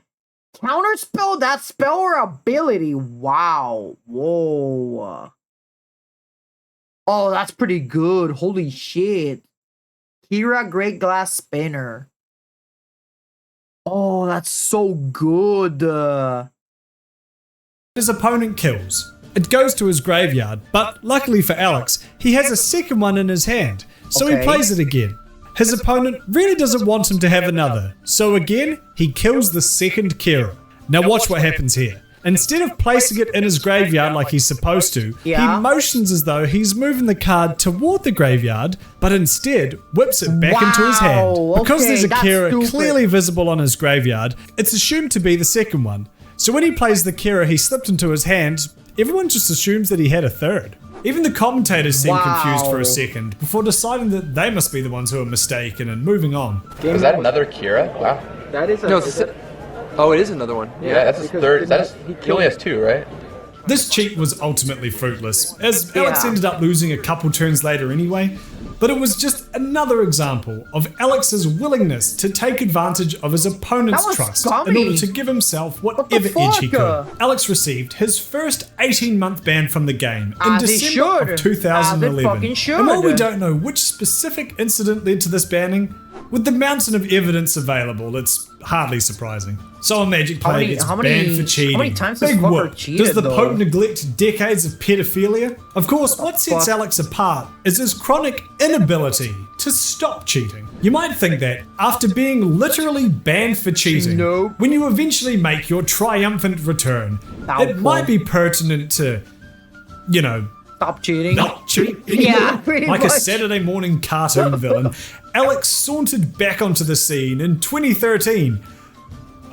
counterspell that spell or ability. Wow. Whoa. Oh, that's pretty good. Holy shit. Kira, Great Glass Spinner. Oh, that's so good. His opponent kills. It goes to his graveyard, but luckily for Alex, he has a second one in his hand, so he plays it again. His opponent really doesn't want him to have another, so again, he kills the second Kira. Now watch what happens here. Instead of placing it in his graveyard like he's supposed to, he motions as though he's moving the card toward the graveyard, but instead whips it back into his hand. Because there's a Kira clearly visible on his graveyard, it's assumed to be the second one. So when he plays the Kira he slipped into his hand, everyone just assumes that he had a third. Even the commentators seem confused for a second, before deciding that they must be the ones who are mistaken and moving on. Is that another Kira? Wow. That is a... Oh, it is another one. Yeah, that's his third. He only has 2, right? This cheat was ultimately fruitless, as Alex ended up losing a couple turns later anyway, but it was just another example of Alex's willingness to take advantage of his opponent's trust in order to give himself whatever edge he could. Alex received his first 18-month ban from the game in December of 2011. And while we don't know which specific incident led to this banning, with the mountain of evidence available, it's hardly surprising. So a Magic player gets banned for cheating. How many times Big whoop. Does the Pope neglect decades of pedophilia? Of course, what sets Alex apart is his chronic inability to stop cheating. You might think that, after being literally banned for cheating, when you eventually make your triumphant return, it might be pertinent to, you know, stop cheating. Not cheating. Yeah, pretty like much. a Saturday morning cartoon villain, Alex sauntered back onto the scene in 2013,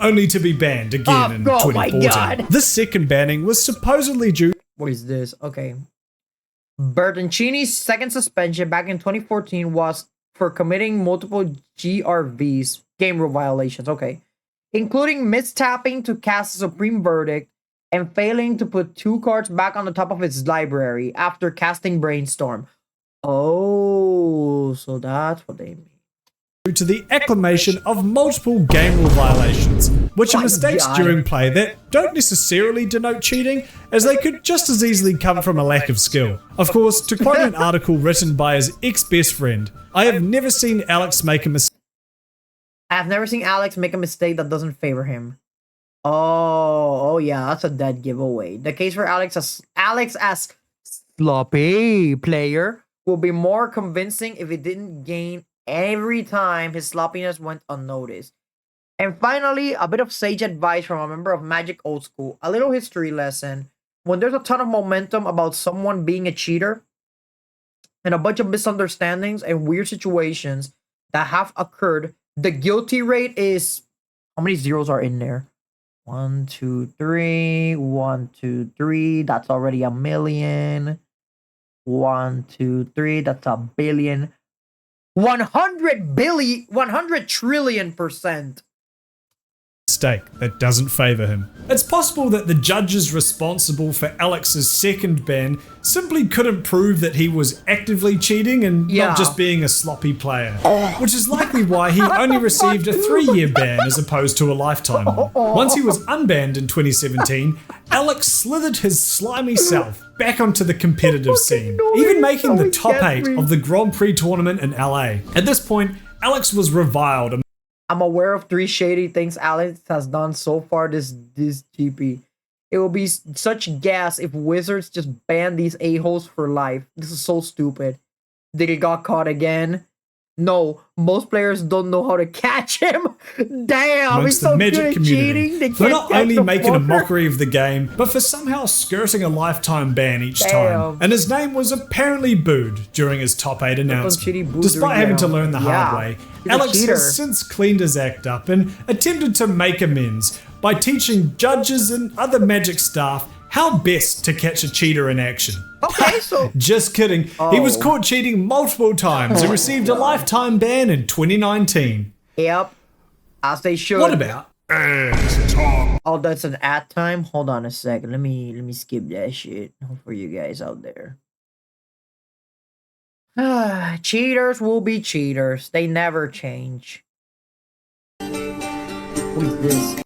only to be banned again in 2014. My God. This second banning was supposedly due... What is this? Okay. Bertoncini's second suspension back in 2014 was for committing multiple GRVs, game rule violations, okay, including mistapping to cast a supreme verdict and failing to put 2 cards back on the top of its library after casting Brainstorm. Oh, so that's what they mean. To the acclamation of multiple game rule violations, which are mistakes during play that don't necessarily denote cheating, as they could just as easily come from a lack of skill. Of course, to quote an article written by his ex-best friend, I have never seen Alex make a mistake. I have never seen Alex make a mistake that doesn't favor him. Oh yeah, that's a dead giveaway. The case for Alex as sloppy player will be more convincing if it didn't gain every time his sloppiness went unnoticed. And finally, a bit of sage advice from a member of Magic Old School. A little history lesson. When there's a ton of momentum about someone being a cheater and a bunch of misunderstandings and weird situations that have occurred, the guilty rate is... How many zeros are in there? 1, 2, 3. 1, 2, 3. That's already a million. 1, 2, 3. That's a billion. 100 trillion%. Mistake that doesn't favor him. It's possible that the judges responsible for Alex's second ban simply couldn't prove that he was actively cheating and not just being a sloppy player, which is likely why he only received a 3-year ban as opposed to a lifetime one. Once he was unbanned in 2017, Alex slithered his slimy self back onto the competitive scene, even making the top 8 of the Grand Prix tournament in LA. At this point, Alex was reviled. I'm aware of 3 shady things Alex has done so far this GP. It will be such gas if Wizards just ban these a-holes for life. This is so stupid. Did he got caught again? No, most players don't know how to catch him. Damn, he's so good at cheating. They for can't not catch only the making a fucker. mockery of the game, but for somehow skirting a lifetime ban each time. And his name was apparently booed during his top 8 announcement. Despite having to learn the hard way, He's a Alex cheater. has since cleaned his act up and attempted to make amends by teaching judges and other Magic staff how best to catch a cheater in action. Okay, so... Just kidding. He was caught cheating multiple times and received a lifetime ban in 2019. Yep, as they should. What about Oh, that's an ad time? Hold on a second. Let me skip that shit for you guys out there. Cheaters will be cheaters. They never change. What is this?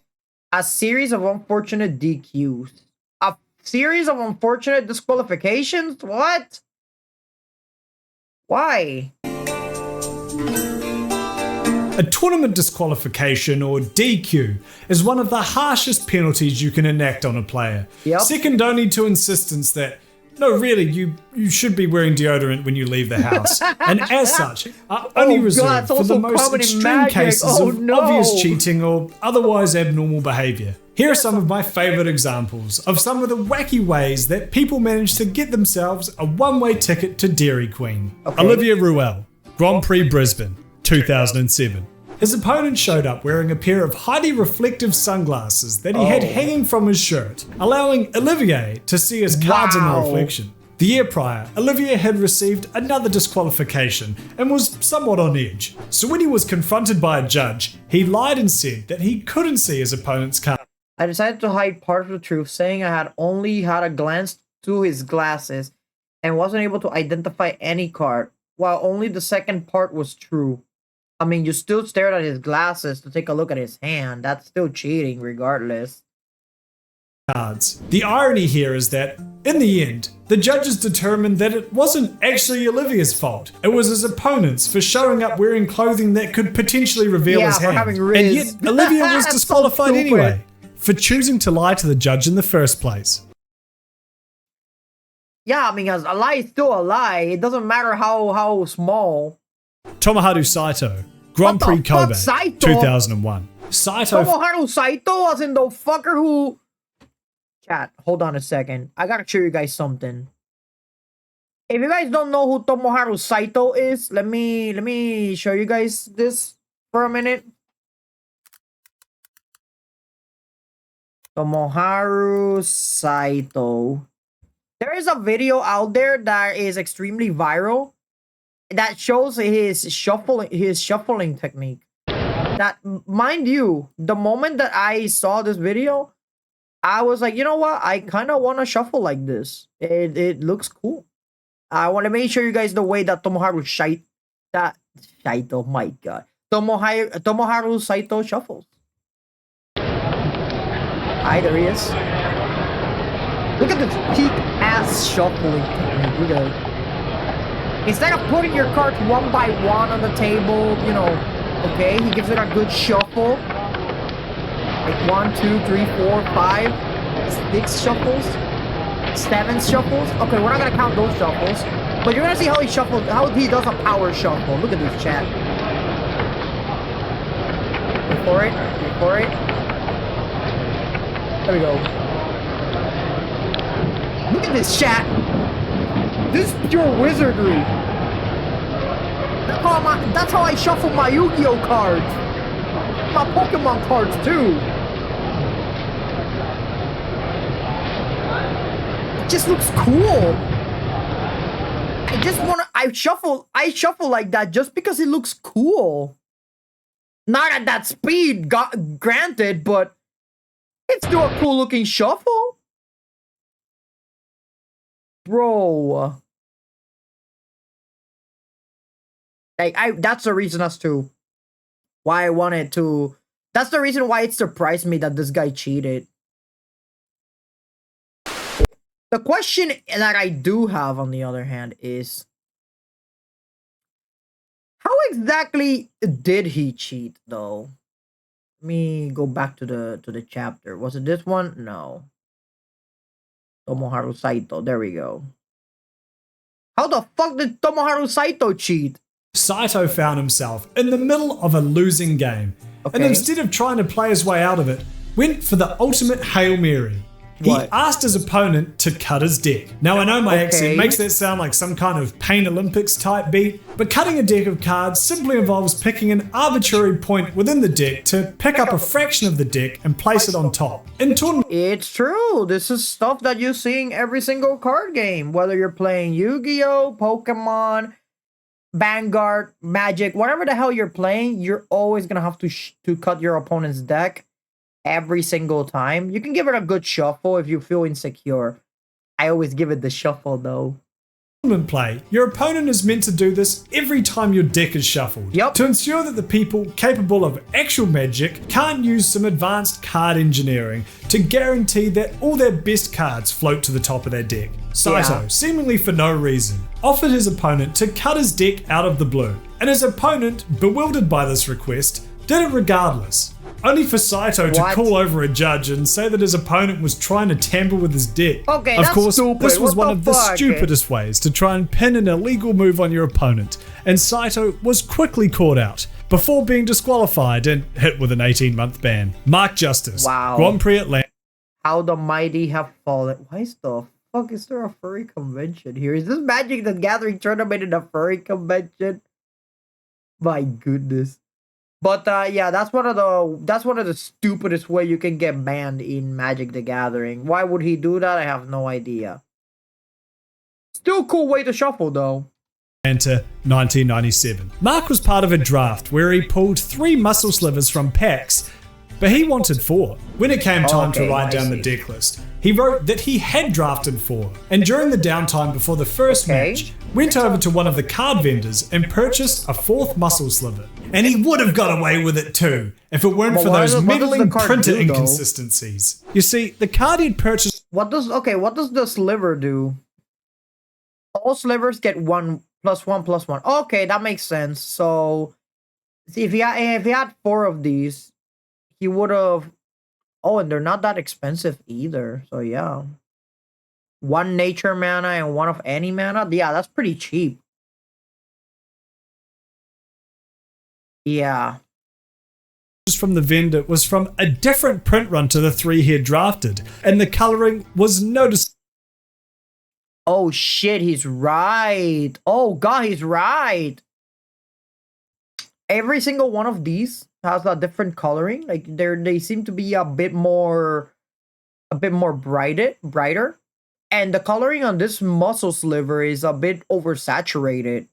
A series of unfortunate DQs. A series of unfortunate disqualifications? What? Why? A tournament disqualification, or DQ, is one of the harshest penalties you can enact on a player. Second only to insistence that, no, really, you should be wearing deodorant when you leave the house. And as such, are only reserved for the most extreme cases of obvious cheating or otherwise abnormal behaviour. Here are some of my favourite examples of some of the wacky ways that people manage to get themselves a one-way ticket to Dairy Queen. Olivia Ruel, Grand Prix Brisbane, 2007. His opponent showed up wearing a pair of highly reflective sunglasses that he had hanging from his shirt, allowing Olivier to see his cards in the reflection. The year prior, Olivier had received another disqualification and was somewhat on edge. So when he was confronted by a judge, he lied and said that he couldn't see his opponent's card. I decided to hide part of the truth, saying I had only had a glance through his glasses and wasn't able to identify any card, while only the second part was true. I mean, you still stared at his glasses to take a look at his hand. That's still cheating, regardless. Cards. The irony here is that, in the end, the judges determined that it wasn't actually Olivia's fault. It was his opponent's for showing up wearing clothing that could potentially reveal his for hand. having And Riz. yet, Olivia was That's so disqualified stupid. anyway, for choosing to lie to the judge in the first place. Yeah, I mean, a lie is still a lie. It doesn't matter how small. Tomoharu Saito, Grand Prix What the fuck, Kobe, Saito? 2001. Saito Tomoharu Saito as in the fucker who... Chat, hold on a second. I gotta show you guys something. If you guys don't know who Tomoharu Saito is, let me show you guys this for a minute. Tomoharu Saito. There is a video out there that is extremely viral that shows his shuffling technique. That, mind you, the moment that I saw this video, I was like, you know what? I kind of want to shuffle like this. It looks cool. I want to make sure you guys the way that Tomoharu Saito, my god. Tomoharu Saito shuffles. Hi, there he is. Look at this peak ass shuffling technique. Look at it. Instead of putting your cards one by one on the table, you know, okay, he gives it a good shuffle. Like 1, 2, 3, 4, 5, 6 shuffles, 7 shuffles. Okay, we're not gonna count those shuffles, but you're gonna see how he shuffles, how he does a power shuffle. Look at this, chat. Wait for it. Wait for it. There we go. Look at this, chat. This is pure wizardry. That's how I shuffle my Yu-Gi-Oh cards. My Pokemon cards too. It just looks cool. I shuffle like that just because it looks cool. Not at that speed, granted, but it's still a cool looking shuffle. Bro. Like, that's the reason as to why I wanted to. That's the reason why it surprised me that this guy cheated. The question that I do have, on the other hand, is how exactly did he cheat, though? Let me go back to the chapter. Was it this one? No. Tomoharu Saito. There we go. How the fuck did Tomoharu Saito cheat? Saito found himself in the middle of a losing game, and instead of trying to play his way out of it, went for the ultimate Hail Mary. He asked his opponent to cut his deck. Now I know my accent makes that sound like some kind of Pain Olympics type beat, but cutting a deck of cards simply involves picking an arbitrary point within the deck to pick up a fraction of the deck and place it on top. In tournament, it's true. This is stuff that you're seeing every single card game, whether you're playing Yu-Gi-Oh, Pokemon, Vanguard, Magic, whatever the hell you're playing, you're always gonna have to cut your opponent's deck every single time. You can give it a good shuffle if you feel insecure. I always give it the shuffle though. Play, your opponent is meant to do this every time your deck is shuffled. To ensure that the people capable of actual magic can't use some advanced card engineering to guarantee that all their best cards float to the top of their deck. Saito, seemingly for no reason, offered his opponent to cut his deck out of the blue, and his opponent, bewildered by this request, did it regardless. Only for Saito to call over a judge and say that his opponent was trying to tamper with his deck. Okay, of course, stupid. This was one of the stupidest ways to try and pin an illegal move on your opponent, and Saito was quickly caught out before being disqualified and hit with an 18-month ban. Mark Justice, Grand Prix Atlanta. How the mighty have fallen. Why the fuck is there a furry convention here? Is this Magic the Gathering tournament in a furry convention? My goodness. But yeah, that's one of the stupidest way you can get banned in Magic the Gathering. Why would he do that? I have no idea. Still a cool way to shuffle though. Enter 1997. Mark was part of a draft where he pulled 3 muscle slivers from packs, but he wanted 4. When it came time to write down the deck list, he wrote that he had drafted 4, and during the downtime before the first match, went over to one of the card vendors and purchased a 4th muscle sliver. And he would have got away with it too, if it weren't for those meddling printer inconsistencies. You see, the card he'd purchased... What does the sliver do? All slivers get 1 + 1 + 1. Okay, that makes sense. So, see, if he had 4 of these, he would have... Oh, and they're not that expensive either. So, yeah. 1 nature mana and 1 of any mana? Yeah, that's pretty cheap. Yeah. From the vendor was from a different print run to the 3 he had drafted, and the coloring was noticeable. Oh shit, he's right. Oh god, he's right. Every single one of these has a different coloring. Like they seem to be a bit more brighter. And the coloring on this muscle sliver is a bit oversaturated.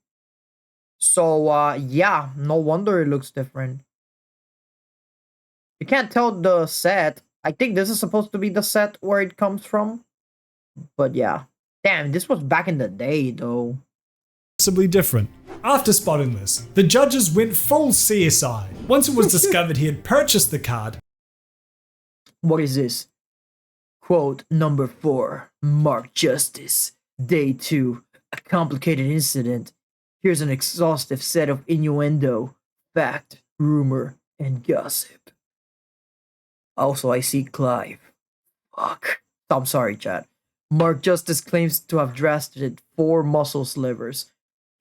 So, yeah, no wonder it looks different. You can't tell the set. I think this is supposed to be the set where it comes from. But yeah. Damn, this was back in the day, though. Possibly different. After spotting this, the judges went full CSI. Once it was discovered he had purchased the card. What is this? Quote number 4, Mark Justice. Day 2, a complicated incident. Here's an exhaustive set of innuendo, fact, rumor, and gossip. Also, I see Clive. Fuck. I'm sorry, chat. Mark Justice claims to have drafted 4 muscle slivers.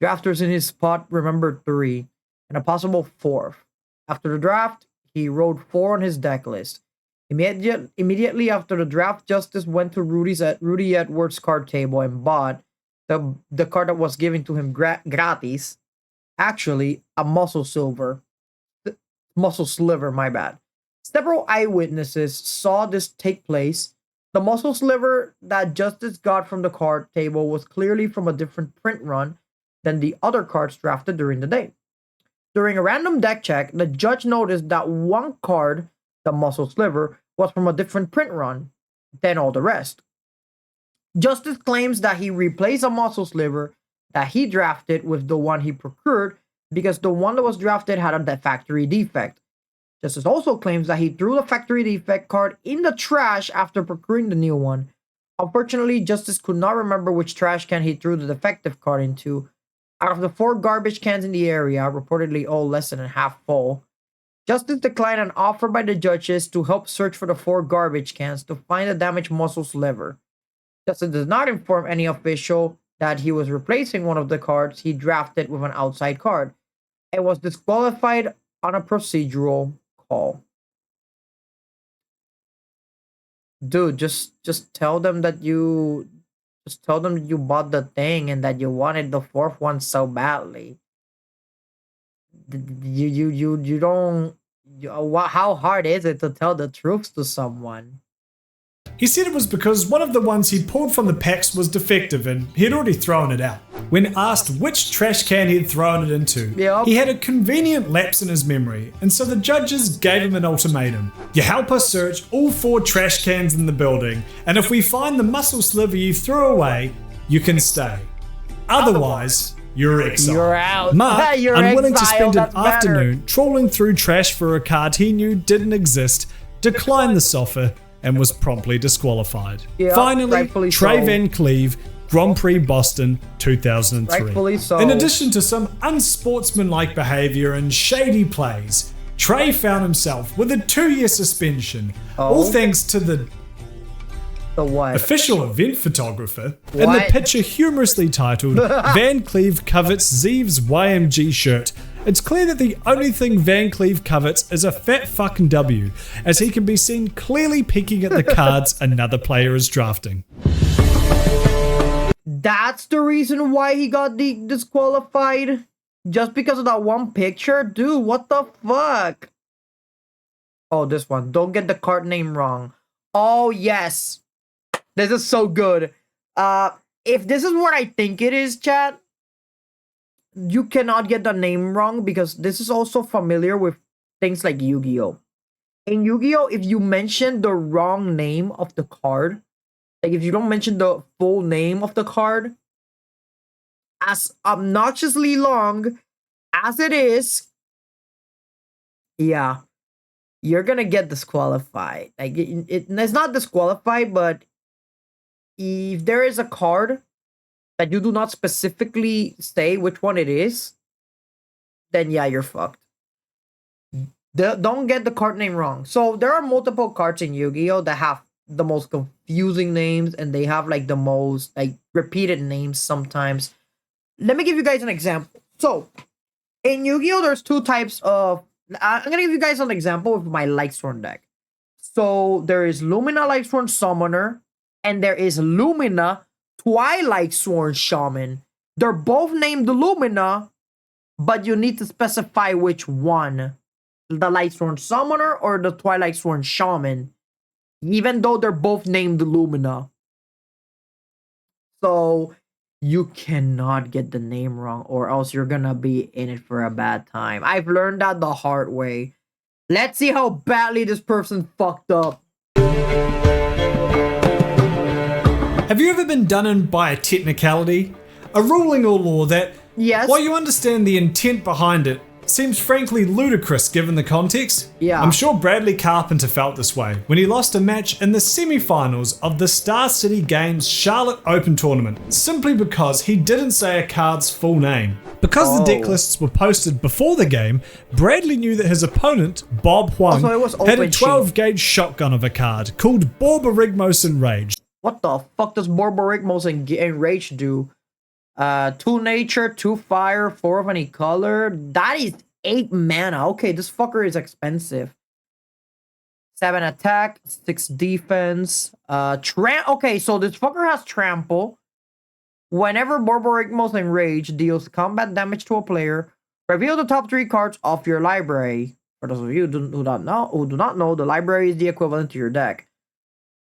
Drafters in his spot remembered 3, and a possible 4th. After the draft, he wrote 4 on his deck list. Immediately after the draft, Justice went to Rudy Edwards' card table and bought the card that was given to him gratis. Actually, a muscle sliver, my bad. Several eyewitnesses saw this take place. The muscle sliver that Justice got from the card table was clearly from a different print run than the other cards drafted during the day. During a random deck check, the judge noticed that one card, the muscle sliver, was from a different print run than all the rest. Justice claims that he replaced a muscle sliver that he drafted with the one he procured because the one that was drafted had a factory defect. Justice also claims that he threw the factory defect card in the trash after procuring the new one. Unfortunately, Justice could not remember which trash can he threw the defective card into. Out of the 4 garbage cans in the area, reportedly all less than half full, Justice declined an offer by the judges to help search for the 4 garbage cans to find the damaged muscle sliver. Justice does not inform any official that he was replacing one of the cards he drafted with an outside card, and was disqualified on a procedural call. Dude, just tell them that you bought the thing and that you wanted the 4th one so badly. You don't. How hard is it to tell the truth to someone? He said it was because one of the ones he pulled from the packs was defective and he had already thrown it out. When asked which trash can he had thrown it into, he had a convenient lapse in his memory, and so the judges gave him an ultimatum. You help us search all 4 trash cans in the building, and if we find the muscle sliver you threw away, you can stay. Otherwise, you're exiled. You're out. Mark, You're unwilling exiled, to spend an that's better. afternoon trawling through trash for a card he knew didn't exist, declined this offer and was promptly disqualified. Yep, Finally, rightfully Trey so. Van Cleve, Grand Prix Boston 2003. Rightfully so. In addition to some unsportsmanlike behavior and shady plays, Trey found himself with a 2-year suspension, all thanks to the what? Official event photographer in the What? picture humorously titled Van Cleve covets Zeev's YMG shirt. It's clear that the only thing Van Cleve covets is a fat fucking W, as he can be seen clearly peeking at the cards another player is drafting. That's the reason why he got disqualified? Just because of that one picture? Dude, what the fuck? Oh, this one. Don't get the card name wrong. Oh, yes. This is so good. If this is what I think it is, chat, you cannot get the name wrong because this is also familiar with things like Yu-Gi-Oh! In Yu-Gi-Oh!, if you mention the wrong name of the card, like if you don't mention the full name of the card, as obnoxiously long as it is, yeah, you're gonna get disqualified. Like it's not disqualified, but if there is a card that you do not specifically say which one it is, then yeah, you're fucked. Don't get the card name wrong. So there are multiple cards in Yu-Gi-Oh! That have the most confusing names, and they have like the most like repeated names sometimes. Let me give you guys an example. So in Yu-Gi-Oh! There's 2 types of... I'm gonna give you guys an example of my Lightsworn deck. So there is Lumina Lightsworn Summoner, and there is Lumina Twilight Sworn Shaman. They're both named Lumina, but you need to specify which one. The Lightsworn Summoner or the Twilight Sworn Shaman. Even though they're both named Lumina. So you cannot get the name wrong, or else you're gonna be in it for a bad time. I've learned that the hard way. Let's see how badly this person fucked up. Have you ever been done in by a technicality? A ruling or law that, yes, while you understand the intent behind it, seems frankly ludicrous given the context? Yeah. I'm sure Bradley Carpenter felt this way when he lost a match in the semi-finals of the Star City Games Charlotte Open Tournament, simply because he didn't say a card's full name. Because the deck lists were posted before the game, Bradley knew that his opponent, Bob Huang, had a 12-gauge shotgun of a card called Borborygmos Enraged. What the fuck does Borborygmos Enraged do? 2 nature, 2 fire, 4 of any color. That is 8 mana. Okay, this fucker is expensive. 7 attack, 6 defense. Okay, so this fucker has trample. Whenever Borborygmos Enraged deals combat damage to a player, reveal the top 3 cards of your library. For those of you who do not know, the library is the equivalent to your deck.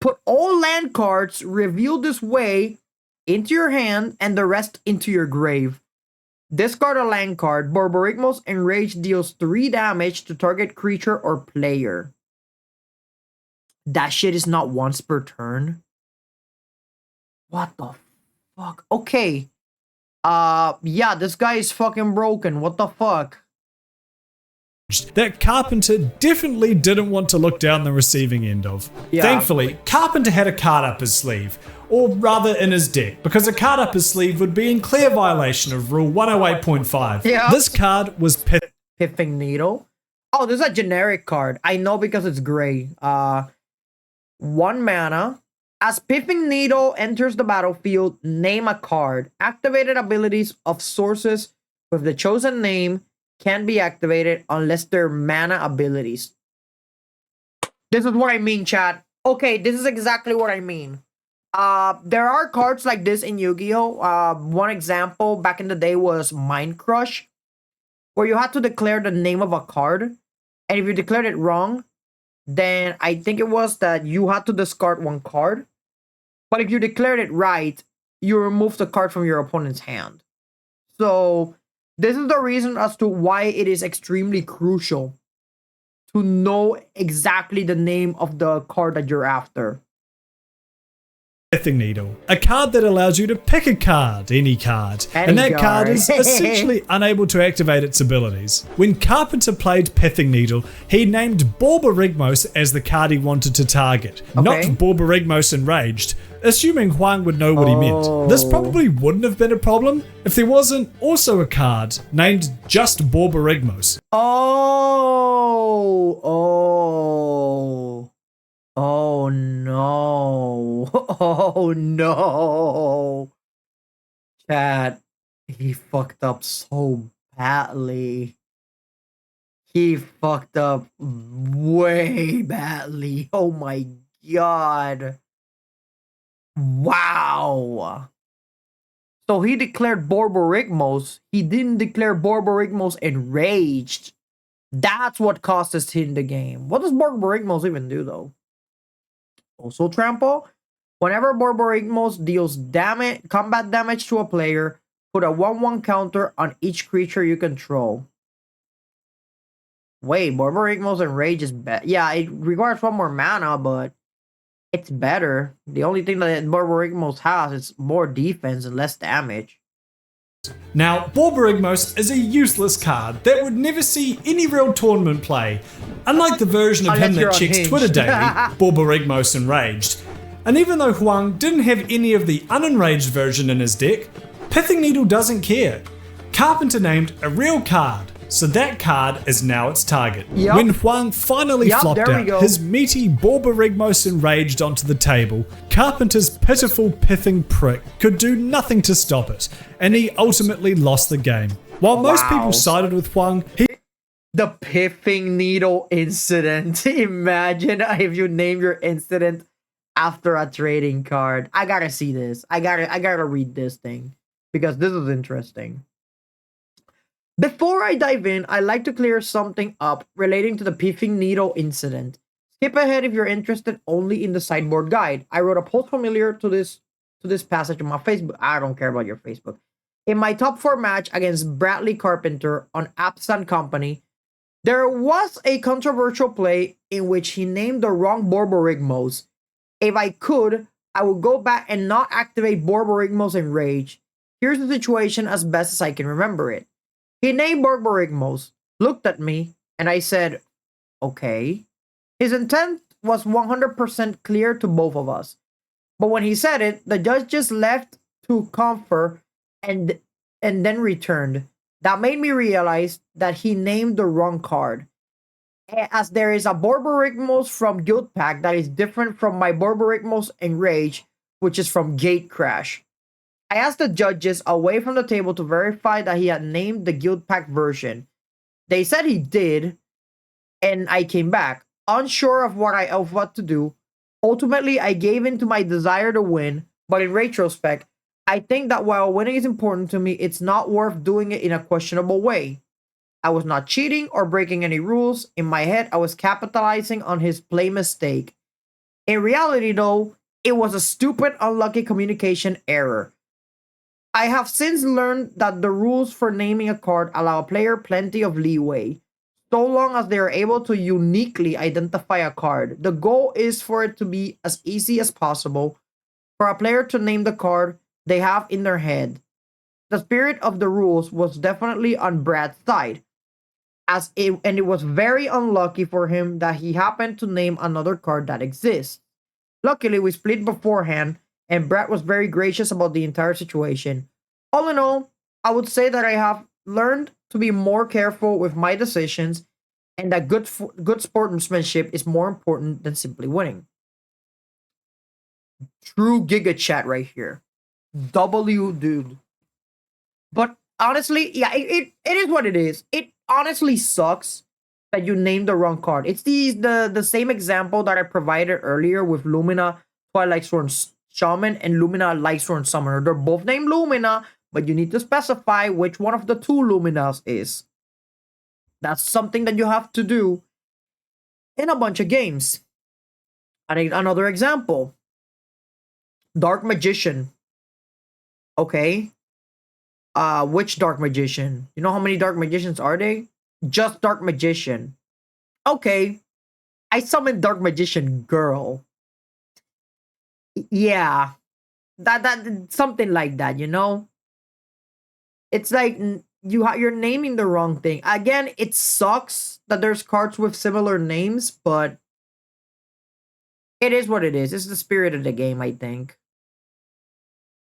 Put all land cards revealed this way into your hand and the rest into your grave. Discard a land card. Borborygmos Enraged deals 3 damage to target creature or player. That shit is not once per turn. What the fuck? Okay. Yeah, this guy is fucking broken. What the fuck? That Carpenter definitely didn't want to look down the receiving end of. Yeah. Thankfully, Carpenter had a card up his sleeve, or rather in his deck, because a card up his sleeve would be in clear violation of Rule 108.5. Yeah. This card was Pithing Needle. Oh, this is a generic card. I know because it's gray. 1 mana. As Pithing Needle enters the battlefield, name a card. Activated abilities of sources with the chosen name can be activated unless they're mana abilities. This is what I mean, chat. Okay, this is exactly what I mean. There are cards like this in Yu-Gi-Oh! One example back in the day was Mind Crush, where you had to declare the name of a card, and if you declared it wrong, then I think it was that you had to discard 1 card. But if you declared it right, you remove the card from your opponent's hand. So this is the reason as to why it is extremely crucial to know exactly the name of the card that you're after. Pithing Needle, a card that allows you to pick a card, any card, Any and that card. card is essentially unable to activate its abilities. When Carpenter played Pithing Needle, he named Borborygmos as the card he wanted to target, not Borborygmos Enraged, assuming Huang would know what he meant. This probably wouldn't have been a problem if there wasn't also a card named just Borborygmos. Oh no. Oh no. Chat, he fucked up so badly. He fucked up way badly. Oh my god. Wow. So he declared Borborygmos. He didn't declare Borborygmos Enraged. That's what cost us in the game. What does Borborygmos even do though? Also trample. Whenever Borborygmos deals combat damage to a player, put a 1/1 counter on each creature you control. Wait, Borborygmos Enraged is better. Yeah, it requires 1 more mana, but it's better. The only thing that Borborygmos has is more defense and less damage. Now, Borborygmos is a useless card that would never see any real tournament play, unlike the version of him that checks Twitter daily, Borborygmos Enraged. And even though Huang didn't have any of the unenraged version in his deck, Pithing Needle doesn't care. Carpenter named a real card, so that card is now its target. Yep. When Huang finally flopped there we go. out his meaty Borborygmos Enraged onto the table, Carpenter's pitiful pithing prick could do nothing to stop it, and he ultimately lost the game. While most people sided with Huang, The Pithing Needle incident. Imagine if you name your incident after a trading card. I gotta see this. I gotta read this thing because this is interesting. Before I dive in, I'd like to clear something up relating to the Pithing Needle incident. Skip ahead if you're interested only in the sideboard guide. I wrote a post familiar to this to this passage on my Facebook. I don't care about your Facebook. In my top 4 match against Bradley Carpenter on Absent Company, there was a controversial play in which he named the wrong Borborygmos. If I could, I would go back and not activate Borborygmos in Rage. Here's the situation as best as I can remember it. He named Borborygmos, looked at me, and I said, okay. His intent was 100% clear to both of us. But when he said it, the judge just left to confer and then returned. That made me realize that he named the wrong card. As there is a Borborygmos from Guild Pack that is different from my Borborygmos in Rage, which is from Gate Crash. I asked the judges away from the table to verify that he had named the Guild Pack version. They said he did, and I came back, unsure of what to do. Ultimately, I gave in to my desire to win, but in retrospect, I think that while winning is important to me, it's not worth doing it in a questionable way. I was not cheating or breaking any rules. In my head, I was capitalizing on his play mistake. In reality, though, it was a stupid, unlucky communication error. I have since learned that the rules for naming a card allow a player plenty of leeway, so long as they are able to uniquely identify a card. The goal is for it to be as easy as possible for a player to name the card they have in their head. The spirit of the rules was definitely on Brad's side, and it was very unlucky for him that he happened to name another card that exists. Luckily, we split beforehand, and Brad was very gracious about the entire situation. All in all, I would say that I have learned to be more careful with my decisions, and that good sportsmanship is more important than simply winning. True Giga Chat right here. W, dude. But honestly, yeah, it is what it is. It honestly sucks that you named the wrong card. It's the same example that I provided earlier with Lumina Twilight Sworn Shaman and Lumina Lightsworn Summoner. They're both named Lumina, but you need to specify which one of the two Luminas is. That's something that you have to do in a bunch of games. Another example. Dark Magician. Okay. Which Dark Magician? You know how many Dark Magicians are they? Just Dark Magician. Okay. I summoned Dark Magician Girl. Yeah. That something like that, you know? It's like you're naming the wrong thing. Again, it sucks that there's cards with similar names, but it is what it is. It's the spirit of the game, I think.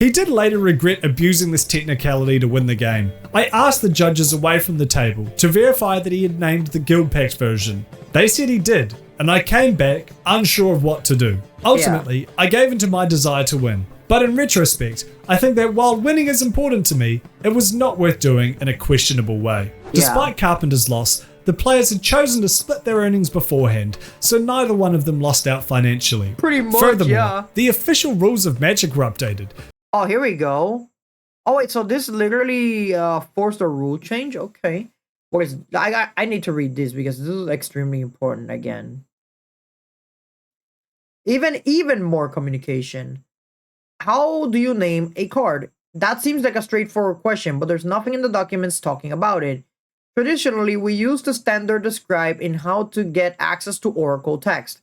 He did later regret abusing this technicality to win the game. I asked the judges away from the table to verify that he had named the Guild Packs version. They said he did, and I came back unsure of what to do. Ultimately, I gave in to my desire to win. But in retrospect, I think that while winning is important to me, it was not worth doing in a questionable way. Despite Carpenter's loss, the players had chosen to split their earnings beforehand, so neither one of them lost out financially. Pretty much, Furthermore, the official rules of Magic were updated. Oh, here we go. Oh, wait, so this literally forced a rule change? Okay. Whereas I need to read this because this is extremely important again. Even more communication. How do you name a card? That seems like a straightforward question, but there's nothing in the documents talking about it. Traditionally, we use the standard described in how to get access to Oracle text,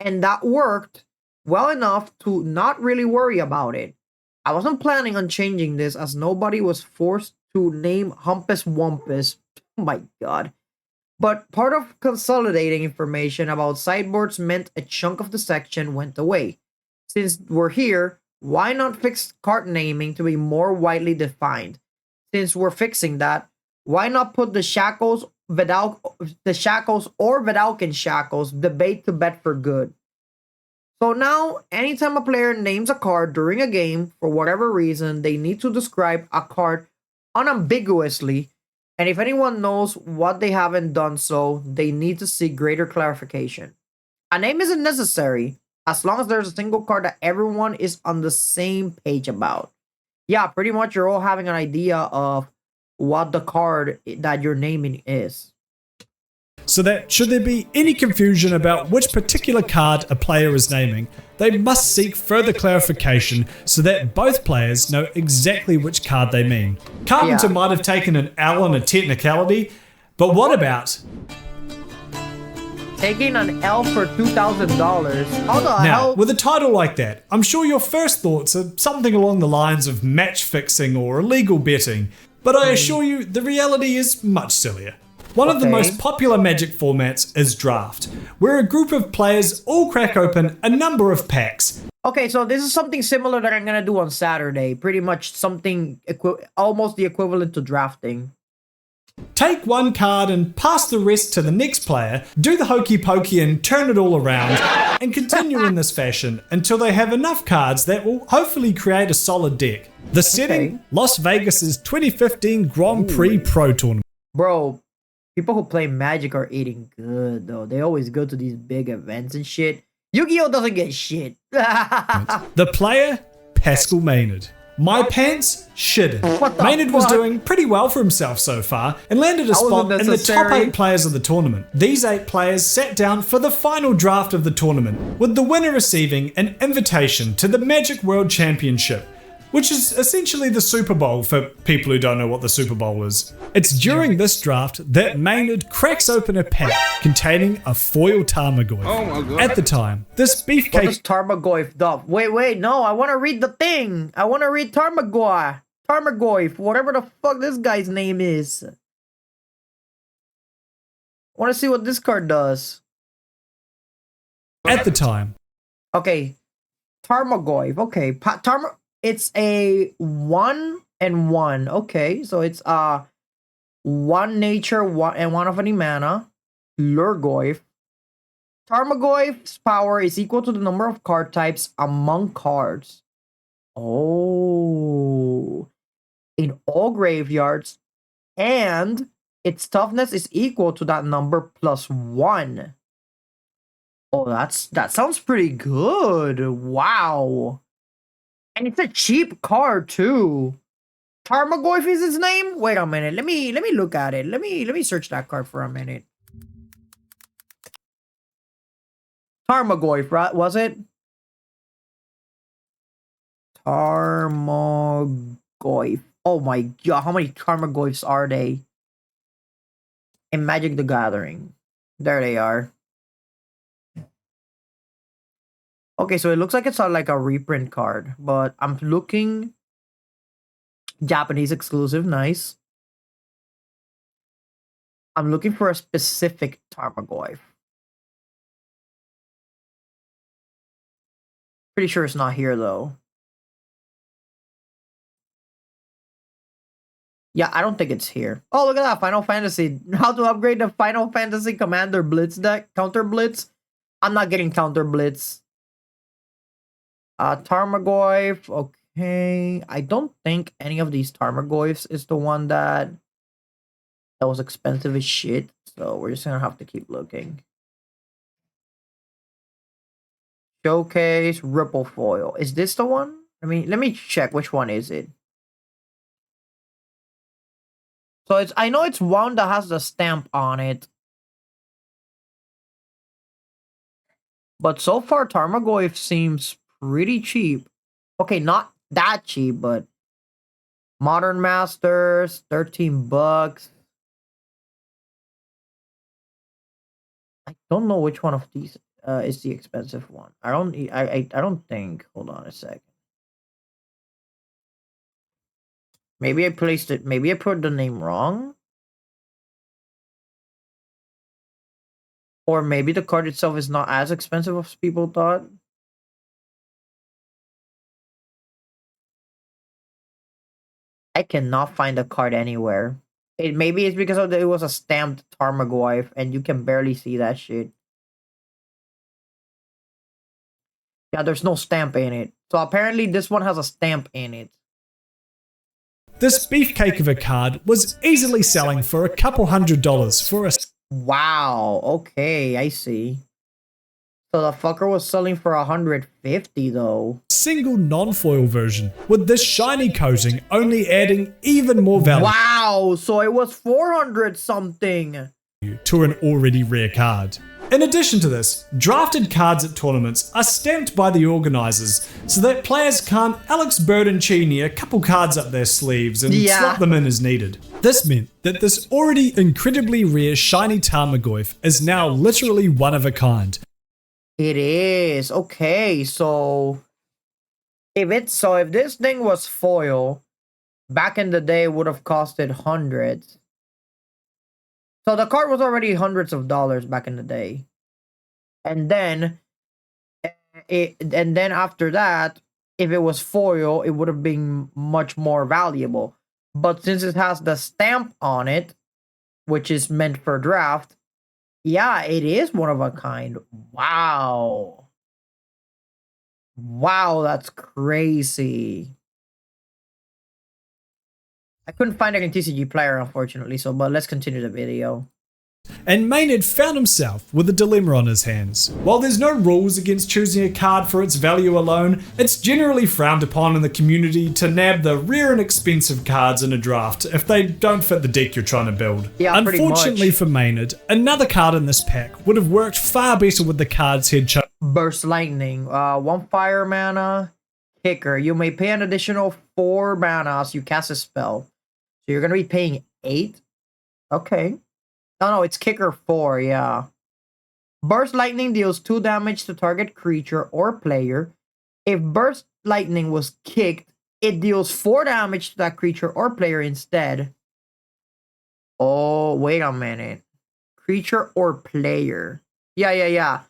and that worked well enough to not really worry about it. I wasn't planning on changing this as nobody was forced to name Humpus Wumpus. Oh my god. But part of consolidating information about sideboards meant a chunk of the section went away. Since we're here, why not fix card naming to be more widely defined? Since we're fixing that, why not put the shackles or Vedalken shackles debate to bed for good? So now, anytime a player names a card during a game, for whatever reason, they need to describe a card unambiguously, and if anyone knows what they haven't done so, they need to seek greater clarification. A name isn't necessary, as long as there's a single card that everyone is on the same page about. Yeah, pretty much you're all having an idea of what the card that you're naming is. so that should there be any confusion about which particular card a player is naming, they must seek further clarification so that both players know exactly which card they mean. Carpenter might have taken an L on a technicality, but what about taking an L for $2,000? How the now, hell? with a title like that, I'm sure your first thoughts are something along the lines of match fixing or illegal betting, but I assure you the reality is much sillier. One of the most popular Magic formats is Draft, where a group of players all crack open a number of packs. Okay, so this is something similar that I'm gonna do on Saturday. Pretty much something almost the equivalent to drafting. Take one card and pass the rest to the next player, do the hokey pokey and turn it all around, and continue in this fashion until they have enough cards that will hopefully create a solid deck. The setting, Las Vegas's 2015 Grand Prix Pro Tournament. Bro, people who play Magic are eating good though. They always go to these big events and shit. Yu-Gi-Oh doesn't get shit. The player, Pascal Maynard. My pants shitted. Maynard was doing pretty well for himself so far and landed a spot in the top 8 players of the tournament. These 8 players sat down for the final draft of the tournament, with the winner receiving an invitation to the Magic World Championship, which is essentially the Super Bowl for people who don't know what the Super Bowl is. It's during this draft that Maynard cracks open a pack containing a foil Tarmogoyf. Oh my god. At the time, this beefcake... What does Tarmogoyf do? Wait, no, I want to read the thing. I want to read Tarmogoyf, whatever the fuck this guy's name is. I want to see what this card does. At the time. Okay, Tarmogoyf, okay. It's a 1/1. Okay, so it's 1 nature, 1 of any mana. Lurgoyf. Tarmogoyf's power is equal to the number of card types among cards. Oh. In all graveyards. And its toughness is equal to that number plus 1. Oh, that sounds pretty good. Wow. And it's a cheap card too. Tarmogoyf is his name? Wait a minute. Let me look at it. Let me search that card for a minute. Tarmogoyf, right? Was it? Tarmogoyf. Oh my god, how many Tarmogoyfs are they? In Magic the Gathering. There they are. Okay, so it looks like it's like a reprint card, but I'm looking Japanese exclusive, nice. I'm looking for a specific Tarmogoyf. Pretty sure it's not here though. Yeah, I don't think it's here. Oh, look at that, Final Fantasy. How to upgrade the Final Fantasy Commander Blitz deck, Counter Blitz. I'm not getting Counter Blitz. Tarmogoyf, okay. I don't think any of these Tarmogoyfs is the one that was expensive as shit. So we're just gonna have to keep looking. Showcase, Ripple Foil. Is this the one? I mean, let me check which one is it. So I know it's one that has the stamp on it. But so far, Tarmogoyf seems pretty cheap. Okay, not that cheap, but Modern Masters, $13. I don't know which one of these is the expensive one. I don't think. Hold on a second. Maybe I placed it. Maybe I put the name wrong. Or maybe the card itself is not as expensive as people thought. I cannot find the card anywhere. Maybe it's because it was a stamped Tarmogoyf and you can barely see that shit. Yeah, there's no stamp in it. So apparently this one has a stamp in it. This beefcake of a card was easily selling for a couple $100 for a... Wow, okay, I see. So the fucker was selling for 150 though. Single non-foil version, with this shiny coating only adding even more value. Wow, so it was 400 something. to an already rare card. In addition to this, drafted cards at tournaments are stamped by the organisers so that players can't Alex Bertoncini a couple cards up their sleeves and slot them in as needed. This meant that this already incredibly rare shiny Tarmogoyf is now literally one of a kind. It is. Okay, so if this thing was foil, back in the day it would have costed hundreds. So the card was already hundreds of dollars back in the day. And then after that, if it was foil, it would have been much more valuable. But since it has the stamp on it, which is meant for draft, yeah, it is one of a kind. Wow. Wow, that's crazy. I couldn't find it in TCG Player, unfortunately, but let's continue the video. And Maynard found himself with a dilemma on his hands. While there's no rules against choosing a card for its value alone, it's generally frowned upon in the community to nab the rare and expensive cards in a draft if they don't fit the deck you're trying to build. Yeah, unfortunately for Maynard, another card in this pack would have worked far better with the cards he'd chosen. Burst Lightning, 1 fire mana, kicker. You may pay an additional 4 mana as you cast a spell. So you're going to be paying 8? Okay. No, it's kicker 4, yeah. Burst Lightning deals 2 damage to target creature or player. If Burst Lightning was kicked, it deals 4 damage to that creature or player instead. Oh, wait a minute. Creature or player. Yeah.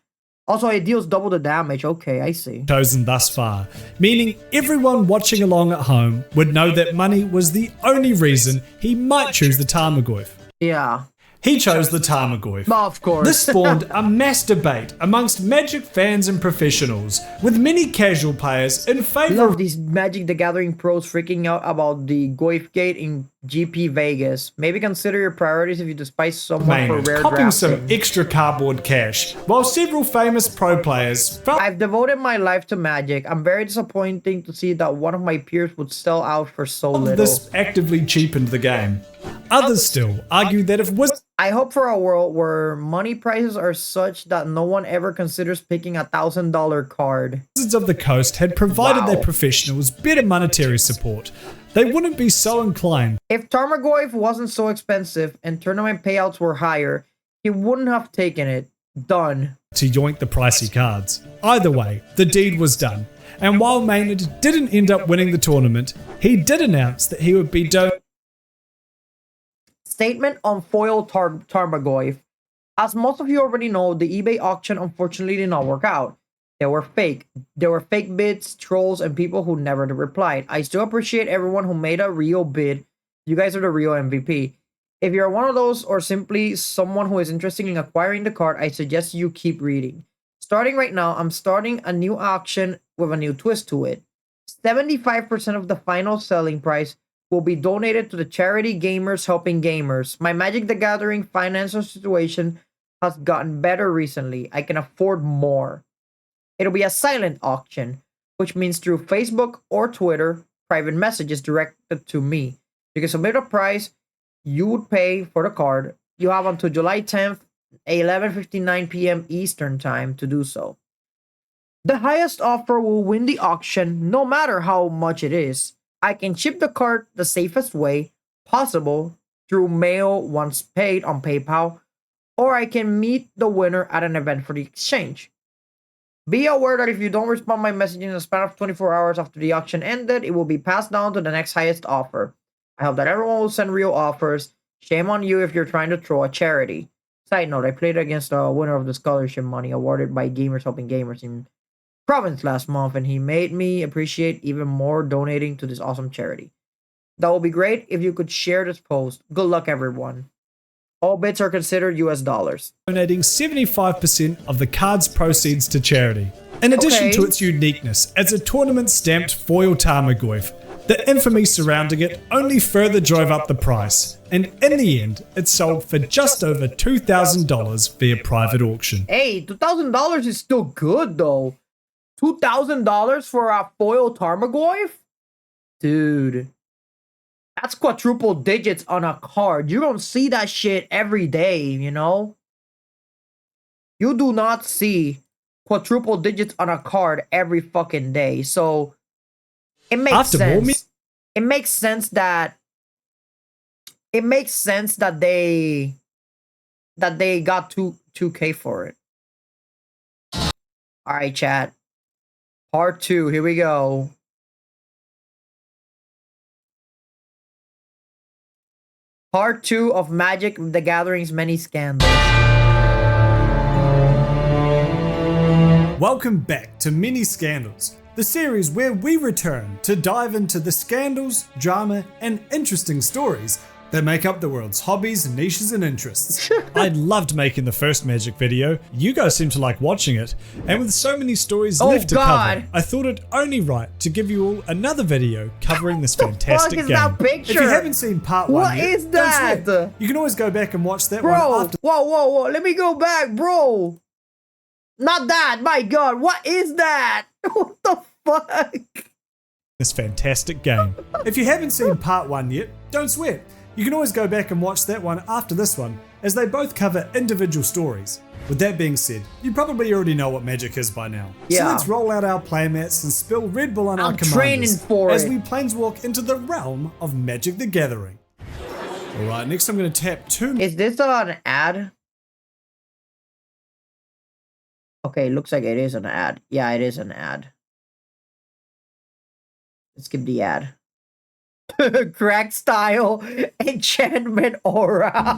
Also, it deals double the damage. Okay, I see. Chosen thus far, meaning everyone watching along at home would know that money was the only reason he might choose the Tarmogoyf. Yeah. He chose the Tarmogoyf. Of course. This spawned a mass debate amongst Magic fans and professionals, with many casual players in favor of these Magic the Gathering pros freaking out about the Goyf Gate in GP Vegas. Maybe consider your priorities if you despise someone Maynard, for rare copping drafting. some extra cardboard cash, while several famous pro players felt I've devoted my life to Magic. I'm very disappointing to see that one of my peers would sell out for so little. This actively cheapened the game. Others still argue that if Wizards... I hope for a world where money prices are such that no one ever considers picking a $1,000 card. Wizards of the Coast had provided their professionals better monetary support, they wouldn't be so inclined. If Tarmogoyf wasn't so expensive and tournament payouts were higher, he wouldn't have taken it. Done. To yoink the pricey cards. Either way, the deed was done. And while Maynard didn't end up winning the tournament, he did announce that he would be donating. Statement on foil Tarmogoyf. As most of you already know, the eBay auction unfortunately did not work out. They were fake. There were fake bids, trolls, and people who never replied. I still appreciate everyone who made a real bid. You guys are the real MVP. If you're one of those or simply someone who is interested in acquiring the card, I suggest you keep reading. Starting right now, I'm starting a new auction with a new twist to it. 75% of the final selling price will be donated to the charity Gamers Helping Gamers. My Magic the Gathering financial situation has gotten better recently. I can afford more. It'll be a silent auction, which means through Facebook or Twitter, private messages directed to me. You can submit a price you would pay for the card. You have until July 10th, 11:59 p.m. Eastern Time to do so. The highest offer will win the auction, no matter how much it is. I can ship the card the safest way possible through mail once paid on PayPal, or I can meet the winner at an event for the exchange. Be aware that if you don't respond my message in the span of 24 hours after the auction ended, it will be passed down to the next highest offer. I hope that everyone will send real offers. Shame on you if you're trying to throw a charity. Side note, I played against the winner of the scholarship money awarded by Gamers Helping Gamers in Province last month, and he made me appreciate even more donating to this awesome charity. That would be great if you could share this post. Good luck, everyone. All bits are considered US dollars. Donating 75% of the card's proceeds to charity. In addition to its uniqueness as a tournament-stamped foil Tarmogoyf, the infamy surrounding it only further drove up the price, and in the end, it sold for just over $2,000 via private auction. Hey, $2,000 is still good, though. $2,000 for a foil Tarmogoyf? Dude. That's quadruple digits on a card. You don't see that shit every day, you know? You do not see quadruple digits on a card every fucking day. So it makes sense. It makes sense that they got 2K for it. All right, chat. Part 2. Here we go. Part 2 of Magic the Gathering's many scandals. Welcome back to Mini Scandals, the series where we return to dive into the scandals, drama, and interesting stories that make up the world's hobbies, niches, and interests. I loved making the first Magic video. You guys seem to like watching it, and with so many stories left to cover, I thought it only right to give you all another video covering this fantastic game. That picture? If you haven't seen part 1 what yet, is that? Don't sweat. You can always go back and watch that bro, one after. Whoa. Let me go back, bro. Not that. My God. What is that? What the fuck? This fantastic game. If you haven't seen part 1 yet, don't sweat. You can always go back and watch that one after this one, as they both cover individual stories. With that being said, you probably already know what Magic is by now. Yeah. So let's roll out our playmats and spill Red Bull on our commanders training for as it. we planeswalk into the realm of Magic the Gathering. Alright, next I'm going to tap 2. Is this an ad? Okay, looks like it is an ad. Yeah, it is an ad. Let's skip the ad. Crack style, enchantment aura.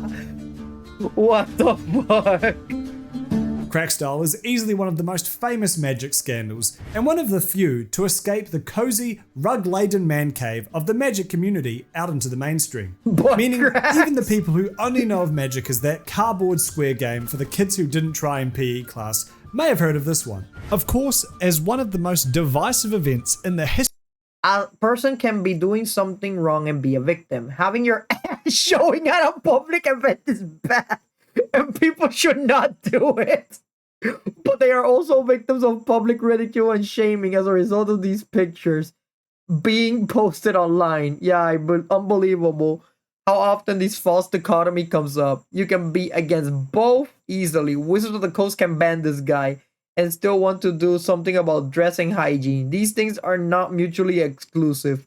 What the fuck? Crack style is easily one of the most famous Magic scandals, and one of the few to escape the cozy, rug-laden man cave of the Magic community out into the mainstream. Meaning, even the people who only know of Magic as that cardboard square game for the kids who didn't try in PE class may have heard of this one. Of course, as one of the most divisive events in the history. A person can be doing something wrong and be a victim. Having your ass showing at a public event is bad, and people should not do it. But they are also victims of public ridicule and shaming as a result of these pictures being posted online. Yeah, but unbelievable how often this false dichotomy comes up. You can be against both easily. Wizards of the Coast can ban this guy and still want to do something about dressing hygiene. These things are not mutually exclusive.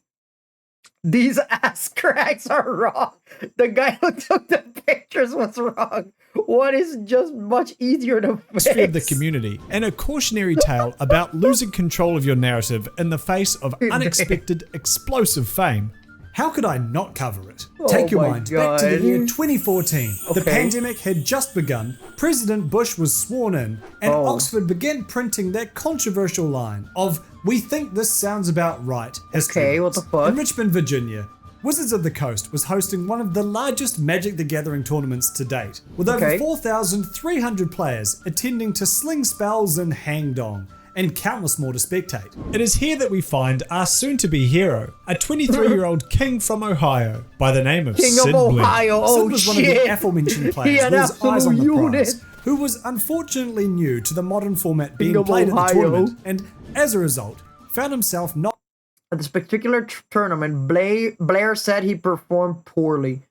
These ass cracks are wrong. The guy who took the pictures was wrong. What is just much easier to fix? History of the community, and a cautionary tale about losing control of your narrative in the face of unexpected explosive fame. How could I not cover it? Take your mind back to the year 2014. The pandemic had just begun, President Bush was sworn in, and Oxford began printing that controversial line of, "We think this sounds about right." Okay, what the fuck? In Richmond, Virginia, Wizards of the Coast was hosting one of the largest Magic the Gathering tournaments to date, with over 4,300 players attending to sling spells and hang dong, and countless more to spectate. It is here that we find our soon-to-be hero, a 23-year-old king from Ohio by the name of Sid Blair. Sid was one of the aforementioned players with his eyes on the prize, who was unfortunately new to the modern format being played at the tournament, and as a result, found himself not. At this particular tournament, Blair said he performed poorly.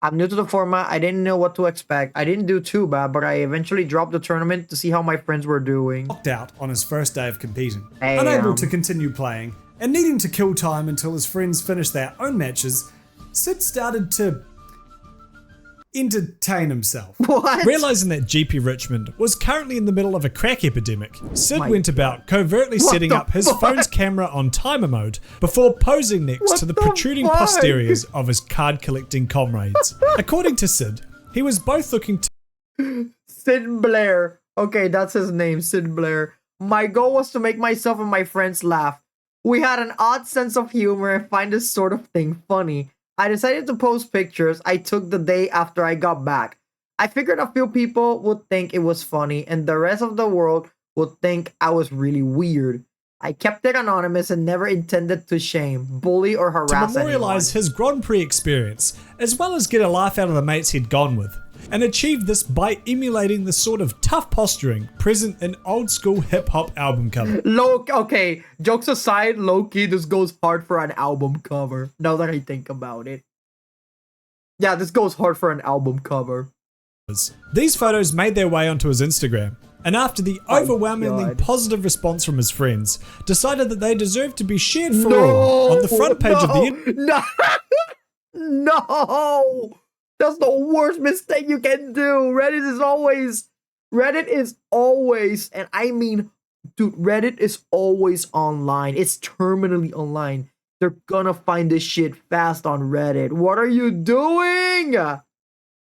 I'm new to the format. I didn't know what to expect. I didn't do too bad, but I eventually dropped the tournament to see how my friends were doing. Knocked out on his first day of competing. Damn. Unable to continue playing, and needing to kill time until his friends finished their own matches, Sid started to entertain himself. What? Realizing that GP Richmond was currently in the middle of a crack epidemic, Sid went about covertly setting up his phone's camera on timer mode before posing next to the protruding posteriors of his card collecting comrades. According to Sid, he was both looking to Sid Blair. Okay, that's his name, Sid Blair. My goal was to make myself and my friends laugh. We had an odd sense of humor and find this sort of thing funny. I decided to post pictures I took the day after I got back. I figured a few people would think it was funny and the rest of the world would think I was really weird. I kept it anonymous and never intended to shame, bully, or harass to memorialize his Grand Prix experience, as well as get a laugh out of the mates he'd gone with, and achieved this by emulating the sort of tough posturing present in old school hip hop album cover. Okay, jokes aside, low-key, this goes hard for an album cover, now that I think about it. Yeah, this goes hard for an album cover. These photos made their way onto his Instagram, and after the overwhelmingly positive response from his friends, decided that they deserved to be shared for all on the front page of the No! That's the worst mistake you can do. Reddit is always, and I mean, dude, Reddit is always online. It's terminally online. They're gonna find this shit fast on Reddit. What are you doing?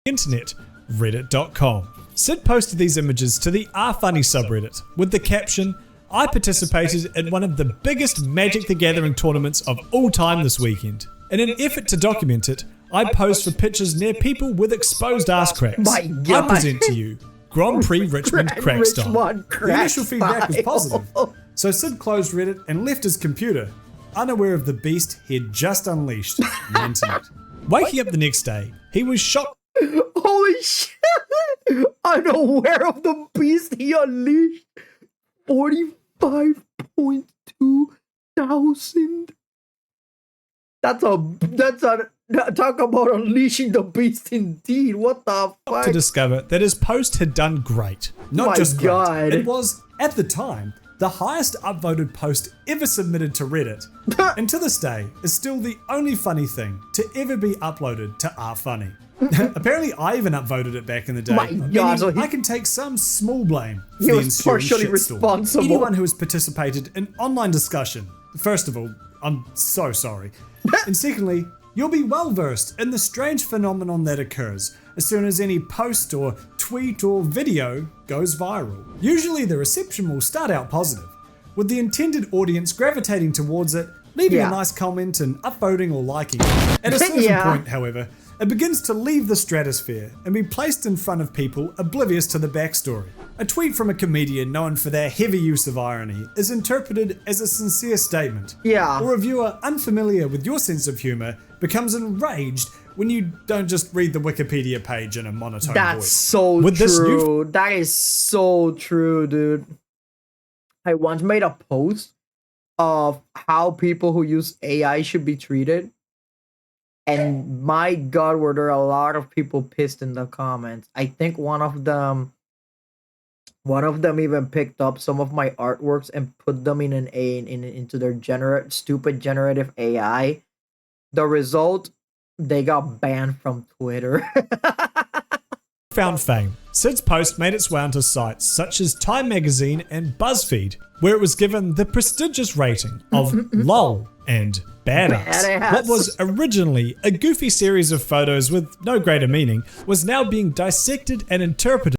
internet, reddit.com. Sid posted these images to the rfunny subreddit with the caption, "I participated in one of the biggest Magic the Gathering tournaments of all time this weekend. In an effort to document it, I posed for pictures near people with exposed ass cracks. My God. I present to you Grand Prix Richmond crack style." The initial feedback was positive, so Sid closed Reddit and left his computer, unaware of the beast he had just unleashed on the internet. Waking up the next day, he was shocked. Holy shit! Unaware of the beast he unleashed. 45.2 thousand. That's a talk about unleashing the beast indeed. What the fuck? To discover that his post had done great. Not just great. It was, at the time, the highest upvoted post ever submitted to Reddit, and to this day is still the only funny thing to ever be uploaded to rfunny. Apparently, I even upvoted it back in the day. My God, so I can take some small blame for he the was ensuing partially shitstorm. responsible. Anyone who has participated in online discussion, first of all, I'm so sorry. And secondly, you'll be well versed in the strange phenomenon that occurs as soon as any post or tweet or video goes viral. Usually the reception will start out positive, with the intended audience gravitating towards it, leaving a nice comment and upvoting or liking it. At a certain point, however, it begins to leave the stratosphere and be placed in front of people oblivious to the backstory. A tweet from a comedian known for their heavy use of irony is interpreted as a sincere statement. Or a viewer unfamiliar with your sense of humor becomes enraged when you don't just read the Wikipedia page in a monotone voice. That's so true. That is so true, dude. I once made a post of how people who use AI should be treated. And my God, were there a lot of people pissed in the comments. I think one of them even picked up some of my artworks and put them into their stupid generative AI. The result, they got banned from Twitter. Found fame. Sid's post made its way onto sites such as Time Magazine and BuzzFeed, where it was given the prestigious rating of LOL and Badass. What was originally a goofy series of photos with no greater meaning was now being dissected and interpreted.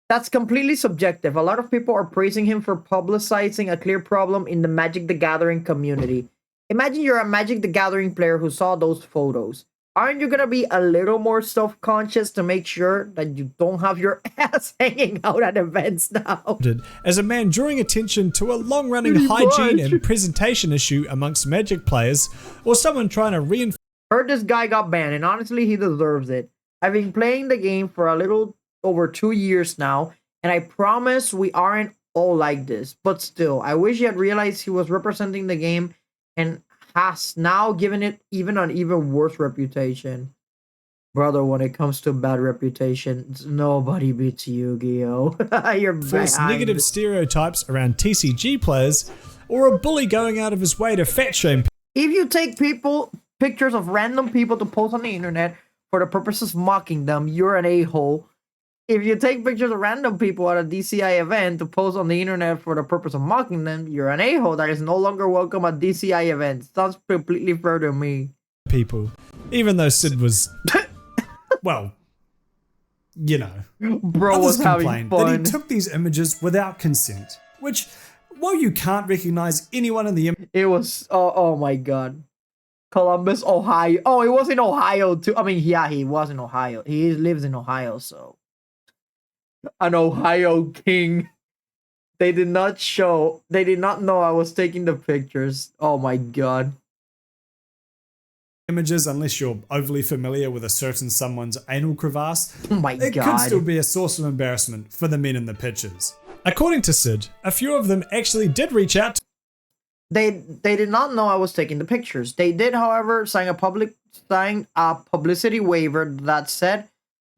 That's completely subjective. A lot of people are praising him for publicizing a clear problem in the Magic the Gathering community. Imagine you're a Magic the Gathering player who saw those photos. Aren't you gonna be a little more self-conscious to make sure that you don't have your ass hanging out at events now? As a man drawing attention to a long-running hygiene and presentation issue amongst Magic players, or someone trying to reinforce. Heard this guy got banned, and honestly, he deserves it. I've been playing the game for a little over 2 years now, and I promise we aren't all like this. But still, I wish he had realized he was representing the game and has now given it an even worse reputation. Brother, when it comes to bad reputation, nobody beats Yu-Gi-Oh! You're False negative stereotypes around TCG players, or a bully going out of his way to fat shame. If you take pictures of random people to post on the internet for the purpose of mocking them, you're an a-hole. If you take pictures of random people at a DCI event to post on the internet for the purpose of mocking them, you're an a-hole that is no longer welcome at DCI events. That's completely fair to me. People, even though Sid was, well, you know, bro was having fun. That he took these images without consent, which, while you can't recognize anyone in the image, it was oh my God, Columbus, Ohio. Oh, it was in Ohio too. I mean, yeah, he was in Ohio. He lives in Ohio, so. An Ohio king. They did not know I was taking the pictures. Oh my God. Images, unless you're overly familiar with a certain someone's anal crevasse, oh my it God, could still be a source of embarrassment for the men in the pictures. According to Sid, a few of them actually did reach out to They did not know I was taking the pictures. They did, however, sign a publicity waiver that said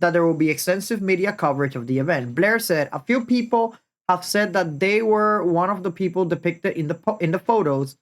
that there will be extensive media coverage of the event. Blair said, "A few people have said that they were one of the people depicted in the photos.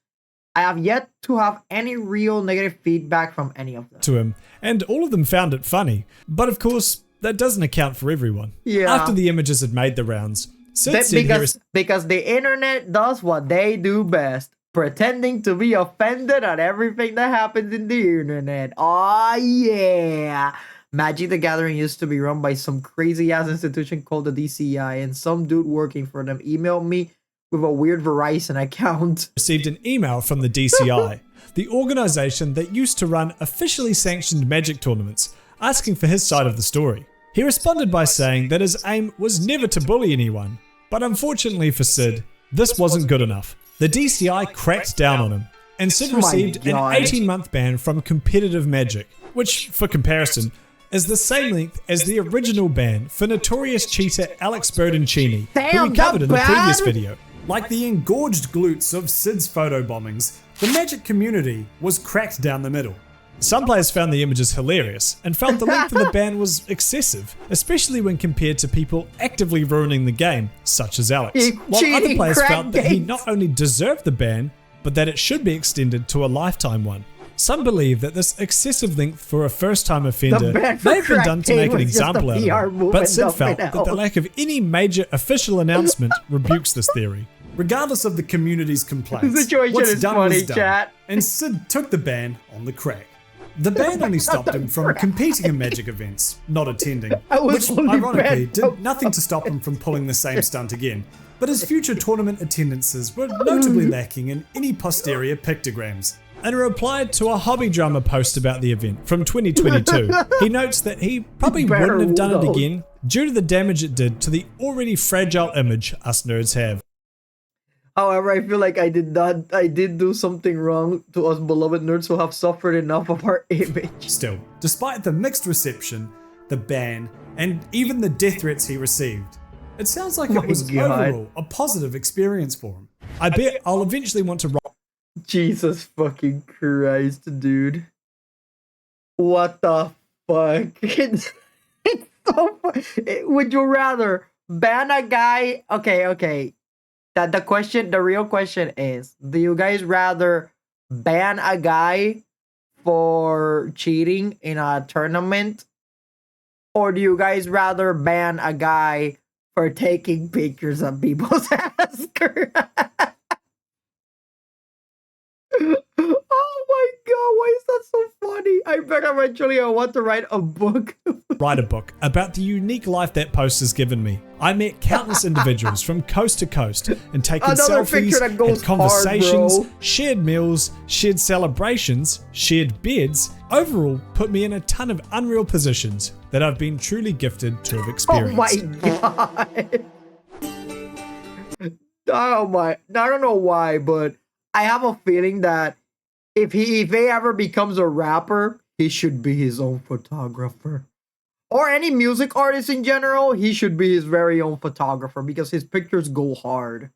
I have yet to have any real negative feedback from any of them." To him, and all of them found it funny. But of course, that doesn't account for everyone. Yeah. After the images had made the rounds, Sid said because the internet does what they do best, pretending to be offended at everything that happens in the internet. Oh yeah. Magic the Gathering used to be run by some crazy ass institution called the DCI, and some dude working for them emailed me with a weird Verizon account. Received an email from the DCI, the organization that used to run officially sanctioned Magic tournaments, asking for his side of the story. He responded by saying that his aim was never to bully anyone, but unfortunately for Sid, this wasn't good enough. The DCI cracked down on him, and Sid received an 18-month ban from competitive Magic, which, for comparison, is the same length as the original ban for notorious cheater Alex Bertoncini, who we covered in the previous video. Like the engorged glutes of Sid's photo bombings, the Magic community was cracked down the middle. Some players found the images hilarious and felt the length of the ban was excessive, especially when compared to people actively ruining the game, such as Alex. While other players felt that he not only deserved the ban, but that it should be extended to a lifetime one. Some believe that this excessive length for a first-time offender may have been done to make an example out of him, but Sid felt that the lack of any major official announcement rebukes this theory. Regardless of the community's complaints, what's done was done, and Sid took the ban on the crack. The ban only stopped him from competing in Magic events, not attending, which ironically did nothing to stop him from pulling the same stunt again. But his future tournament attendances were notably lacking in any posterior pictograms. In a reply to a Hobby Drummer post about the event from 2022, he notes that he probably wouldn't have done it again due to the damage it did to the already fragile image us nerds have. However, I feel like I did do something wrong to us beloved nerds who have suffered enough of our image. Still, despite the mixed reception, the ban, and even the death threats he received, it sounds like it was overall a positive experience for him. I bet I'll eventually want to write. Jesus fucking Christ, dude. What the fuck? It's so would you rather ban a guy? Okay. The real question is, do you guys rather ban a guy for cheating in a tournament? Or do you guys rather ban a guy for taking pictures of people's ass? Oh my god, why is that so funny? I bet eventually I want to write a book. Write a book about the unique life that post has given me. I met countless individuals from coast to coast and taken selfies, had conversations, shared meals, shared celebrations, shared beds. Overall, put me in a ton of unreal positions that I've been truly gifted to have experienced. Oh my god. I don't know why, but I have a feeling that if he ever becomes a rapper, he should be his own photographer. Or any music artist in general, he should be his very own photographer because his pictures go hard.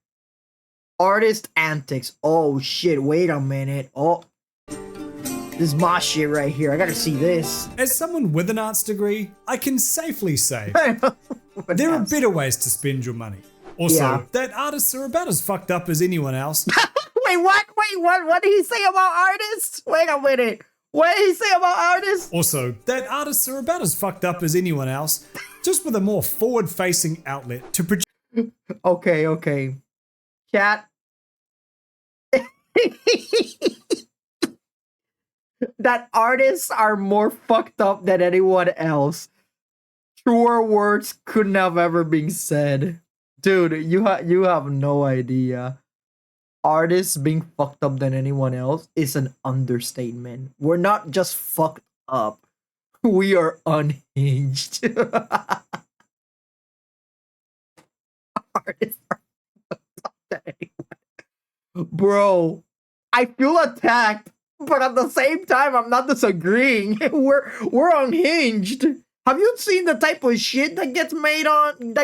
Artist antics. Oh shit, wait a minute. Oh, this is my shit right here. I gotta see this. As someone with an arts degree, I can safely say there are better ways to spend your money. Also, that artists are about as fucked up as anyone else. Wait, what? What did he say about artists? Wait a minute. What did he say about artists? Also, that artists are about as fucked up as anyone else, just with a more forward-facing outlet to produce. Okay. Chat. That artists are more fucked up than anyone else. Truer words couldn't have ever been said. Dude, you have no idea. Artists being fucked up than anyone else is an understatement. We're not just fucked up. We are unhinged. Artists are fucked up than anyone. Bro, I feel attacked, but at the same time, I'm not disagreeing. We're unhinged. Have you seen the type of shit that gets made on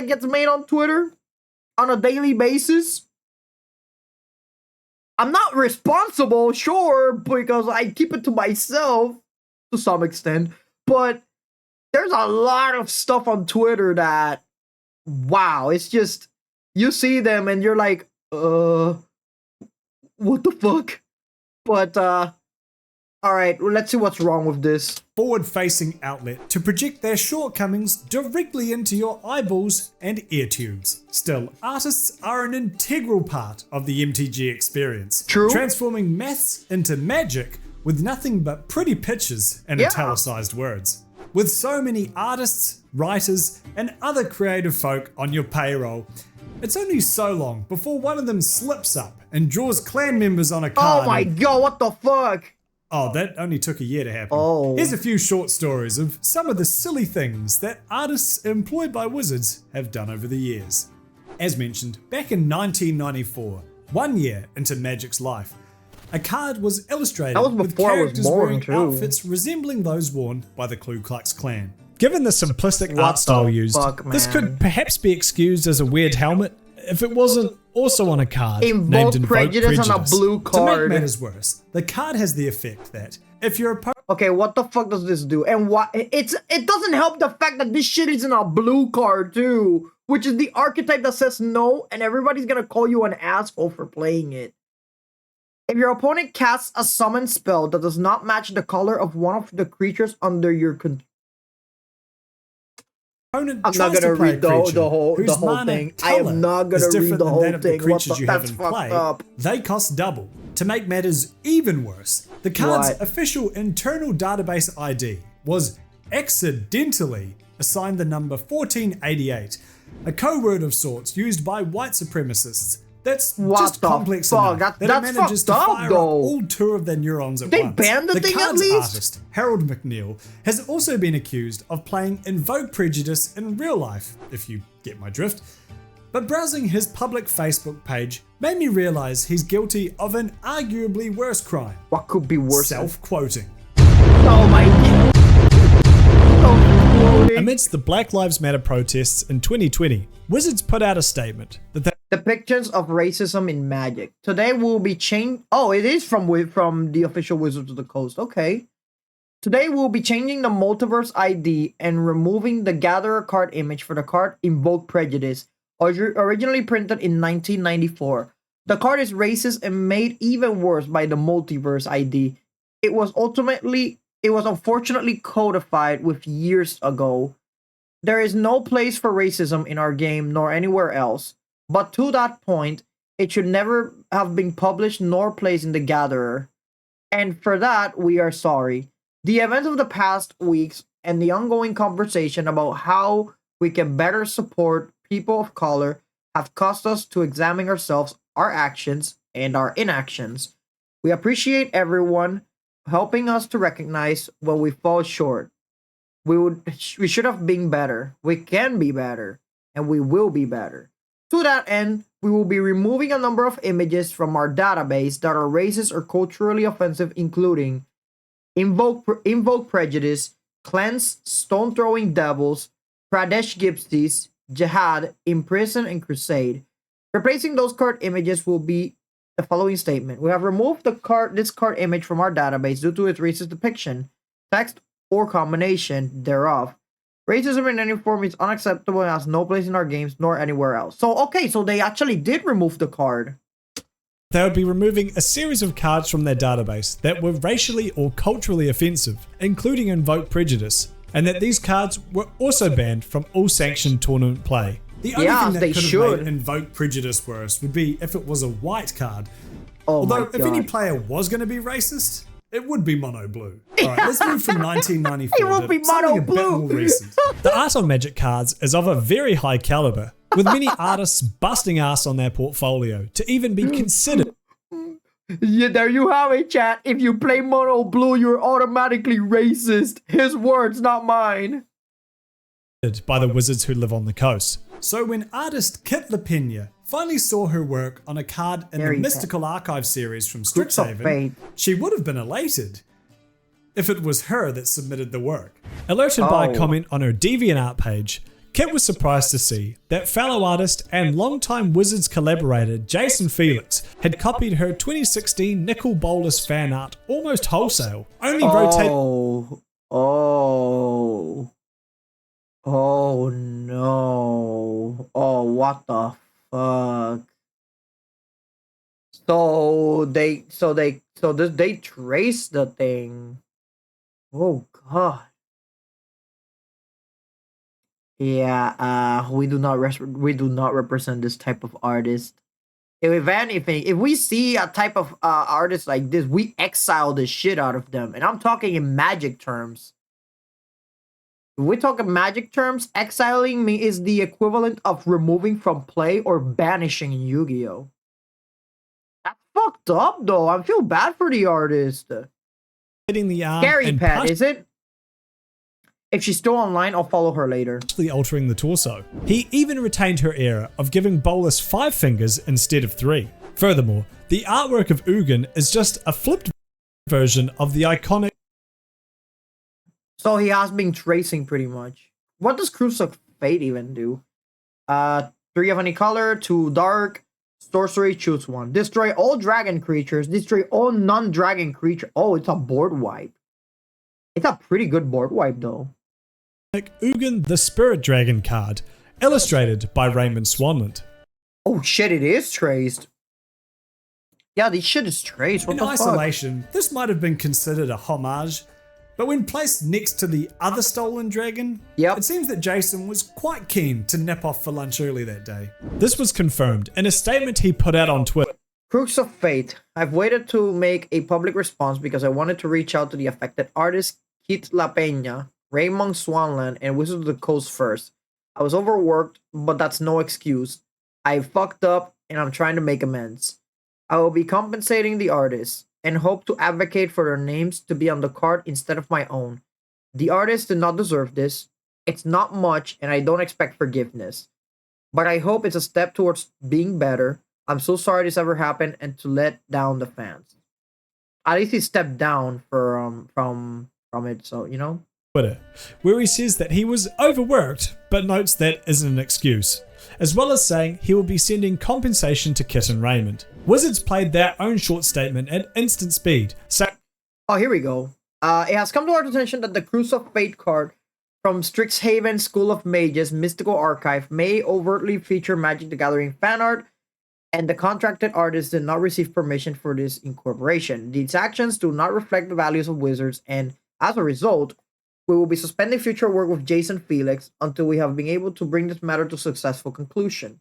Twitter on a daily basis? I'm not responsible, sure, because I keep it to myself to some extent, but there's a lot of stuff on Twitter that, wow, it's just, you see them and you're like, what the fuck? But, alright, well, let's see what's wrong with this. Forward-facing outlet to project their shortcomings directly into your eyeballs and ear tubes. Still, artists are an integral part of the MTG experience. True. Transforming maths into magic with nothing but pretty pictures and italicized words. With so many artists, writers, and other creative folk on your payroll, it's only so long before one of them slips up and draws clan members on a card. Oh my god, what the fuck? Oh, that only took a year to happen. Oh. Here's a few short stories of some of the silly things that artists employed by Wizards have done over the years. As mentioned, back in 1994, 1 year into Magic's life, a card was illustrated with characters wearing outfits resembling those worn by the Ku Klux Klan. Given the simplistic art style used, this could perhaps be excused as a weird helmet if it wasn't also on a card named Invoke Prejudice on a blue To card. make matters worse, the card has the effect that if your opponent... Okay, what the fuck does this do? And why? It doesn't help the fact that this shit is in a blue card too, which is the archetype that says no, and everybody's gonna call you an asshole for playing it. If your opponent casts a summon spell that does not match the color of one of the creatures under your control, I'm not gonna read the whole thing. I am not gonna read the whole thing. What the, that's fucked up. They cost double. To make matters even worse, the card's official internal database ID was accidentally assigned the number 1488, a code of sorts used by white supremacists. That's just complex enough that it manages to fire up all two of their neurons at once. They banned the thing at card's least? artist, Harold McNeil, has also been accused of playing Invoke Prejudice in real life, if you get my drift. But browsing his public Facebook page made me realize he's guilty of an arguably worse crime. What could be worse? Self-quoting. Oh my god. Amidst the Black Lives Matter protests in 2020, Wizards put out a statement that depictions of racism in Magic. Today we'll be changing. Oh, it is from the official Wizards of the Coast. Okay. Today we'll be changing the Multiverse ID and removing the Gatherer card image for the card Invoke Prejudice, originally printed in 1994. The card is racist and made even worse by the Multiverse ID. It was unfortunately codified with years ago. There is no place for racism in our game nor anywhere else. But to that point, it should never have been published nor placed in the Gatherer. And for that, we are sorry. The events of the past weeks and the ongoing conversation about how we can better support people of color have caused us to examine ourselves, our actions, and our inactions. We appreciate everyone helping us to recognize when we fall short. We should have been better. We can be better. And we will be better. To that end, we will be removing a number of images from our database that are racist or culturally offensive, including Invoke Prejudice, Cleanse, Stone-Throwing Devils, Pradesh Gypsies, Jihad, Imprison, and Crusade. Replacing those card images will be the following statement. We have removed this card image from our database due to its racist depiction, text, or combination thereof. Racism in any form is unacceptable and has no place in our games nor anywhere else. So, okay, so they actually did remove the card. they would be removing a series of cards from their database that were racially or culturally offensive, including Invoke Prejudice, and that these cards were also banned from all sanctioned tournament play. The only thing that could have made Invoke Prejudice worse would be if it was a white card. Although, if any player was going to be racist, it would be mono blue. Alright, let's move from 1994 it will be to something mono a bit blue. more recent. The art on Magic cards is of a very high caliber, with many artists busting ass on their portfolio to even be considered. Yeah, there you have it, chat. If you play mono blue, you're automatically racist. His words, not mine. By the wizards who live on the coast. So when artist Kit LaPena finally saw her work on a card in the Mystical Archive series from Strixhaven, she would have been elated if it was her that submitted the work. Alerted by a comment on her DeviantArt page, Kit was surprised to see that fellow artist and longtime Wizards collaborator Jason Felix had copied her 2016 Nicol Bolas fan art almost wholesale, only rotating. Oh no. Oh, what the fuck? So they traced the thing. Oh god. Yeah, we do not represent this type of artist. If anything, if we see a type of artist like this, we exile the shit out of them. And I'm talking in Magic terms. If we talk in Magic terms, exiling me is the equivalent of removing from play or banishing in Yu-Gi-Oh! That's fucked up though. I feel bad for the artist. Hitting the arm Scary and Pat, is it? If she's still online, I'll follow her later. Altering the torso. He even retained her era of giving Bolas 5 fingers instead of 3. Furthermore, the artwork of Ugin is just a flipped version of the iconic. So he has been tracing pretty much. What does Cruise of Fate even do? 3 of any color, 2 dark, sorcery, choose 1. Destroy all dragon creatures, destroy all non-dragon creatures. Oh, it's a board wipe. It's a pretty good board wipe though. Ugin the Spirit Dragon card, illustrated by Raymond Swanland. Oh shit, it is traced. Yeah, this shit is traced. What In the isolation, this might have been considered a homage, but when placed next to the other stolen dragon, it seems that Jason was quite keen to nip off for lunch early that day. This was confirmed in a statement he put out on Twitter. Crux of Fate. I've waited to make a public response because I wanted to reach out to the affected artists Kit La Peña, Raymond Swanland, and Wizards of the Coast first. I was overworked, but that's no excuse. I fucked up and I'm trying to make amends. I will be compensating the artists and hope to advocate for their names to be on the card instead of my own. The artists do not deserve this. It's not much and I don't expect forgiveness. But I hope it's a step towards being better. I'm so sorry this ever happened and to let down the fans. At least he stepped down from it, so you know. Twitter, where he says that he was overworked, but notes that isn't an excuse, as well as saying he will be sending compensation to Kit and Raymond. Wizards played their own short statement at instant speed. So, oh, here we go. It has come to our attention that the Cruise of Fate card from Strixhaven School of Mages Mystical Archive may overtly feature Magic the Gathering fan art, and the contracted artists did not receive permission for this incorporation. These actions do not reflect the values of Wizards, and as a result, we will be suspending future work with Jason Felix until we have been able to bring this matter to successful conclusion.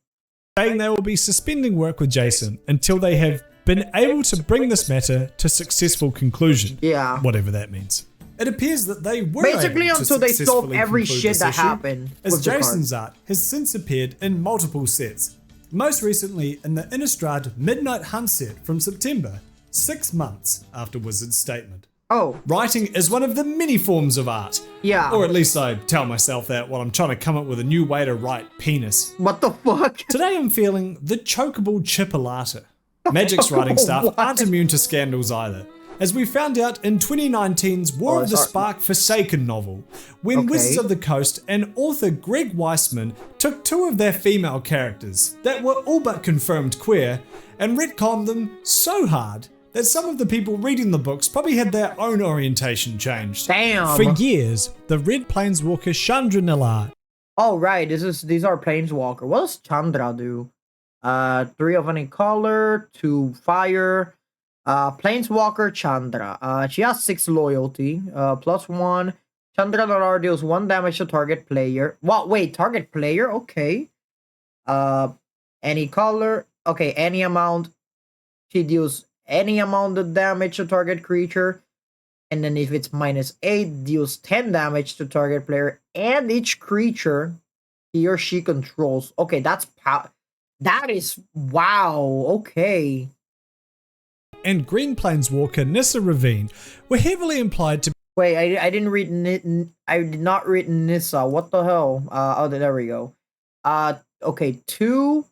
Saying they will be suspending work with Jason until they have been able to bring this matter to successful conclusion. Yeah. Whatever that means. It appears that they were basically able to until they solve successfully every conclude shit this that issue, happened. as with the Jason's card. art has since appeared in multiple sets. Most recently in the Innistrad Midnight Hunt set from September, 6 months after Wizard's statement. Oh. Writing is one of the many forms of art. Yeah. Or at least I tell myself that while I'm trying to come up with a new way to write penis. What the fuck? Today I'm feeling the chokeable chipolata. Magic's writing staff aren't immune to scandals either, as we found out in 2019's War of the Spark Forsaken novel, when Wizards of the Coast and author Greg Weisman took 2 of their female characters that were all but confirmed queer and retconned them so hard that some of the people reading the books probably had their own orientation changed. Damn. For years, the Red Planeswalker Chandra Nalaar. Oh right, these are Planeswalker. What does Chandra do? 3 of any color, 2 fire. Planeswalker Chandra. She has 6 loyalty. +1. Chandra Nalaar deals 1 damage to target player. What? Wait, target player? Okay. Any color. Okay, any amount. She deals any amount of damage to target creature, and then if it's -8, deals 10 damage to target player and each creature he or she controls. Okay, that's that is wow. Okay. And Green Planeswalker Nissa Ravine were heavily implied to. Wait, I didn't read I did not read Nissa. What the hell? Oh, there we go. Okay, 2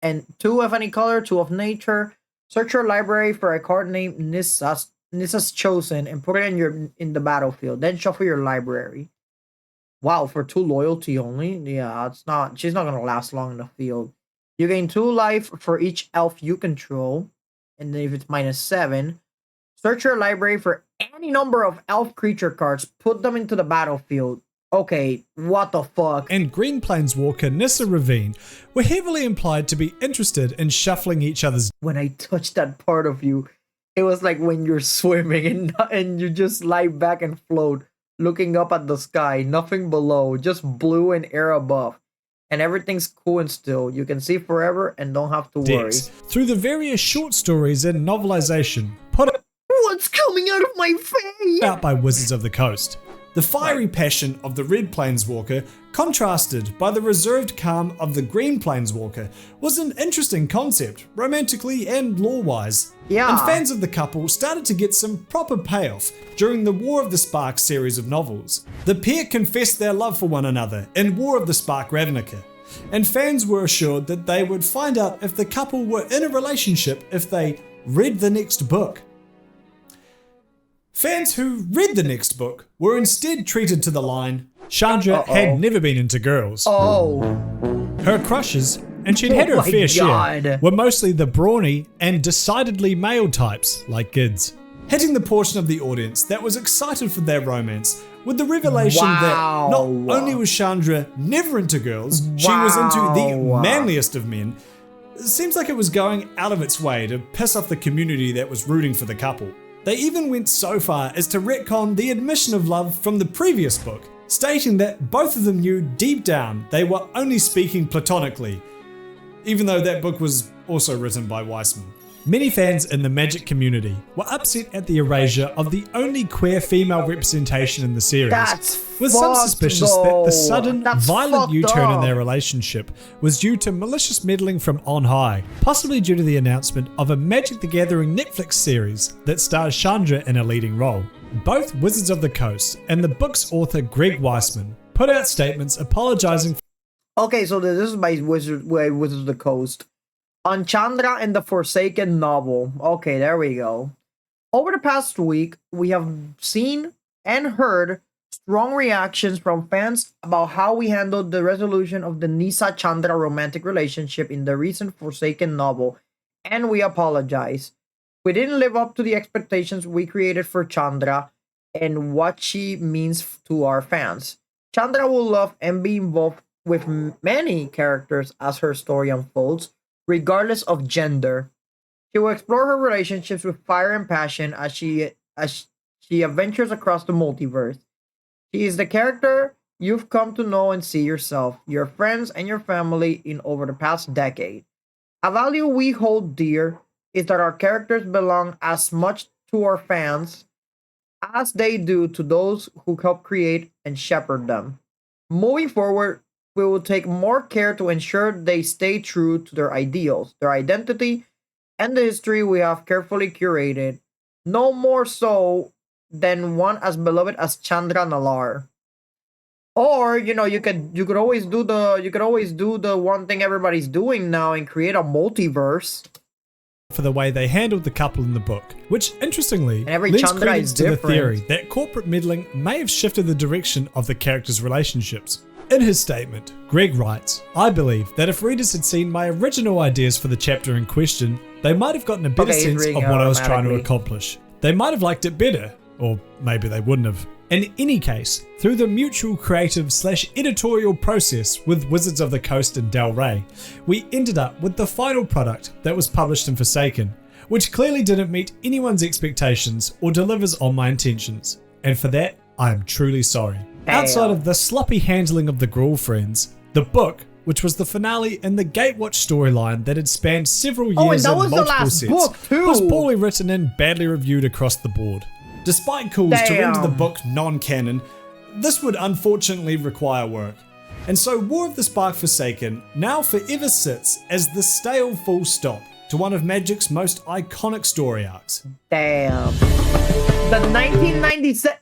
of any color, 2 of nature. Search your library for a card named Nissa's Chosen and put it in the battlefield. Then shuffle your library. Wow, for 2 loyalty only? Yeah, it's not. She's not gonna last long in the field. You gain 2 life for each elf you control, and then if it's -7, search your library for any number of elf creature cards, put them into the battlefield. Okay, what the fuck? And Green Planeswalker Nissa Ravine were heavily implied to be interested in shuffling each other's. When I touched that part of you, it was like when you're swimming and you just lie back and float, looking up at the sky, nothing below, just blue and air above. And everything's cool and still. You can see forever and don't have to worry. Decks through the various short stories and novelization put What's coming out of my face? out by Wizards of the Coast. The fiery passion of the Red Planeswalker, contrasted by the reserved calm of the Green Planeswalker, was an interesting concept, romantically and lore-wise. Yeah. And fans of the couple started to get some proper payoff during the War of the Spark series of novels. The pair confessed their love for one another in War of the Spark Ravnica, and fans were assured that they would find out if the couple were in a relationship if they read the next book. Fans who read the next book were instead treated to the line, Chandra had never been into girls. Her crushes, and she'd had her fair share, were mostly the brawny and decidedly male types like Gids, hitting the portion of the audience that was excited for their romance with the revelation that not only was Chandra never into girls, she was into the manliest of men. It seems like it was going out of its way to piss off the community that was rooting for the couple. They even went so far as to retcon the admission of love from the previous book, stating that both of them knew deep down they were only speaking platonically, even though that book was also written by Weissman. Many fans in the Magic community were upset at the erasure of the only queer female representation in the series, with some suspicious that the sudden, violent U-turn in their relationship was due to malicious meddling from on high, possibly due to the announcement of a Magic the Gathering Netflix series that stars Chandra in a leading role. Both Wizards of the Coast and the book's author Greg Weissman put out statements apologizing for. Okay, so this is my Wizards of the Coast. On Chandra and the Forsaken novel. Okay, there we go. Over the past week, we have seen and heard strong reactions from fans about how we handled the resolution of the Nissa-Chandra romantic relationship in the recent Forsaken novel, and we apologize. We didn't live up to the expectations we created for Chandra and what she means to our fans. Chandra will love and be involved with many characters as her story unfolds, regardless of gender. She will explore her relationships with fire and passion as she adventures across the multiverse. She is the character you've come to know and see yourself, your friends, and your family in over the past decade. A value we hold dear is that our characters belong as much to our fans as they do to those who help create and shepherd them. Moving forward, we will take more care to ensure they stay true to their ideals, their identity, and the history we have carefully curated. No more so than one as beloved as Chandra Nalaar. Or, you know, you could always do the one thing everybody's doing now and create a multiverse. For the way they handled the couple in the book, which interestingly lends Chandra credence to different. The theory that corporate meddling may have shifted the direction of the characters' relationships. In his statement, Greg writes, "I believe that if readers had seen my original ideas for the chapter in question, they might have gotten a better sense of what I was trying to accomplish. They might have liked it better, or maybe they wouldn't have. In any case, through the mutual creative/editorial process with Wizards of the Coast and Del Rey, we ended up with the final product that was published in Forsaken, which clearly didn't meet anyone's expectations or delivers on my intentions. And for that, I am truly sorry." Outside of the sloppy handling of the Gruul friends, the book, which was the finale in the Gatewatch storyline that had spanned several years and multiple sets, was poorly written and badly reviewed across the board. Despite calls to render the book non-canon, this would unfortunately require work. And so War of the Spark Forsaken now forever sits as the stale full stop to one of Magic's most iconic story arcs. Damn. The 1997...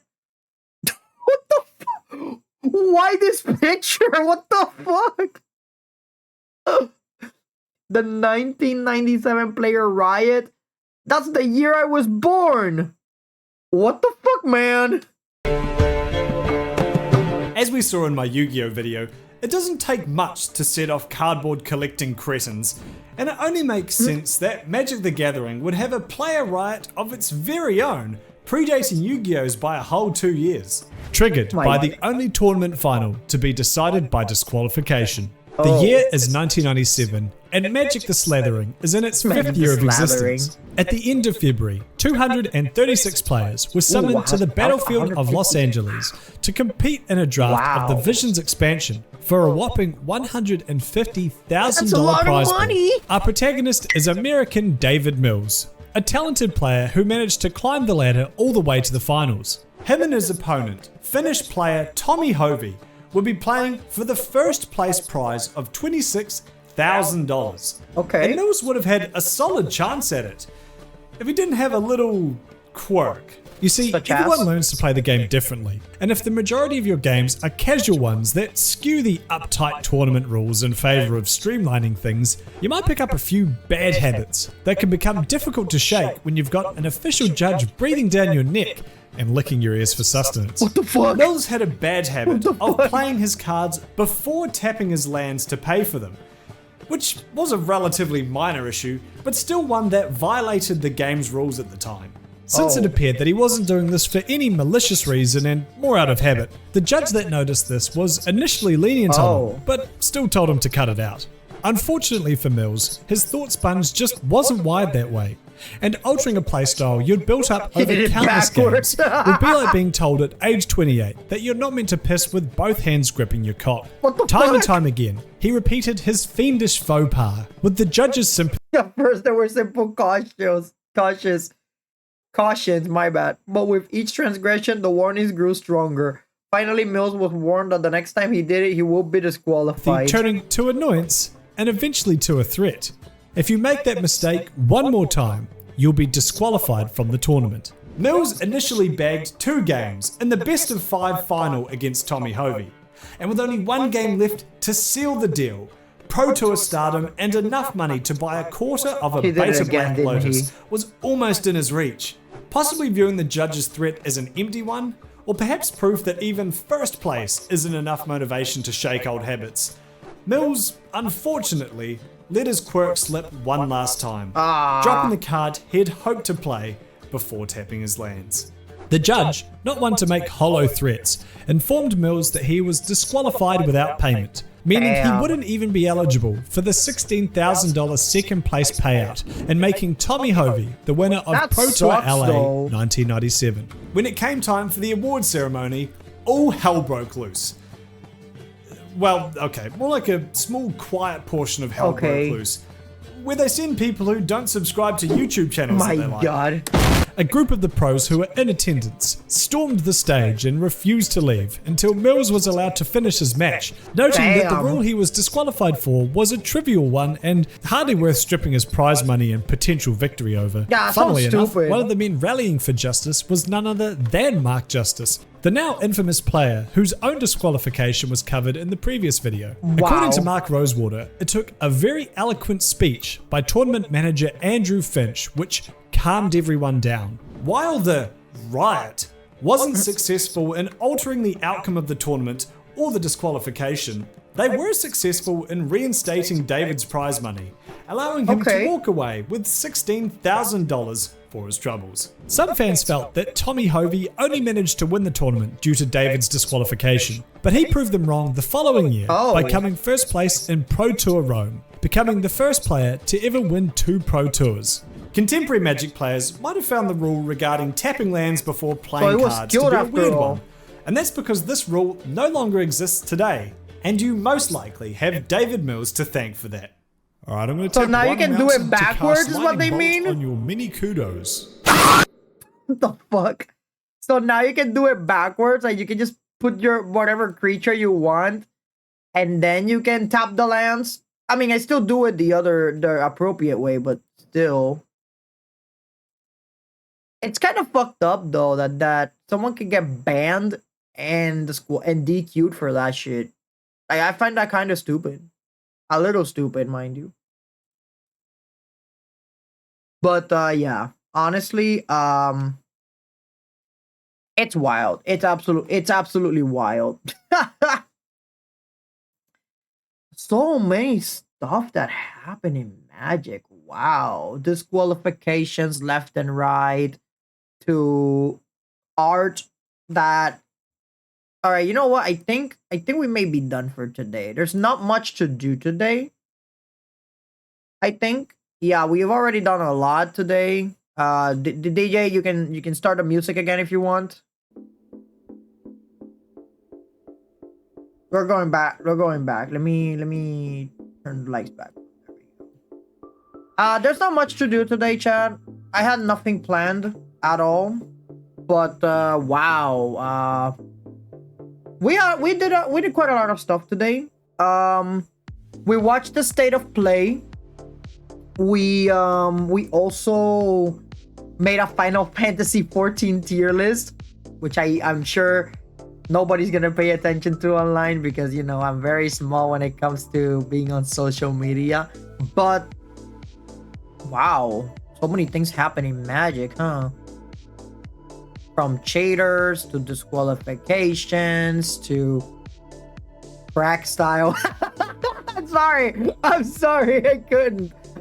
What the fuck? Why this picture? What the fuck? The 1997 Player Riot? That's the year I was born! What the fuck, man? As we saw in my Yu-Gi-Oh video, it doesn't take much to set off cardboard collecting cretins, and it only makes sense that Magic the Gathering would have a player riot of its very own, predating Yu-Gi-Oh's by a whole 2 years. Triggered by the only tournament final to be decided by disqualification. The year is 1997, and Magic the Slathering is in its 5th year of existence. At the end of February, 236 players were summoned to the battlefield of Los Angeles to compete in a draft of the Visions expansion for a whopping $150,000 prize pool. Our protagonist is American David Mills, a talented player who managed to climb the ladder all the way to the finals. Him and his opponent, Finnish player Tommy Hovey, will be playing for the first place prize of $26,000. Okay. And Mills would have had a solid chance at it if he didn't have a little quirk. You see, everyone learns to play the game differently, and if the majority of your games are casual ones that skew the uptight tournament rules in favour of streamlining things, you might pick up a few bad habits that can become difficult to shake when you've got an official judge breathing down your neck and licking your ears for sustenance. What the fuck? Mills had a bad habit of playing his cards before tapping his lands to pay for them, which was a relatively minor issue, but still one that violated the game's rules at the time. Since it appeared that he wasn't doing this for any malicious reason and more out of habit, the judge that noticed this was initially lenient on him, but still told him to cut it out. Unfortunately for Mills, his thought sponge just wasn't wired that way, and altering a playstyle you'd built up over countless games would be like being told at age 28 that you're not meant to piss with both hands gripping your cock. Time and time again, he repeated his fiendish faux pas, with the judge's sympathy. At first there were simple cautions, my bad. But with each transgression, the warnings grew stronger. Finally, Mills was warned that the next time he did it, he will be disqualified. Turning to annoyance and eventually to a threat. If you make that mistake one more time, you'll be disqualified from the tournament. Mills initially bagged 2 games in the best of 5 final against Tommy Hovey, and with only 1 game left to seal the deal, Pro Tour stardom and enough money to buy a quarter of a beta Black Lotus was almost in his reach, possibly viewing the judge's threat as an empty one, or perhaps proof that even first place isn't enough motivation to shake old habits. Mills, unfortunately, let his quirk slip one last time, dropping the card he'd hoped to play before tapping his lands. The judge, not one to make hollow threats, informed Mills that he was disqualified without payment, meaning he wouldn't even be eligible for the $16,000 second place payout, and making Tommy Hovey the winner of Pro Tour LA 1997. When it came time for the award ceremony, all hell broke loose. Well, okay, more like a small quiet portion of hell broke loose, where they send people who don't subscribe to YouTube channels that they like. A group of the pros who were in attendance stormed the stage and refused to leave until Mills was allowed to finish his match, noting that the rule he was disqualified for was a trivial one and hardly worth stripping his prize money and potential victory over. Funnily enough, one of the men rallying for justice was none other than Mark Justice, the now infamous player whose own disqualification was covered in the previous video. According to Mark Rosewater, it took a very eloquent speech by tournament manager Andrew Finch which calmed everyone down. While the riot wasn't successful in altering the outcome of the tournament or the disqualification, they were successful in reinstating David's prize money, allowing him to walk away with $16,000 for his troubles. Some fans felt that Tommy Hovey only managed to win the tournament due to David's disqualification, but he proved them wrong the following year by coming first place in Pro Tour Rome, becoming the first player to ever win 2 Pro Tours. Contemporary Magic players might have found the rule regarding tapping lands before playing cards to be a weird one, and that's because this rule no longer exists today, and you most likely have David Mills to thank for that. Alright, I'm going to tap now you can do it backwards is what they mean? On your mini kudos. What the fuck? So now you can do it backwards, like you can just put your whatever creature you want, and then you can tap the lands. I mean, I still do it the appropriate way, but still. It's kind of fucked up though that someone can get banned and DQ'd for that shit. Like, I find that kind of stupid. A little stupid, mind you. But yeah, honestly, it's wild. It's absolutely wild. so many stuff that happened in Magic. Wow. Disqualifications left and right to art that. All right, you know what? I think we may be done for today. There's not much to do today. I think. Yeah, we've already done a lot today. DJ, you can start the music again if you want. We're going back. Let me turn the lights back. There we go. There's not much to do today, chat. I had nothing planned at all. But wow. We did quite a lot of stuff today. We watched the state of play. We also made a Final Fantasy 14 tier list, which I'm sure nobody's gonna pay attention to online because, you know, I'm very small when it comes to being on social media. But wow, so many things happen in Magic, huh? From cheaters to disqualifications to crack style. I'm sorry,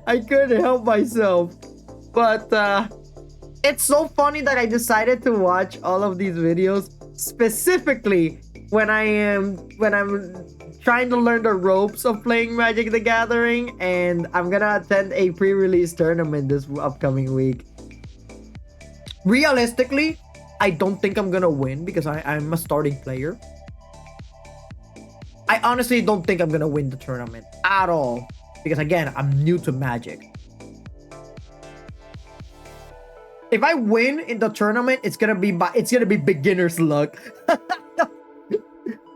I couldn't help myself. But it's so funny that I decided to watch all of these videos specifically when I'm trying to learn the ropes of playing Magic the Gathering, and I'm gonna attend a pre-release tournament this upcoming week. Realistically, I don't think I'm gonna win because I'm a starting player. I honestly don't think I'm gonna win the tournament at all because, again, I'm new to Magic. If I win in the tournament, it's gonna be beginner's luck.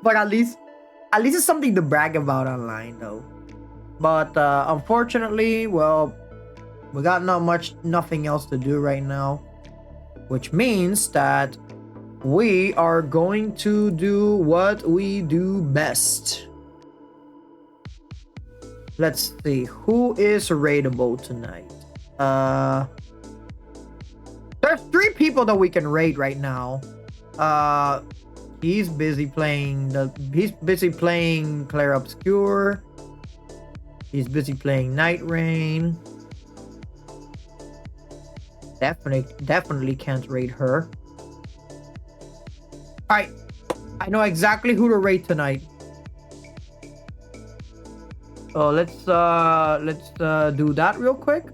But at least it's something to brag about online, though. But unfortunately, well, we got nothing else to do right now, which means that we are going to do what we do best. Let's see, who is raidable tonight? There's 3 people that we can raid right now. He's busy playing Clair Obscure. He's busy playing Night Rain. Definitely can't raid her. Alright, I know exactly who to raid tonight. So let's do that real quick.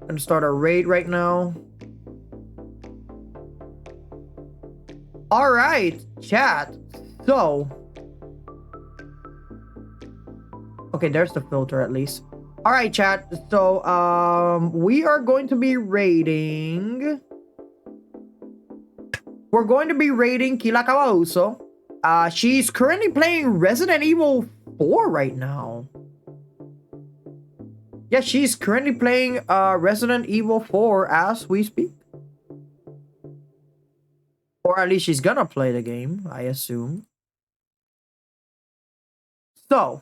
I'm gonna start a raid right now. All right, chat. So, okay, there's the filter at least. All right, chat. So, we are going to be raiding. We're going to be raiding Kila Kawauso. She's currently playing Resident Evil 4 right now. Yeah, she's currently playing Resident Evil 4 as we speak. Or at least she's gonna play the game, I assume. So,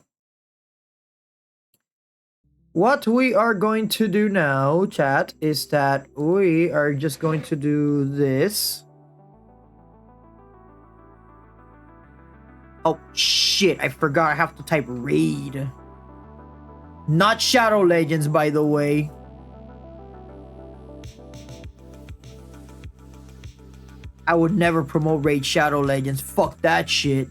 what we are going to do now, chat, is that we are just going to do this. Oh, shit, I forgot I have to type raid. Not Shadow Legends, by the way. I would never promote Raid Shadow Legends. Fuck that shit.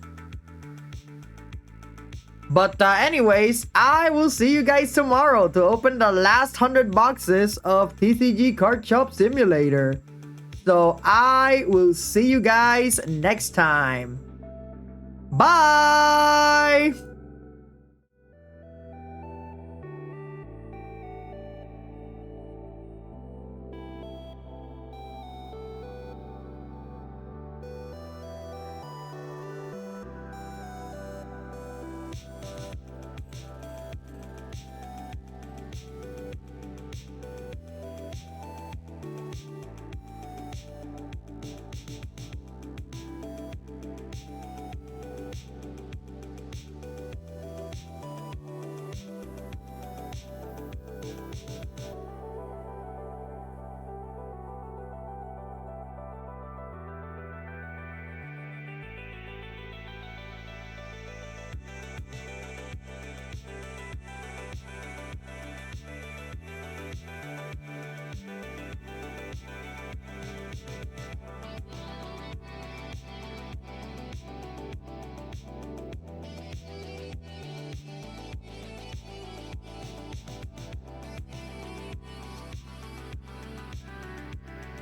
But anyways, I will see you guys tomorrow to open the last 100 boxes of TCG Card Shop Simulator. So I will see you guys next time. Bye!